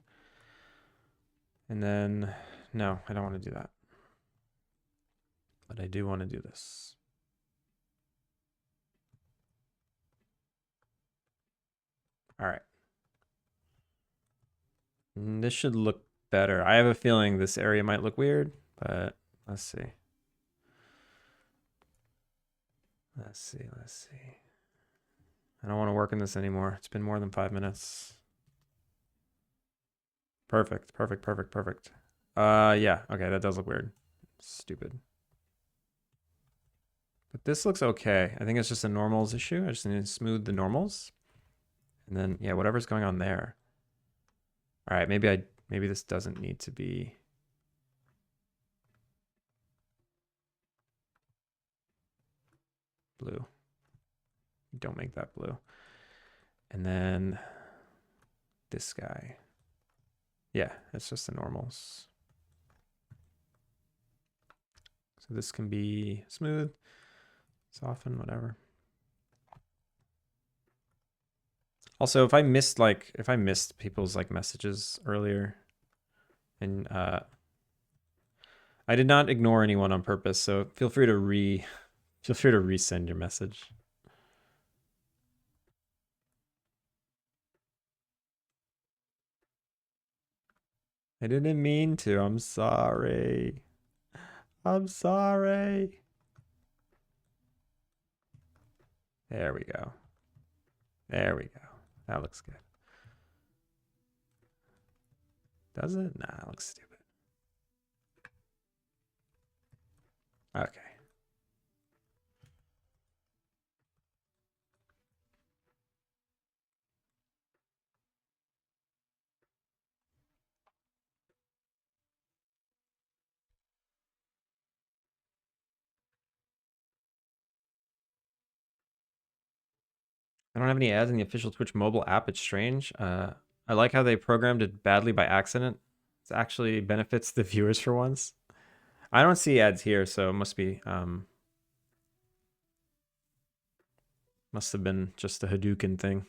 And then, no, I don't want to do that. But I do want to do this. All right. And this should look better. I have a feeling this area might look weird, but let's see. Let's see. I don't want to work in this anymore. It's been more than 5 minutes. Perfect. Yeah. Okay, that does look weird. Stupid. But this looks okay. I think it's just a normals issue. I just need to smooth the normals. And then, yeah, whatever's going on there. All right, maybe this doesn't need to be blue. Don't make that blue. And then this guy. Yeah, it's just the normals. So this can be smooth, soften, whatever. Also, if I missed people's like messages earlier, and I did not ignore anyone on purpose, so feel free to resend your message. I didn't mean to. I'm sorry. I'm sorry. There we go. There we go. That looks good. Does it? Nah, it looks stupid. Okay. I don't have any ads in the official Twitch mobile app. It's strange. I like how they programmed it badly by accident. It actually benefits the viewers for once. I don't see ads here, so it must have been just a Hadouken thing.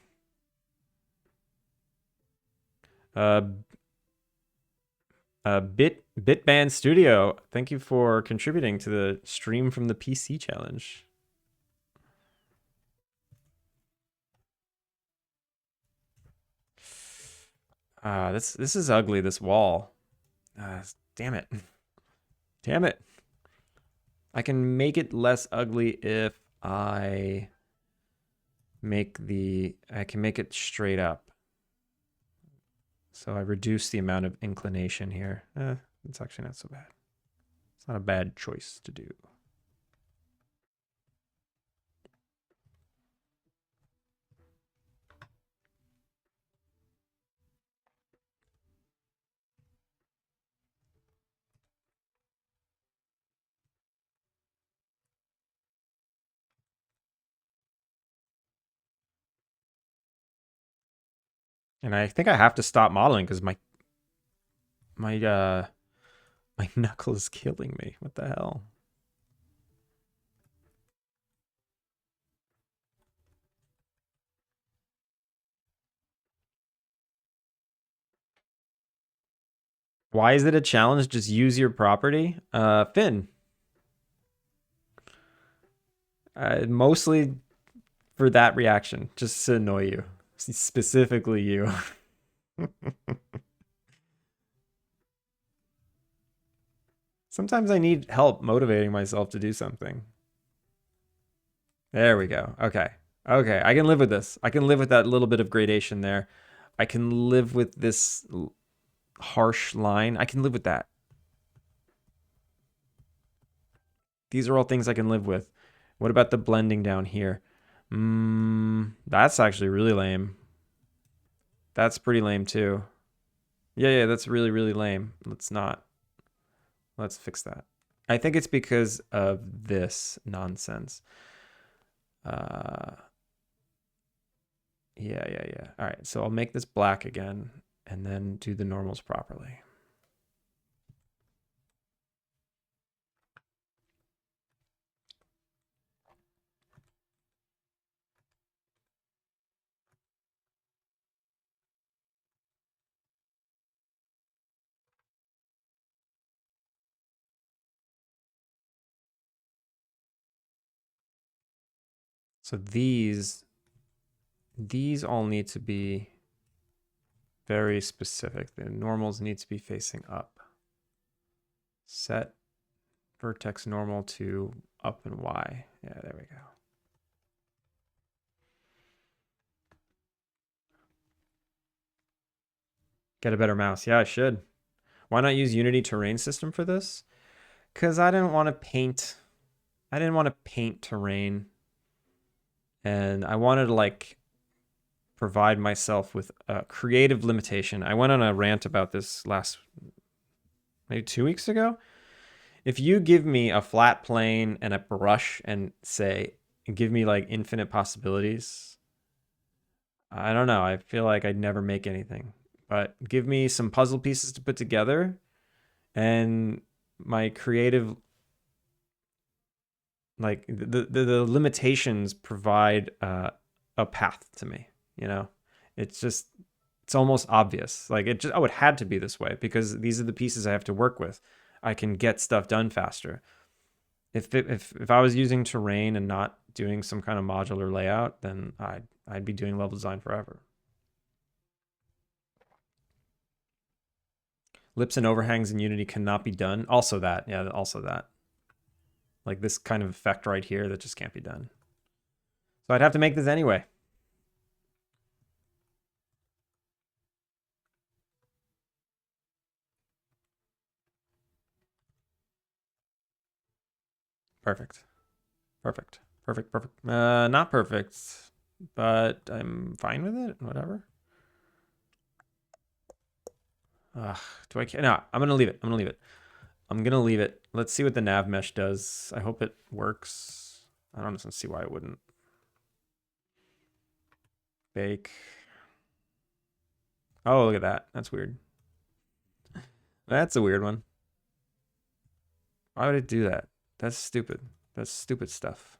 Bit Bitband Studio, thank you for contributing to the stream from the PC challenge. This is ugly, this wall. Damn it. Damn it. I can make it less ugly if I can make it straight up. So I reduce the amount of inclination here. It's actually not so bad. It's not a bad choice to do. And I think I have to stop modeling because my knuckle is killing me. What the hell? Why is it a challenge? Just use your property. Finn. Mostly for that reaction, just to annoy you. Specifically you. Sometimes I need help motivating myself to do something. There we go. Okay. Okay, I can live with this. I can live with that little bit of gradation there. I can live with this harsh line. I can live with that. These are all things I can live with. What about the blending down here? That's actually really lame. That's pretty lame too. Yeah, that's really, really lame. Let's fix that. I think it's because of this nonsense. Yeah. All right, so I'll make this black again and then do the normals properly. So these all need to be very specific. The normals need to be facing up. Set vertex normal to up and Y. Yeah, there we go. Get a better mouse. Yeah, I should. Why not use Unity terrain system for this? Because I didn't want to paint. I didn't want to paint terrain. And I wanted to like provide myself with a creative limitation. I went on a rant about this maybe 2 weeks ago. If you give me a flat plane and a brush and give me like infinite possibilities, I don't know. I feel like I'd never make anything. But give me some puzzle pieces to put together and my creative, like the limitations provide a path to me, you know? It's almost obvious. Like it had to be this way because these are the pieces I have to work with. I can get stuff done faster. If I was using terrain and not doing some kind of modular layout, then I'd be doing level design forever. Lips and overhangs in Unity cannot be done. Also that. Yeah, also that. Like this kind of effect right here that just can't be done. So I'd have to make this anyway. Perfect. Not perfect, but I'm fine with it. Whatever. Do I care? No, I'm gonna leave it. I'm gonna leave it. Let's see what the nav mesh does. I hope it works. I don't see why it wouldn't. Bake. Oh, look at that. That's weird. That's a weird one. Why would it do that? That's stupid. That's stupid stuff.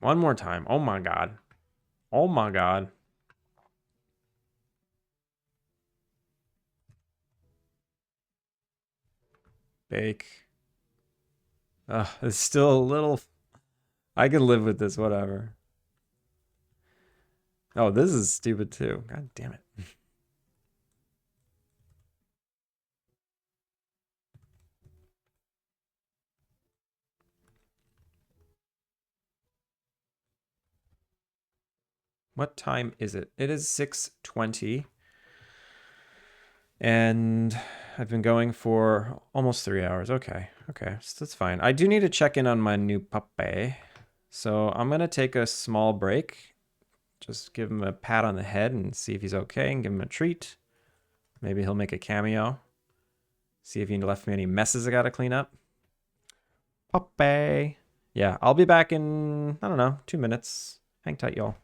One more time. Oh my god. Oh my god. Bake. It's still a little. I can live with this, whatever. Oh, this is stupid too. God damn it. What time is it? It is 6:20. And I've been going for almost 3 hours. Okay. Okay. So that's fine. I do need to check in on my new puppy. So I'm going to take a small break. Just give him a pat on the head and see if he's okay and give him a treat. Maybe he'll make a cameo. See if he left me any messes I got to clean up. Puppy. Yeah, I'll be back in, I don't know, 2 minutes. Hang tight, y'all.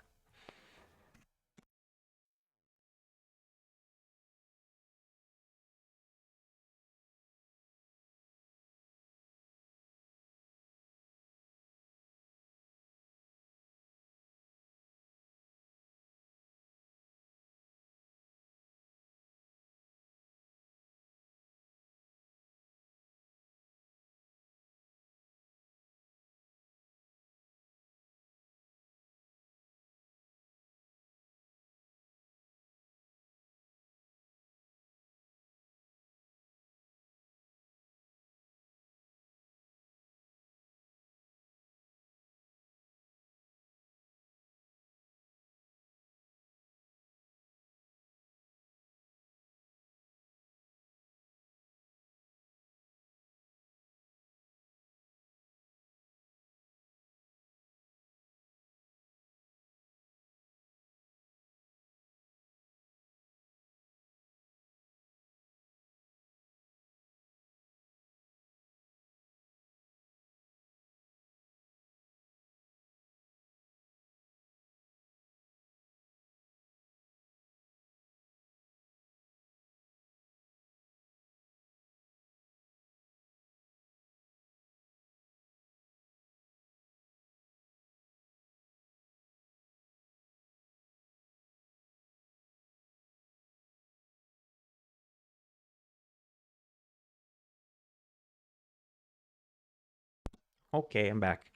Okay, I'm back.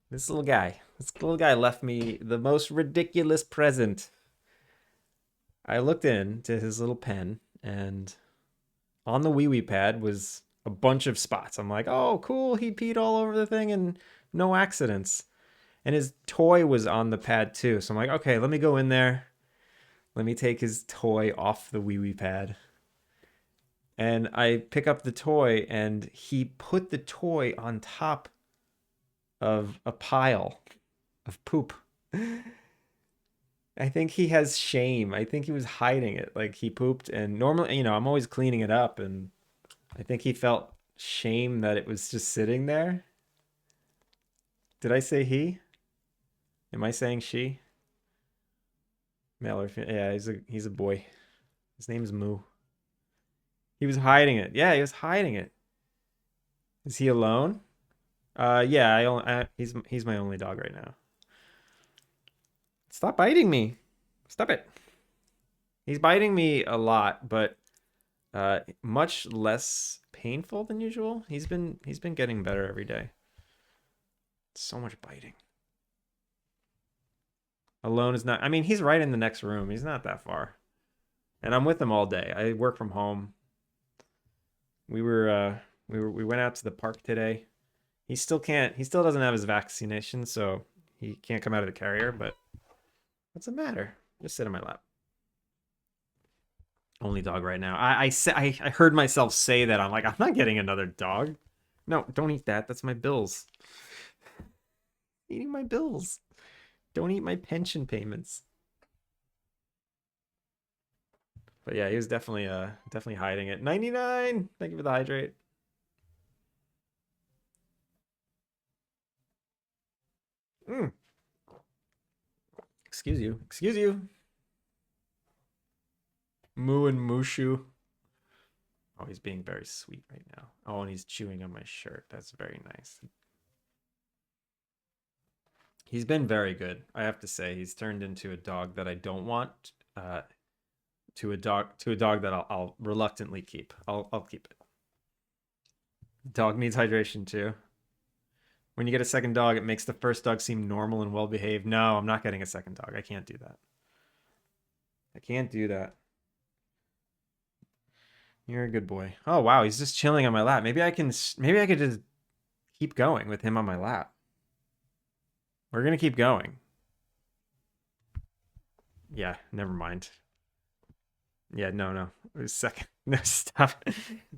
This little guy left me the most ridiculous present. I looked into his little pen, and on the wee wee pad was a bunch of spots. I'm like, oh, cool. He peed all over the thing and no accidents. And his toy was on the pad too. So I'm like, okay, let me go in there. Let me take his toy off the wee wee pad. And I pick up the toy, and he put the toy on top of a pile of poop. I think he has shame. I think he was hiding it. Like he pooped, and normally, I'm always cleaning it up, and I think he felt shame that it was just sitting there. Did I say he? Am I saying she? Male or female? Yeah, he's a boy. His name's Moo. He was hiding it. Yeah, he was hiding it. Is he alone? Yeah, he's my only dog right now. Stop biting me. Stop it. He's biting me a lot, but much less painful than usual. He's been getting better every day. So much biting. Alone is not. I mean, he's right in the next room. He's not that far, and I'm with him all day. I work from home. We went out to the park today. He still can't. He still doesn't have his vaccination, so he can't come out of the carrier. But what's the matter? Just sit in my lap. Only dog right now. I heard myself say that. I'm like, I'm not getting another dog. No, don't eat that. That's my bills. Eating my bills. Don't eat my pension payments. But yeah, he was definitely hiding it. 99. Thank you for the hydrate. Mm. Excuse you. Excuse you. Moo and Mushu. Oh, he's being very sweet right now. Oh, and he's chewing on my shirt. That's very nice. He's been very good, I have to say. He's turned into a dog that I don't want, to a dog that I'll reluctantly keep. I'll keep it. Dog needs hydration too. When you get a second dog, it makes the first dog seem normal and well behaved. No, I'm not getting a second dog. I can't do that. I can't do that. You're a good boy. Oh wow, he's just chilling on my lap. Maybe I could just keep going with him on my lap. We're gonna keep going. Yeah, never mind. Yeah, no. It was second. No, stop.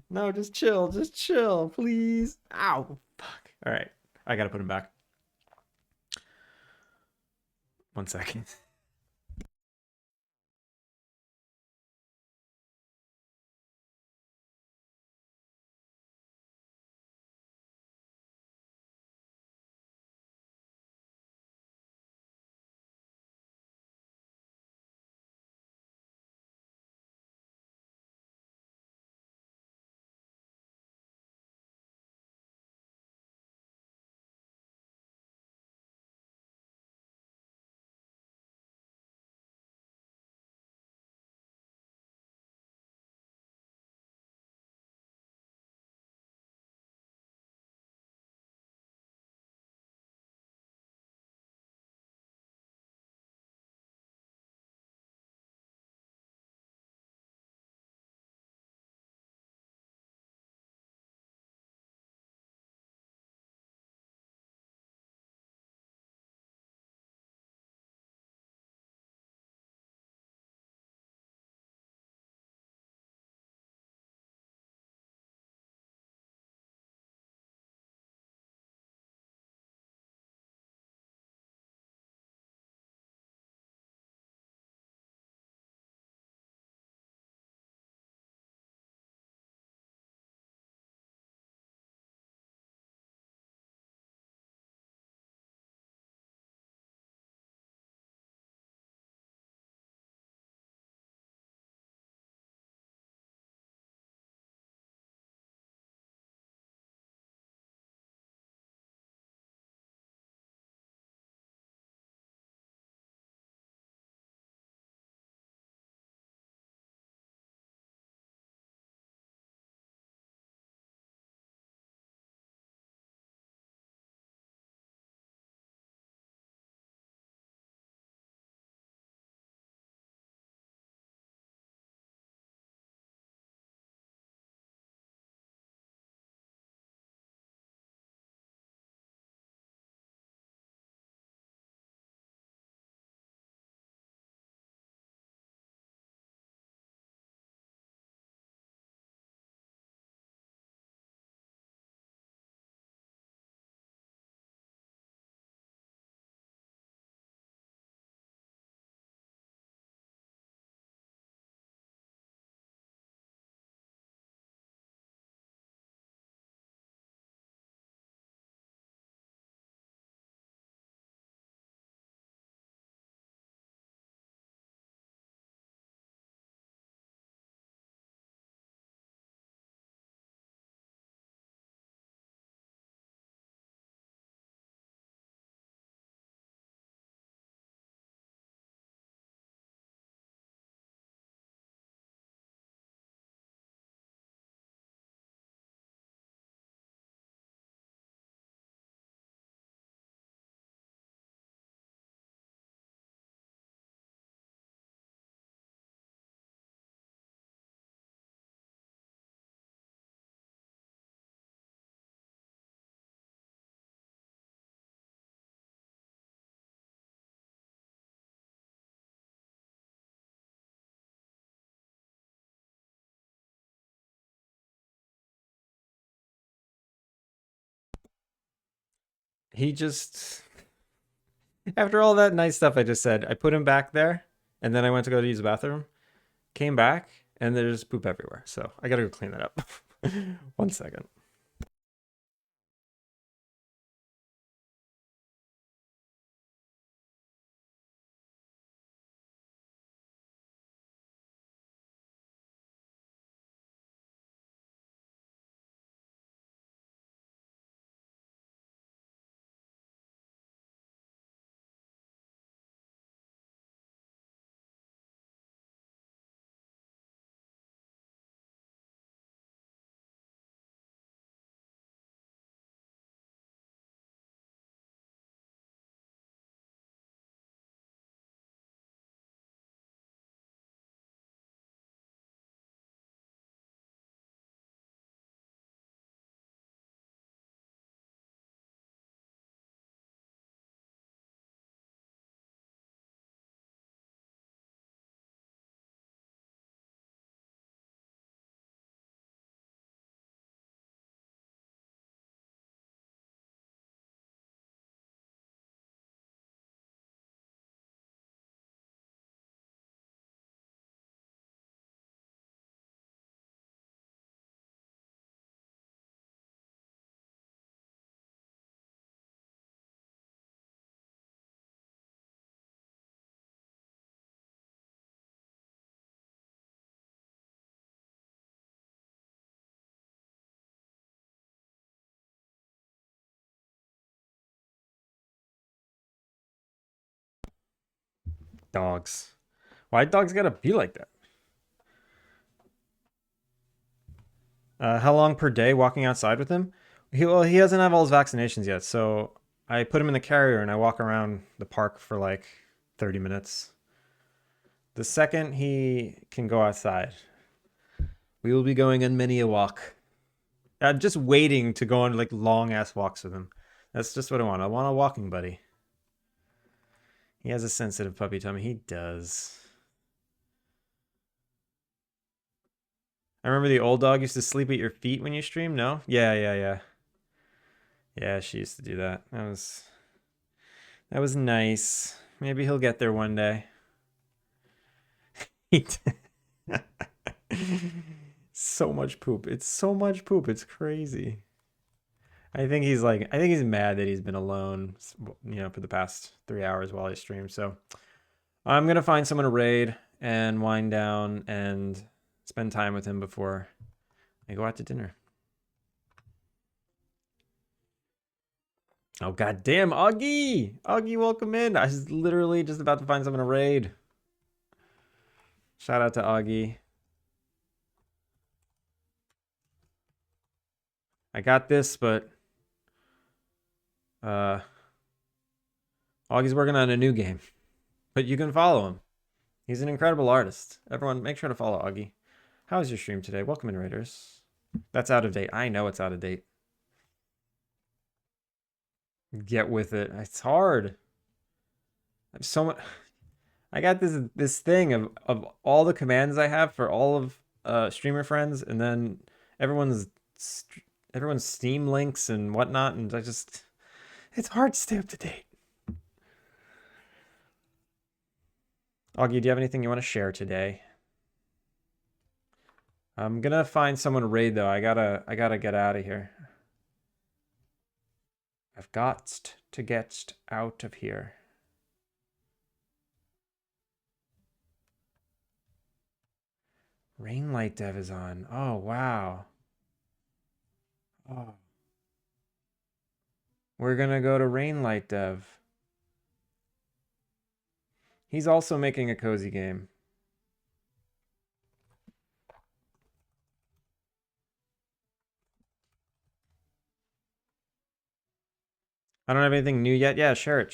No, just chill, please. Ow, fuck. All right, I gotta put him back. 1 second. He just after all that nice stuff I just said, I put him back there, and then I went to go to use the bathroom. Came back, and there's poop everywhere. So I gotta go clean that up. 1 second. Dogs. Why dogs gotta be like that? How long per day walking outside with him? He doesn't have all his vaccinations yet, so I put him in the carrier and I walk around the park for like 30 minutes. The second he can go outside, we will be going on many a walk. I'm just waiting to go on like long ass walks with him. That's just what I want. I want a walking buddy. He has a sensitive puppy tummy. He does. I remember the old dog used to sleep at your feet when you stream. No? Yeah. Yeah, she used to do that. That was nice. Maybe he'll get there one day. So much poop. It's so much poop. It's crazy. I think he's mad that he's been alone, for the past 3 hours while I stream. So I'm gonna find someone to raid and wind down and spend time with him before I go out to dinner. Oh goddamn, Augie! Augie, welcome in. I was literally just about to find someone to raid. Shout out to Augie. I got this, but Augie's working on a new game. But you can follow him. He's an incredible artist. Everyone, make sure to follow Augie. How was your stream today? Welcome in, Raiders. That's out of date. I know it's out of date. Get with it. It's hard. I'm so much. I got this thing of all the commands I have for all of streamer friends, and then everyone's Steam links and whatnot, and it's hard to stay up to date. Augie, do you have anything you want to share today? I'm gonna find someone to raid though. I gotta get out of here. I've got to get out of here. Rainlight Dev is on. Oh wow. Oh. We're gonna go to Rainlight Dev. He's also making a cozy game. I don't have anything new yet. Yeah, share it.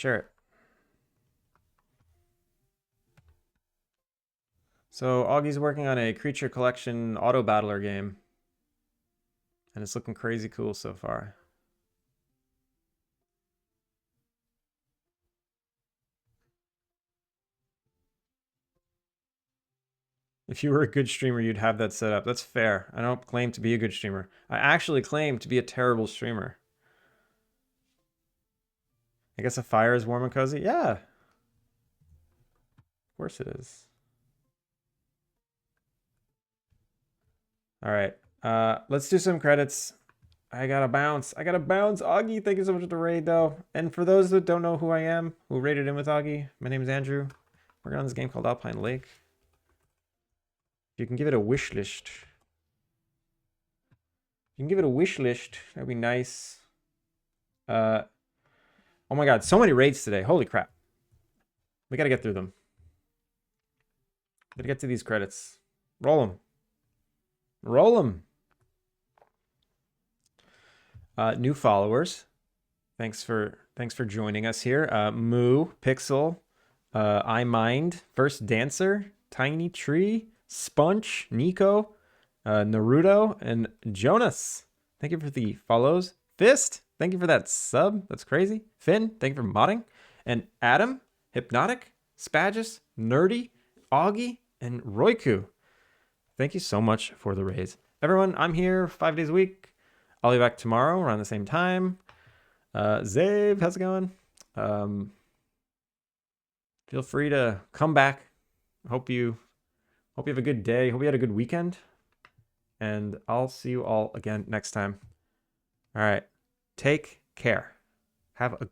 So Augie's working on a creature collection auto battler game. And it's looking crazy cool so far. If you were a good streamer, you'd have that set up. That's fair. I don't claim to be a good streamer. I actually claim to be a terrible streamer. I guess a fire is warm and cozy? Yeah. Of course it is. All right. Let's do some credits. I gotta bounce. Augie, thank you so much for the raid, though. And for those that don't know who I am, who raided in with Augie, my name is Andrew. We're on this game called Alpine Lake. You can give it a wish list. That'd be nice. Oh my god, so many raids today. Holy crap. We gotta get through them. Gotta get to these credits. Roll them. New followers. Thanks for joining us here. Moo, Pixel, iMind, First Dancer, Tiny Tree, Sponge, Nico, Naruto, and Jonas. Thank you for the follows. Fist, thank you for that sub. That's crazy. Finn, thank you for modding. And Adam, Hypnotic, Spagus, Nerdy, Augie, and Roiku. Thank you so much for the raise. Everyone, I'm here 5 days a week. I'll be back tomorrow around the same time. Zave, how's it going? Feel free to come back. Hope you have a good day. Hope you had a good weekend. And I'll see you all again next time. All right. Take care. Have a